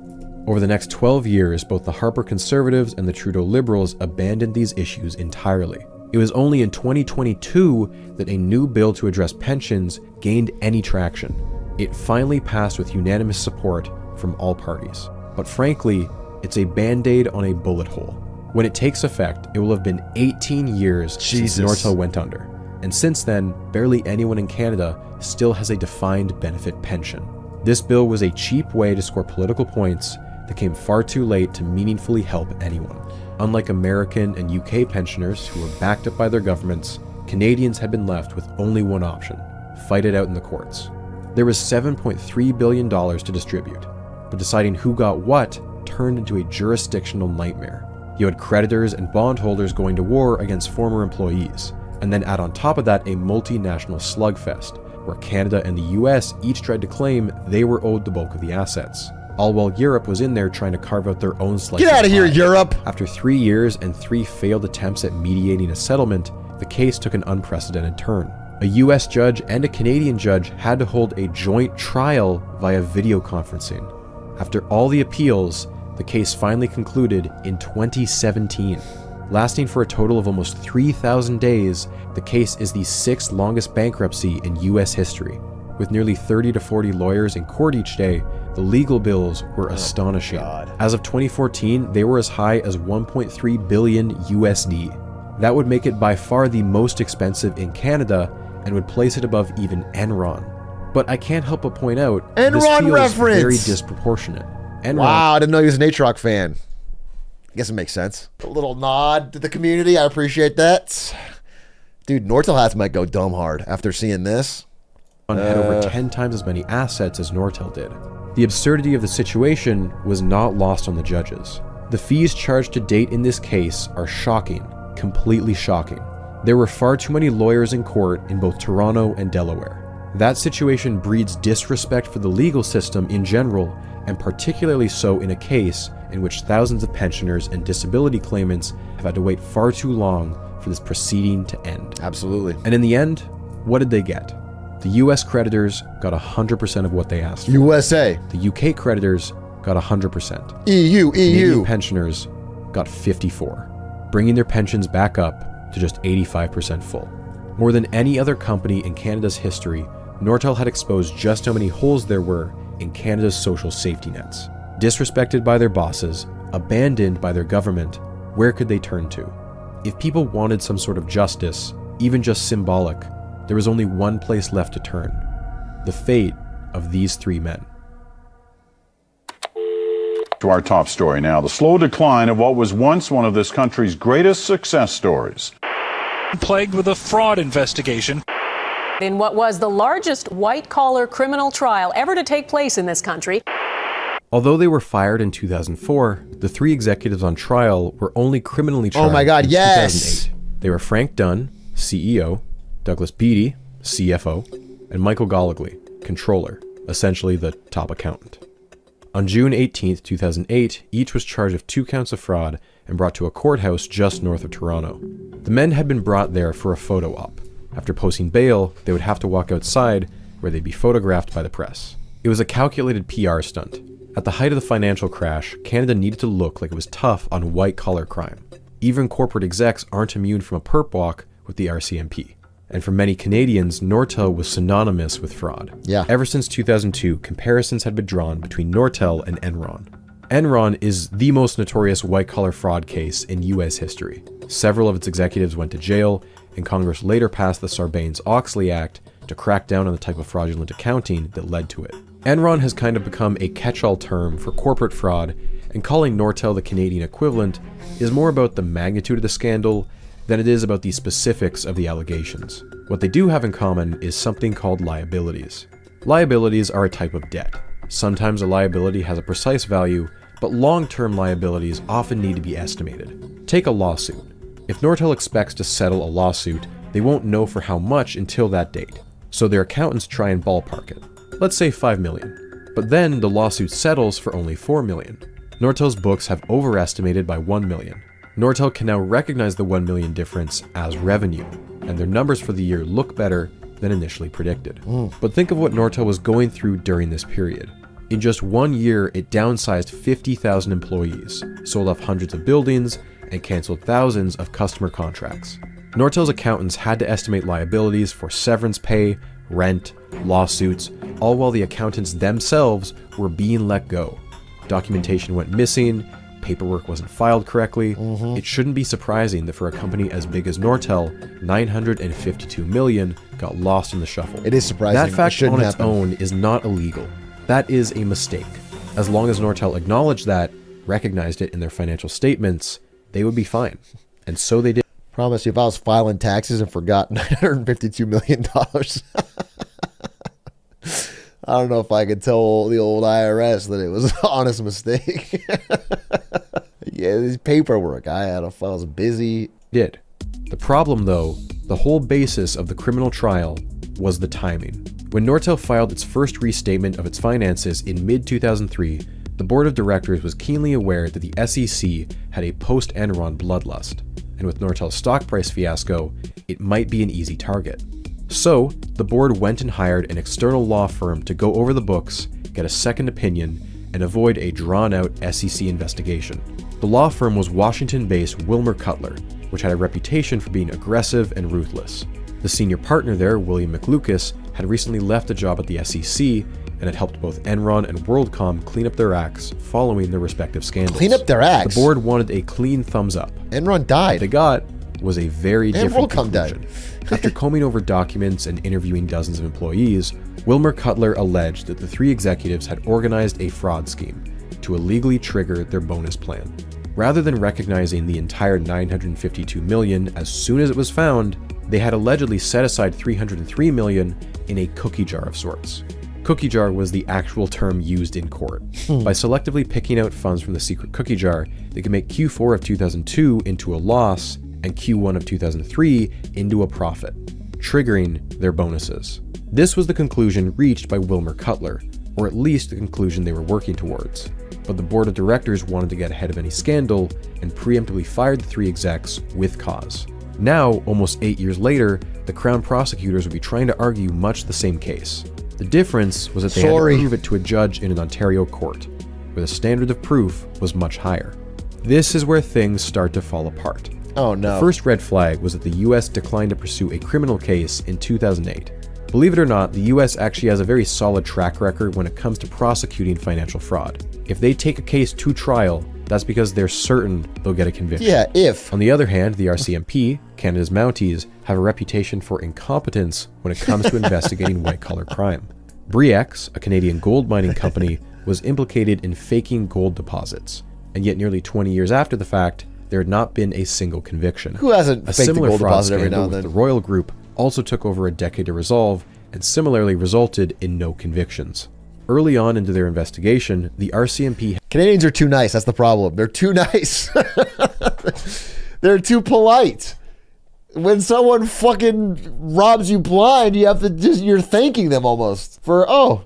Over the next 12 years, both the Harper Conservatives and the Trudeau Liberals abandoned these issues entirely. It was only in 2022 that a new bill to address pensions gained any traction. It finally passed with unanimous support from all parties. But frankly, it's a band-aid on a bullet hole. When it takes effect, it will have been 18 years since Nortel went under. And since then, barely anyone in Canada still has a defined benefit pension. This bill was a cheap way to score political points that came far too late to meaningfully help anyone. Unlike American and UK pensioners who were backed up by their governments, Canadians had been left with only one option: fight it out in the courts. There was $7.3 billion to distribute, but deciding who got what turned into a jurisdictional nightmare. You had creditors and bondholders going to war against former employees, and then add on top of that a multinational slugfest, where Canada and the US each tried to claim they were owed the bulk of the assets, all while Europe was in there trying to carve out their own slice. Get out of here, Europe! After 3 years and 3 failed attempts at mediating a settlement, the case took an unprecedented turn. A US judge and a Canadian judge had to hold a joint trial via video conferencing. After all the appeals, the case finally concluded in 2017. Lasting for a total of almost 3,000 days, the case is the 6th longest bankruptcy in US history. With nearly 30 to 40 lawyers in court each day, the legal bills were astonishing. As of 2014, they were as high as $1.3 billion USD. That would make it by far the most expensive in Canada and would place it above even Enron. But I can't help but point out Enron this feels reference! very disproportionate. Enron, Wow, I didn't know he was an Atrioc fan. I guess it makes sense. A little nod to the community. I appreciate that. Dude, Nortel Hats might go dumb hard after seeing this. had over 10 times as many assets as Nortel did. The absurdity of the situation was not lost on the judges. The fees charged to date in this case are shocking, completely shocking. There were far too many lawyers in court in both Toronto and Delaware. That situation breeds disrespect for the legal system in general, and particularly so in a case in which thousands of pensioners and disability claimants have had to wait far too long for this proceeding to end. Absolutely. And in the end, what did they get? The US creditors got 100% of what they asked for. USA. The UK creditors got 100%. EU. Canadian pensioners got 54%, bringing their pensions back up to just 85% full. More than any other company in Canada's history, Nortel had exposed just how many holes there were in Canada's social safety nets. Disrespected by their bosses, abandoned by their government, where could they turn to? If people wanted some sort of justice, even just symbolic, there was only one place left to turn: the fate of these three men. To our top story now, the slow decline of what was once one of this country's greatest success stories. Plagued with a fraud investigation. In what was the largest white-collar criminal trial ever to take place in this country. Although they were fired in 2004, the three executives on trial were only criminally tried Oh my God, in yes! 2008. They were Frank Dunn, CEO, Douglas Beattie, CFO, and Michael Goligly, controller, essentially the top accountant. On June 18, 2008, each was charged of 2 counts of fraud and brought to a courthouse just north of Toronto. The men had been brought there for a photo op. After posting bail, they would have to walk outside where they'd be photographed by the press. It was a calculated PR stunt. At the height of the financial crash, Canada needed to look like it was tough on white-collar crime. Even corporate execs aren't immune from a perp walk with the RCMP. And for many Canadians, Nortel was synonymous with fraud. Yeah. Ever since 2002, comparisons had been drawn between Nortel and Enron. Enron is the most notorious white-collar fraud case in US history. Several of its executives went to jail, and Congress later passed the Sarbanes-Oxley Act to crack down on the type of fraudulent accounting that led to it. Enron has kind of become a catch-all term for corporate fraud, and calling Nortel the Canadian equivalent is more about the magnitude of the scandal than it is about the specifics of the allegations. What they do have in common is something called liabilities. Liabilities are a type of debt. Sometimes a liability has a precise value, but long-term liabilities often need to be estimated. Take a lawsuit. If Nortel expects to settle a lawsuit, they won't know for how much until that date, so their accountants try and ballpark it. Let's say $5 million. But then the lawsuit settles for only $4 million. Nortel's books have overestimated by $1 million. Nortel can now recognize the $1 million difference as revenue, and their numbers for the year look better than initially predicted. But think of what Nortel was going through during this period. In just 1 year, it downsized 50,000 employees, sold off hundreds of buildings, and canceled thousands of customer contracts. Nortel's accountants had to estimate liabilities for severance pay, rent, lawsuits, all while the accountants themselves were being let go. Documentation went missing, paperwork wasn't filed correctly. It shouldn't be surprising that for a company as big as Nortel, $952 million got lost in the shuffle. It is surprising. That fact on its happen. own is not illegal. That is a mistake. As long as Nortel acknowledged that, recognized it in their financial statements, they would be fine. And so they did. Promise you, if I was filing taxes and forgot $952 million, I don't know if I could tell the old IRS that it was an honest mistake. Yeah, this paperwork, I was busy. Did. The problem, though, the whole basis of the criminal trial was the timing. When Nortel filed its first restatement of its finances in mid-2003, the board of directors was keenly aware that the SEC had a post-Enron bloodlust, and with Nortel's stock price fiasco, it might be an easy target. So, the board went and hired an external law firm to go over the books, get a second opinion, and avoid a drawn-out SEC investigation. The law firm was Washington-based Wilmer Cutler, which had a reputation for being aggressive and ruthless. The senior partner there, William McLucas, had recently left a job at the SEC and had helped both Enron and WorldCom clean up their acts following their respective scandals. Clean up their acts? The board wanted a clean thumbs up. Enron died. What they got was a very different WorldCom conclusion. died. After combing over documents and interviewing dozens of employees, Wilmer Cutler alleged that the three executives had organized a fraud scheme to illegally trigger their bonus plan. Rather than recognizing the entire $952 million as soon as it was found, they had allegedly set aside $303 million in a cookie jar of sorts. Cookie jar was the actual term used in court. By selectively picking out funds from the secret cookie jar, they could make Q4 of 2002 into a loss and Q1 of 2003 into a profit, triggering their bonuses. This was the conclusion reached by Wilmer Cutler, or at least the conclusion they were working towards. But the board of directors wanted to get ahead of any scandal and preemptively fired the three execs with cause. Now, almost 8 years later, the Crown prosecutors would be trying to argue much the same case. The difference was that they had to prove it to a judge in an Ontario court, where the standard of proof was much higher. This is where things start to fall apart. Oh no. The first red flag was that the US declined to pursue a criminal case in 2008. Believe it or not, the US actually has a very solid track record when it comes to prosecuting financial fraud. If they take a case to trial, that's because they're certain they'll get a conviction. Yeah, if. On the other hand, the RCMP, Canada's Mounties, have a reputation for incompetence when it comes to investigating white-collar crime. Bre-X, a Canadian gold mining company, was implicated in faking gold deposits, and yet nearly 20 years after the fact, there had not been a single conviction. Who hasn't a faked a similar gold fraud deposit every scandal now and with then? the Royal Group also took over a decade to resolve, and similarly resulted in no convictions. Early on into their investigation, the RCMP... Canadians are too nice, that's the problem. They're too nice. They're too polite. When someone fucking robs you blind, you have to just, you're thanking them almost for, oh,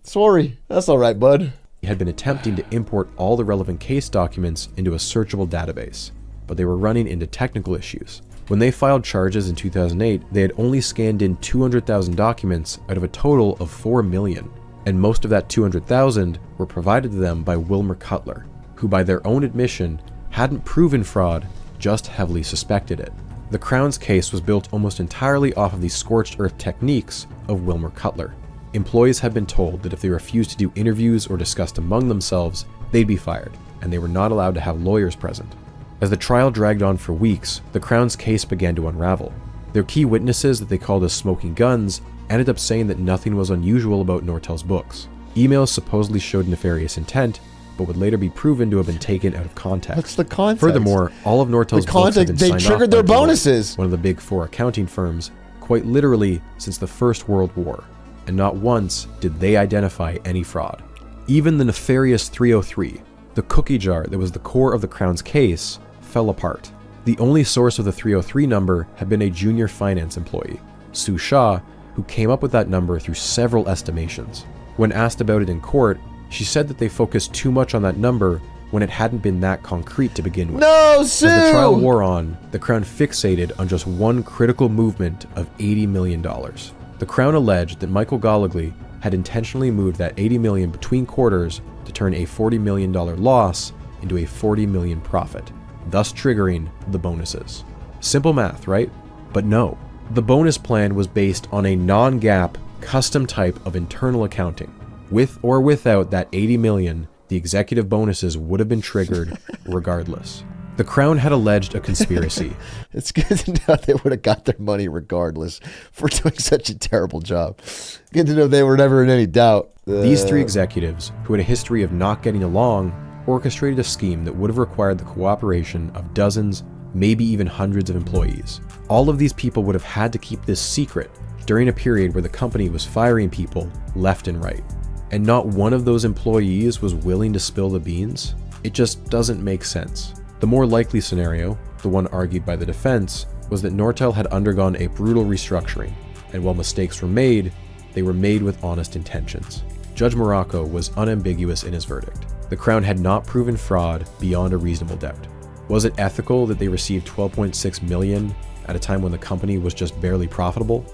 sorry, that's all right, bud. had been attempting to import all the relevant case documents into a searchable database, but they were running into technical issues. When they filed charges in 2008, they had only scanned in 200,000 documents out of a total of 4 million, and most of that 200,000 were provided to them by Wilmer Cutler, who by their own admission hadn't proven fraud, just heavily suspected it. The Crown's case was built almost entirely off of the scorched earth techniques of Wilmer Cutler. Employees had been told that if they refused to do interviews or discussed among themselves, they'd be fired, and they were not allowed to have lawyers present. As the trial dragged on for weeks, the Crown's case began to unravel. Their key witnesses that they called as smoking guns ended up saying that nothing was unusual about Nortel's books. Emails supposedly showed nefarious intent, but would later be proven to have been taken out of context. What's the context? Furthermore, all of Nortel's books have been they signed triggered off their by Deloitte, bonuses. one of the big four accounting firms, quite literally since the First World War, and not once did they identify any fraud. Even the nefarious 303, the cookie jar that was the core of the Crown's case, fell apart. The only source of the 303 number had been a junior finance employee, Sue Shaw, who came up with that number through several estimations. When asked about it in court, she said that they focused too much on that number when it hadn't been that concrete to begin with. No, Sue! As the trial wore on, the Crown fixated on just one critical movement of $80 million. The Crown alleged that Michael Goligly had intentionally moved that $80 million between quarters to turn a $40 million loss into a $40 million profit, thus triggering the bonuses. Simple math, right? But no. The bonus plan was based on a non-GAAP, custom type of internal accounting. With or without that $80 million, the executive bonuses would have been triggered regardless. The Crown had alleged a conspiracy. It's good to know they would have got their money regardless for doing such a terrible job. Good to know they were never in any doubt. These three executives, who had a history of not getting along, orchestrated a scheme that would have required the cooperation of dozens, maybe even hundreds of employees. All of these people would have had to keep this secret during a period where the company was firing people left and right. And not one of those employees was willing to spill the beans? It just doesn't make sense. The more likely scenario, the one argued by the defense, was that Nortel had undergone a brutal restructuring, and while mistakes were made, they were made with honest intentions. Judge Morocco was unambiguous in his verdict. The Crown had not proven fraud beyond a reasonable doubt. Was it ethical that they received $12.6 million at a time when the company was just barely profitable?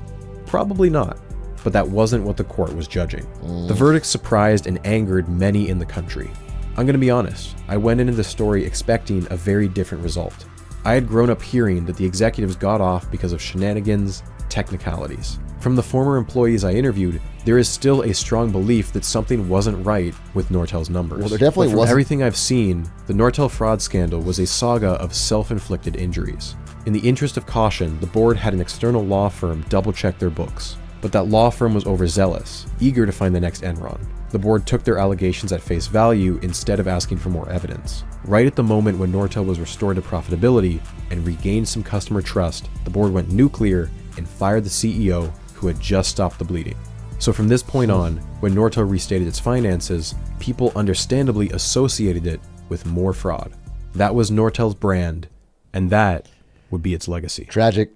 Probably not, but that wasn't what the court was judging. The verdict surprised and angered many in the country. I'm going to be honest, I went into the story expecting a very different result. I had grown up hearing that the executives got off because of shenanigans, technicalities. From the former employees I interviewed, there is still a strong belief that something wasn't right with Nortel's numbers. Well, there definitely but from wasn't. Everything I've seen, the Nortel fraud scandal was a saga of self-inflicted injuries. In the interest of caution, the board had an external law firm double-check their books. But that law firm was overzealous, eager to find the next Enron. The board took their allegations at face value instead of asking for more evidence. Right at the moment when Nortel was restored to profitability and regained some customer trust, the board went nuclear and fired the CEO who had just stopped the bleeding. So from this point on, when Nortel restated its finances, people understandably associated it with more fraud. That was Nortel's brand, and that would be its legacy. Tragic.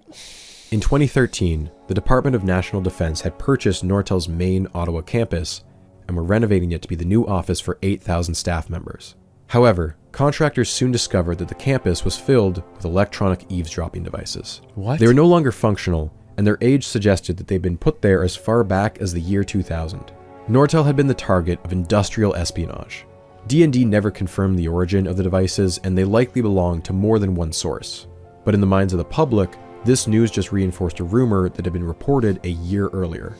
In 2013, the Department of National Defense had purchased Nortel's main Ottawa campus and were renovating it to be the new office for 8,000 staff members. However, contractors soon discovered that the campus was filled with electronic eavesdropping devices. What? They were no longer functional, and their age suggested that they'd been put there as far back as the year 2000. Nortel had been the target of industrial espionage. D&D never confirmed the origin of the devices, and they likely belonged to more than one source. But in the minds of the public, this news just reinforced a rumor that had been reported a year earlier.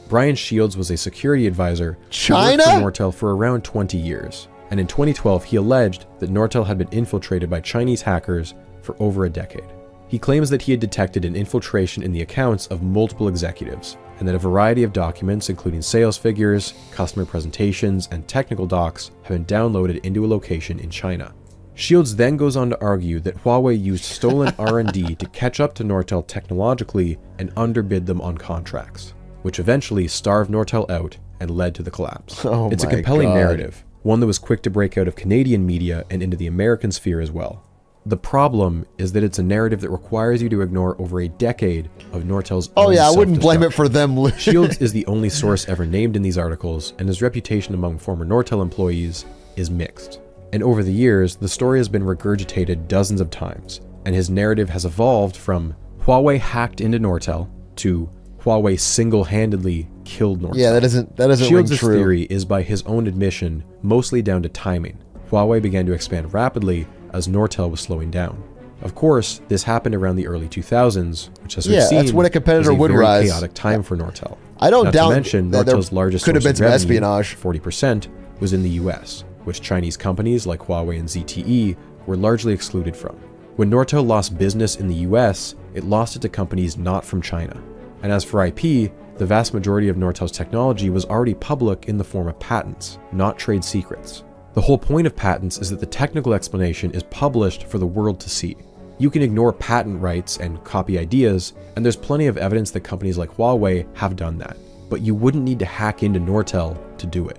Brian Shields was a security advisor who worked for Nortel for around 20 years, and in 2012 he alleged that Nortel had been infiltrated by Chinese hackers for over a decade. He claims that he had detected an infiltration in the accounts of multiple executives, and that a variety of documents, including sales figures, customer presentations, and technical docs, have been downloaded into a location in China. Shields then goes on to argue that Huawei used stolen R&D to catch up to Nortel technologically and underbid them on contracts, which eventually starved Nortel out and led to the collapse. It's a compelling narrative, one that was quick to break out of Canadian media and into the American sphere as well. The problem is that it's a narrative that requires you to ignore over a decade of Nortel's own I wouldn't blame it for them. Shields is the only source ever named in these articles, and his reputation among former Nortel employees is mixed. And over the years, the story has been regurgitated dozens of times, and his narrative has evolved from Huawei hacked into Nortel to Huawei single-handedly killed Nortel. Yeah, that doesn't Shields' ring true. theory is, by his own admission, mostly down to timing. Huawei began to expand rapidly as Nortel was slowing down. Of course, this happened around the early 2000s, which, as we've seen, that's when a competitor was a would very rise. chaotic time for Nortel. I don't Not doubt to mention, that there Nortel's largest could have source been of some revenue, espionage. 40%, was in the US, which Chinese companies like Huawei and ZTE were largely excluded from. When Nortel lost business in the US, it lost it to companies not from China. And as for IP, the vast majority of Nortel's technology was already public in the form of patents, not trade secrets. The whole point of patents is that the technical explanation is published for the world to see. You can ignore patent rights and copy ideas, and there's plenty of evidence that companies like Huawei have done that. But you wouldn't need to hack into Nortel to do it.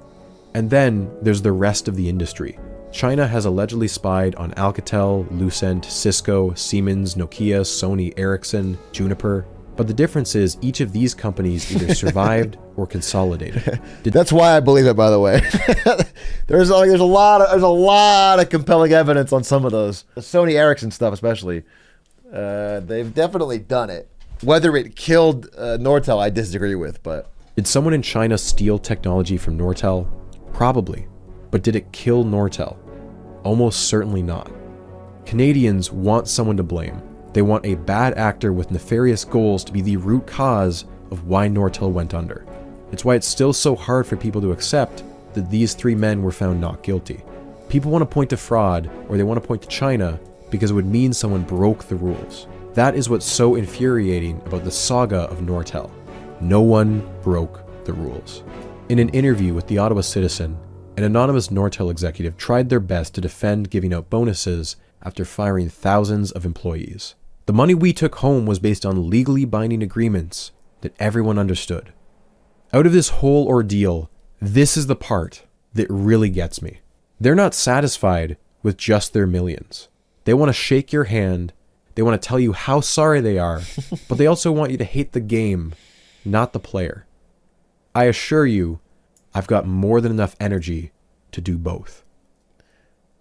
And then there's the rest of the industry. China has allegedly spied on Alcatel, Lucent, Cisco, Siemens, Nokia, Sony, Ericsson, Juniper. But the difference is each of these companies either survived or consolidated. That's why I believe it, by the way. there's a lot of compelling evidence on some of those. The Sony Ericsson stuff especially. They've definitely done it. Whether it killed Nortel, I disagree with, but... Did someone in China steal technology from Nortel? Probably. But did it kill Nortel? Almost certainly not. Canadians want someone to blame. They want a bad actor with nefarious goals to be the root cause of why Nortel went under. It's why it's still so hard for people to accept that these three men were found not guilty. People want to point to fraud, or they want to point to China, because it would mean someone broke the rules. That is what's so infuriating about the saga of Nortel. No one broke the rules. In an interview with the Ottawa Citizen, an anonymous Nortel executive tried their best to defend giving out bonuses after firing thousands of employees. The money we took home was based on legally binding agreements that everyone understood. Out of this whole ordeal, this is the part that really gets me. They're not satisfied with just their millions. They want to shake your hand, they want to tell you how sorry they are, but they also want you to hate the game, not the player. I assure you, I've got more than enough energy to do both.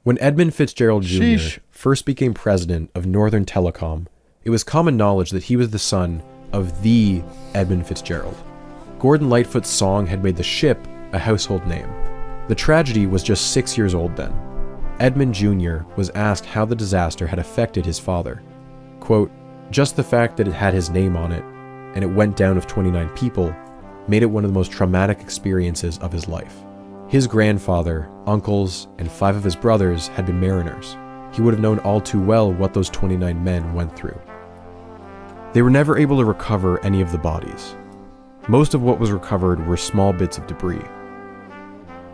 When Edmund Fitzgerald Jr. first became president of Northern Telecom, it was common knowledge that he was the son of the Edmund Fitzgerald. Gordon Lightfoot's song had made the ship a household name. The tragedy was just 6 years old then. Edmund Jr. was asked how the disaster had affected his father. Quote, "Just the fact that it had his name on it, and it went down of 29 people, made it one of the most traumatic experiences of his life. His grandfather, uncles, and 5 of his brothers had been mariners. He would have known all too well what those 29 men went through. They were never able to recover any of the bodies. Most of what was recovered were small bits of debris.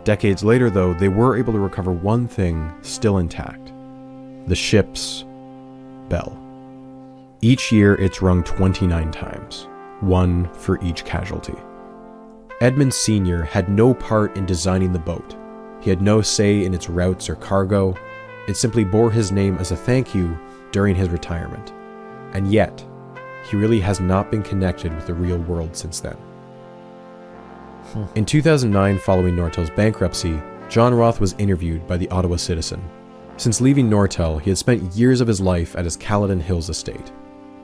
Decades later, though, they were able to recover one thing still intact: the ship's bell. Each year, it's rung 29 times, one for each casualty. Edmund Sr. had no part in designing the boat. He had no say in its routes or cargo. It simply bore his name as a thank you during his retirement. And yet, he really has not been connected with the real world since then. In 2009, following Nortel's bankruptcy, John Roth was interviewed by the Ottawa Citizen. Since leaving Nortel, he had spent years of his life at his Caledon Hills estate.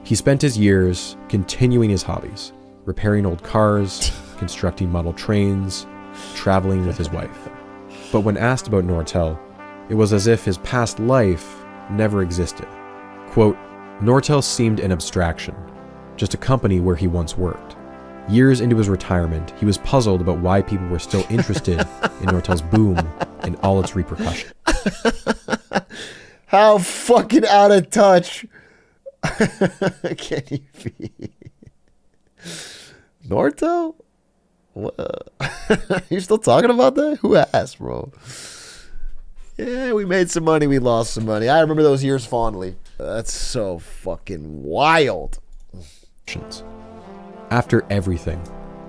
He spent his years continuing his hobbies, repairing old cars, constructing model trains, traveling with his wife. But when asked about Nortel, it was as if his past life never existed. Quote, "Nortel seemed an abstraction, just a company where he once worked. Years into his retirement, he was puzzled about why people were still interested in Nortel's boom and all its repercussions." How fucking out of touch can you be? Nortel? What? You still talking about that? Who asked, bro? Yeah, we made some money, we lost some money. I remember those years fondly. That's so fucking wild. After everything,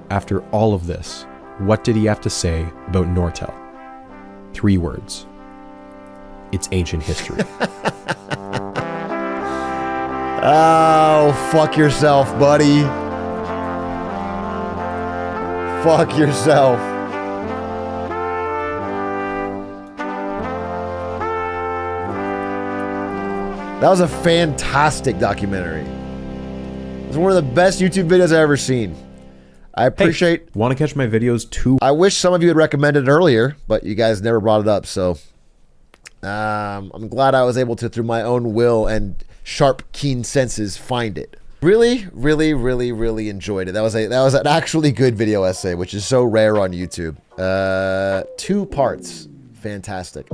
after all of this, what did he have to say about Nortel? 3 words. It's ancient history. Oh, fuck yourself, buddy. Fuck yourself. That was a fantastic documentary. It was one of the best YouTube videos I've ever seen. I appreciate... Want to catch my videos too? I wish some of you had recommended it earlier, but you guys never brought it up, so... I'm glad I was able to, through my own will and sharp, keen senses, find it. Really, really, really, really enjoyed it. That was an actually good video essay, which is so rare on YouTube. 2 parts. Fantastic.